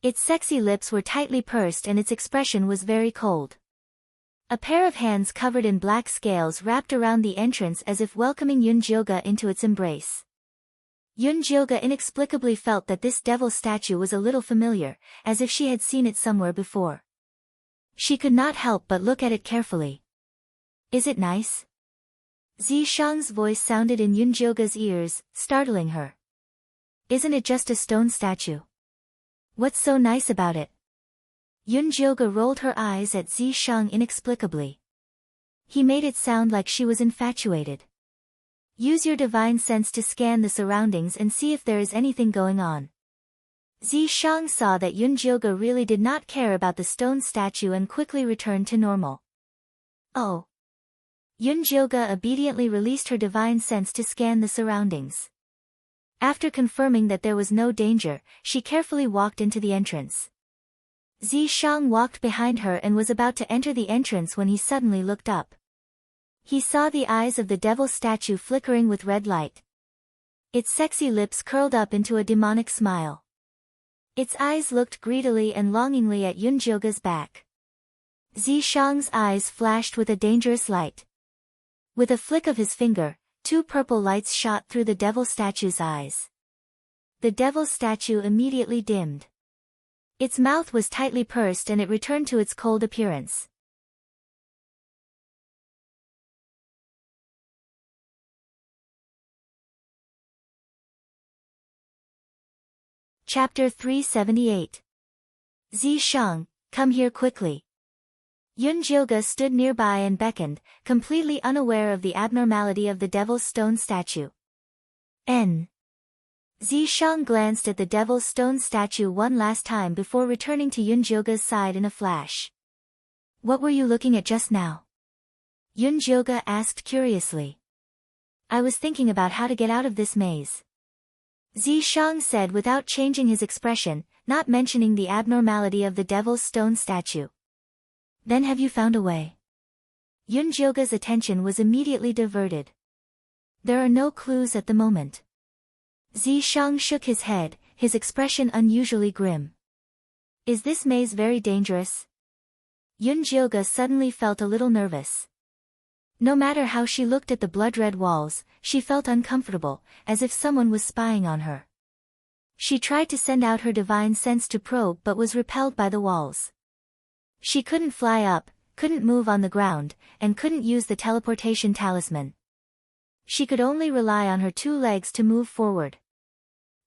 Its sexy lips were tightly pursed and its expression was very cold. A pair of hands covered in black scales wrapped around the entrance as if welcoming Yunjioga into its embrace. Yunjioga inexplicably felt that this devil statue was a little familiar, as if she had seen it somewhere before. She could not help but look at it carefully. Is it nice? Zishang's voice sounded in Yunjioga's ears, startling her. Isn't it just a stone statue? What's so nice about it? Yunjioga rolled her eyes at Zishang inexplicably. He made it sound like she was infatuated. Use your divine sense to scan the surroundings and see if there is anything going on. Zishang saw that Yunjioga really did not care about the stone statue and quickly returned to normal. Oh. Yunjioga obediently released her divine sense to scan the surroundings. After confirming that there was no danger, she carefully walked into the entrance. Zishang walked behind her and was about to enter the entrance when he suddenly looked up. He saw the eyes of the devil statue flickering with red light. Its sexy lips curled up into a demonic smile. Its eyes looked greedily and longingly at Yunjioga's back. Zishang's eyes flashed with a dangerous light. With a flick of his finger, 2 purple lights shot through the devil statue's eyes. The devil statue immediately dimmed. Its mouth was tightly pursed and it returned to its cold appearance. Chapter 378. Zishang, come here quickly. Yunjioga stood nearby and beckoned, completely unaware of the abnormality of the devil's stone statue. Zishang glanced at the devil's stone statue one last time before returning to Yunjioga's side in a flash. What were you looking at just now? Yunjioga asked curiously. I was thinking about how to get out of this maze. Zishang said without changing his expression, not mentioning the abnormality of the devil's stone statue. Then have you found a way? Yunjioga's attention was immediately diverted. There are no clues at the moment. Zishang shook his head, his expression unusually grim. Is this maze very dangerous? Yunjioga suddenly felt a little nervous. No matter how she looked at the blood-red walls, she felt uncomfortable, as if someone was spying on her. She tried to send out her divine sense to probe but was repelled by the walls. She couldn't fly up, couldn't move on the ground, and couldn't use the teleportation talisman. She could only rely on her 2 legs to move forward.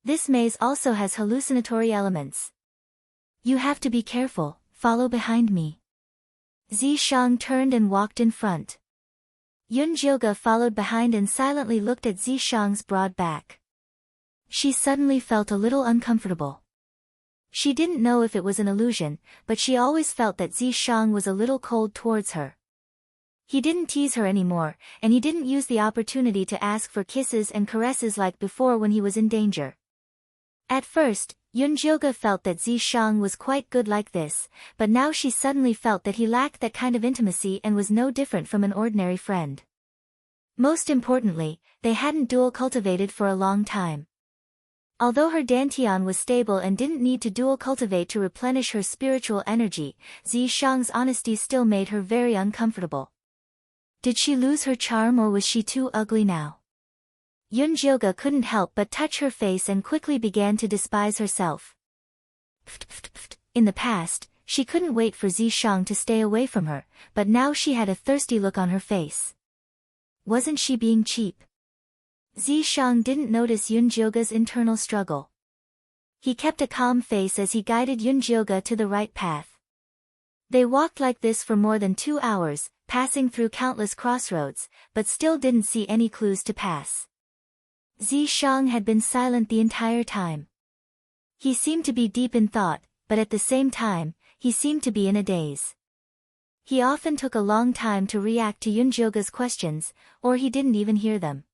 This maze also has hallucinatory elements. You have to be careful, follow behind me. Zishang turned and walked in front. Yunjioga followed behind and silently looked at Zishang's broad back. She suddenly felt a little uncomfortable. She didn't know if it was an illusion, but she always felt that Zishang was a little cold towards her. He didn't tease her anymore, and he didn't use the opportunity to ask for kisses and caresses like before when he was in danger. At first, Yunjioga felt that Zishang was quite good like this, but now she suddenly felt that he lacked that kind of intimacy and was no different from an ordinary friend. Most importantly, they hadn't dual cultivated for a long time. Although her dantian was stable and didn't need to dual cultivate to replenish her spiritual energy, Zishang's honesty still made her very uncomfortable. Did she lose her charm or was she too ugly now? Yunjioga couldn't help but touch her face and quickly began to despise herself. In the past, she couldn't wait for Zishang to stay away from her, but now she had a thirsty look on her face. Wasn't she being cheap? Zishang didn't notice Yunjioga's internal struggle. He kept a calm face as he guided Yunjioga to the right path. They walked like this for more than 2 hours, passing through countless crossroads, but still didn't see any clues to pass. Zishang had been silent the entire time. He seemed to be deep in thought, but at the same time, he seemed to be in a daze. He often took a long time to react to Yunjioga's questions, or he didn't even hear them.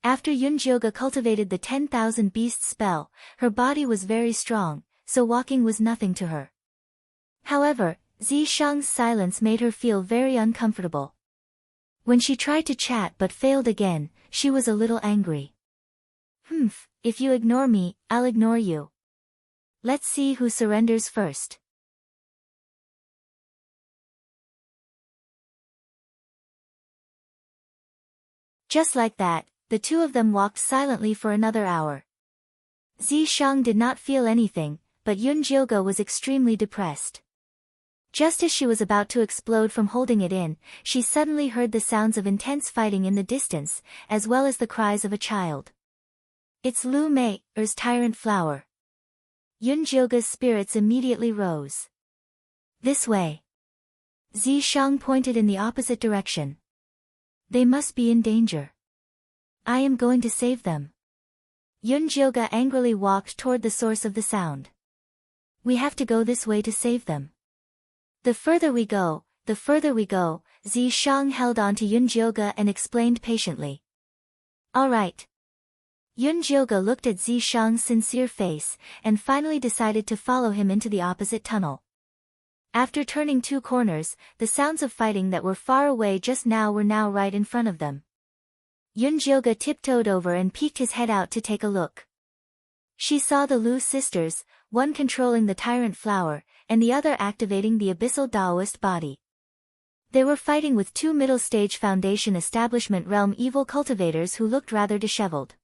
After Yunjioga cultivated the 10,000 beasts spell, her body was very strong, so walking was nothing to her. However, Zishang's silence made her feel very uncomfortable. When she tried to chat but failed again, she was a little angry. If you ignore me, I'll ignore you. Let's see who surrenders first. Just like that, the two of them walked silently for another hour. Zishang did not feel anything, but Yun Jioge was extremely depressed. Just as she was about to explode from holding it in, she suddenly heard the sounds of intense fighting in the distance, as well as the cries of a child. It's Lu Mei's tyrant flower. Yun Jioge's spirits immediately rose. This way. Zishang pointed in the opposite direction. They must be in danger. I am going to save them. Yun Jioge angrily walked toward the source of the sound. We have to go this way to save them. The further we go, Zishang held on to Yun Jioge and explained patiently. All right. Yun Jioge looked at Zishang's sincere face, and finally decided to follow him into the opposite tunnel. After turning two corners, the sounds of fighting that were far away just now were now right in front of them. Yun Jioge tiptoed over and peeked his head out to take a look. She saw the Lu sisters, one controlling the tyrant flower, and the other activating the abyssal Daoist body. They were fighting with two middle-stage Foundation Establishment Realm evil cultivators who looked rather disheveled.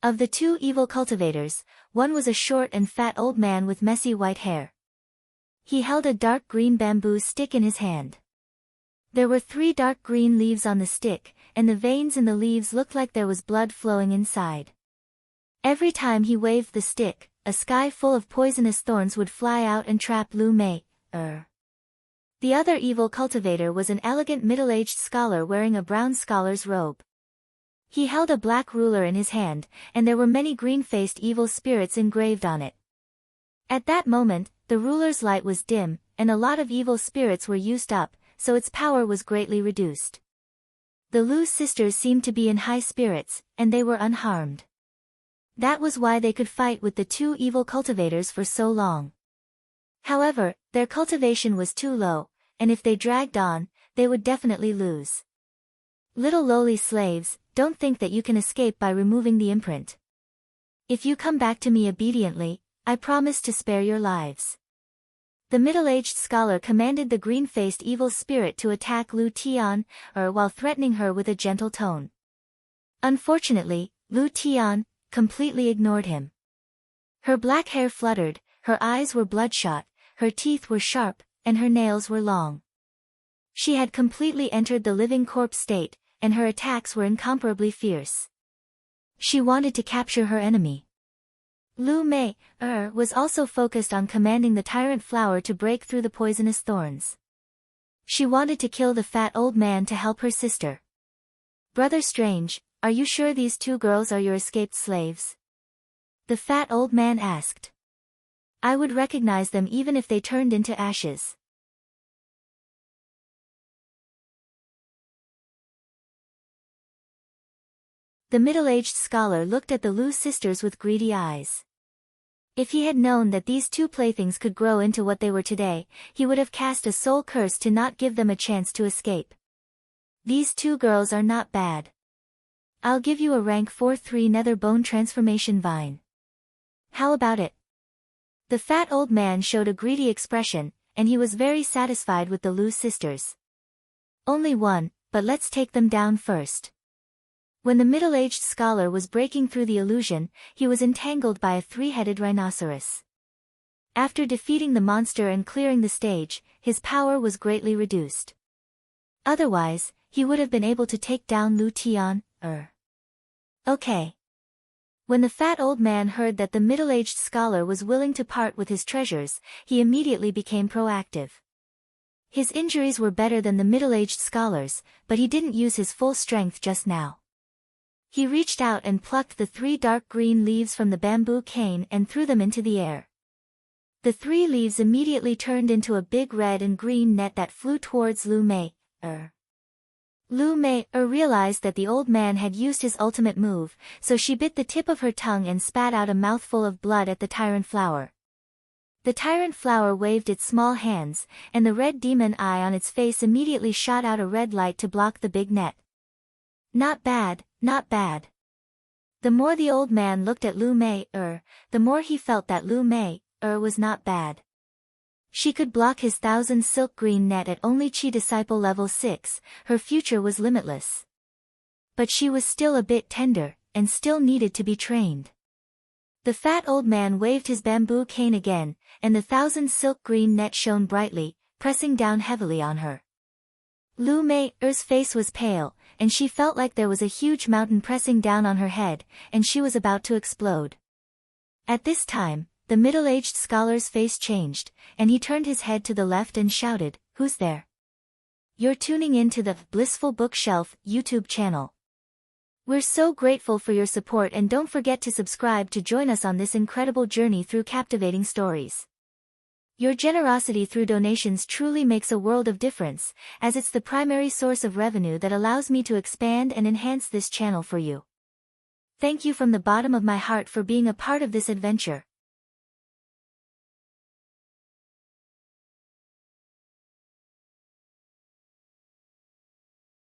Of the two evil cultivators, one was a short and fat old man with messy white hair. He held a dark green bamboo stick in his hand. There were 3 dark green leaves on the stick, and the veins in the leaves looked like there was blood flowing inside. Every time he waved the stick, a sky full of poisonous thorns would fly out and trap Lu Mei. The other evil cultivator was an elegant middle-aged scholar wearing a brown scholar's robe. He held a black ruler in his hand, and there were many green-faced evil spirits engraved on it. At that moment, the ruler's light was dim, and a lot of evil spirits were used up, so its power was greatly reduced. The Lu sisters seemed to be in high spirits, and they were unharmed. That was why they could fight with the two evil cultivators for so long. However, their cultivation was too low, and if they dragged on, they would definitely lose. Little lowly slaves, don't think that you can escape by removing the imprint. If you come back to me obediently, I promise to spare your lives. The middle-aged scholar commanded the green-faced evil spirit to attack Lu Tian, while threatening her with a gentle tone. Unfortunately, Lu Tian completely ignored him. Her black hair fluttered, her eyes were bloodshot, her teeth were sharp, and her nails were long. She had completely entered the living corpse state, and her attacks were incomparably fierce. She wanted to capture her enemy. Lu Mei was also focused on commanding the tyrant flower to break through the poisonous thorns. She wanted to kill the fat old man to help her sister. Brother Strange, are you sure these 2 girls are your escaped slaves? The fat old man asked. I would recognize them even if they turned into ashes. The middle-aged scholar looked at the Lu sisters with greedy eyes. If he had known that these 2 playthings could grow into what they were today, he would have cast a soul curse to not give them a chance to escape. These 2 girls are not bad. I'll give you a rank 4-3 nether bone transformation vine. How about it? The fat old man showed a greedy expression, and he was very satisfied with the Lu sisters. Only one, but let's take them down first. When the middle-aged scholar was breaking through the illusion, he was entangled by a 3-headed rhinoceros. After defeating the monster and clearing the stage, his power was greatly reduced. Otherwise, he would have been able to take down Lu Tian. Okay. When the fat old man heard that the middle-aged scholar was willing to part with his treasures, he immediately became proactive. His injuries were better than the middle-aged scholar's, but he didn't use his full strength just now. He reached out and plucked the 3 dark green leaves from the bamboo cane and threw them into the air. The 3 leaves immediately turned into a big red and green net that flew towards Lu Mei. Lu Mei realized that the old man had used his ultimate move, so she bit the tip of her tongue and spat out a mouthful of blood at the tyrant flower. The tyrant flower waved its small hands, and the red demon eye on its face immediately shot out a red light to block the big net. Not bad, not bad. The more the old man looked at Lu Mei, the more he felt that Lu Mei, was not bad. She could block his 1000 silk green net at only Chi Disciple level 6, her future was limitless. But she was still a bit tender, and still needed to be trained. The fat old man waved his bamboo cane again, and the 1,000 silk green net shone brightly, pressing down heavily on her. Lu Mei's face was pale, and she felt like there was a huge mountain pressing down on her head, and she was about to explode. At this time, the middle-aged scholar's face changed, and he turned his head to the left and shouted, "Who's there?" "You're tuning in to the Blissful Bookshelf YouTube channel. We're so grateful for your support, and don't forget to subscribe to join us on this incredible journey through captivating stories. Your generosity through donations truly makes a world of difference, as it's the primary source of revenue that allows me to expand and enhance this channel for you. Thank you from the bottom of my heart for being a part of this adventure.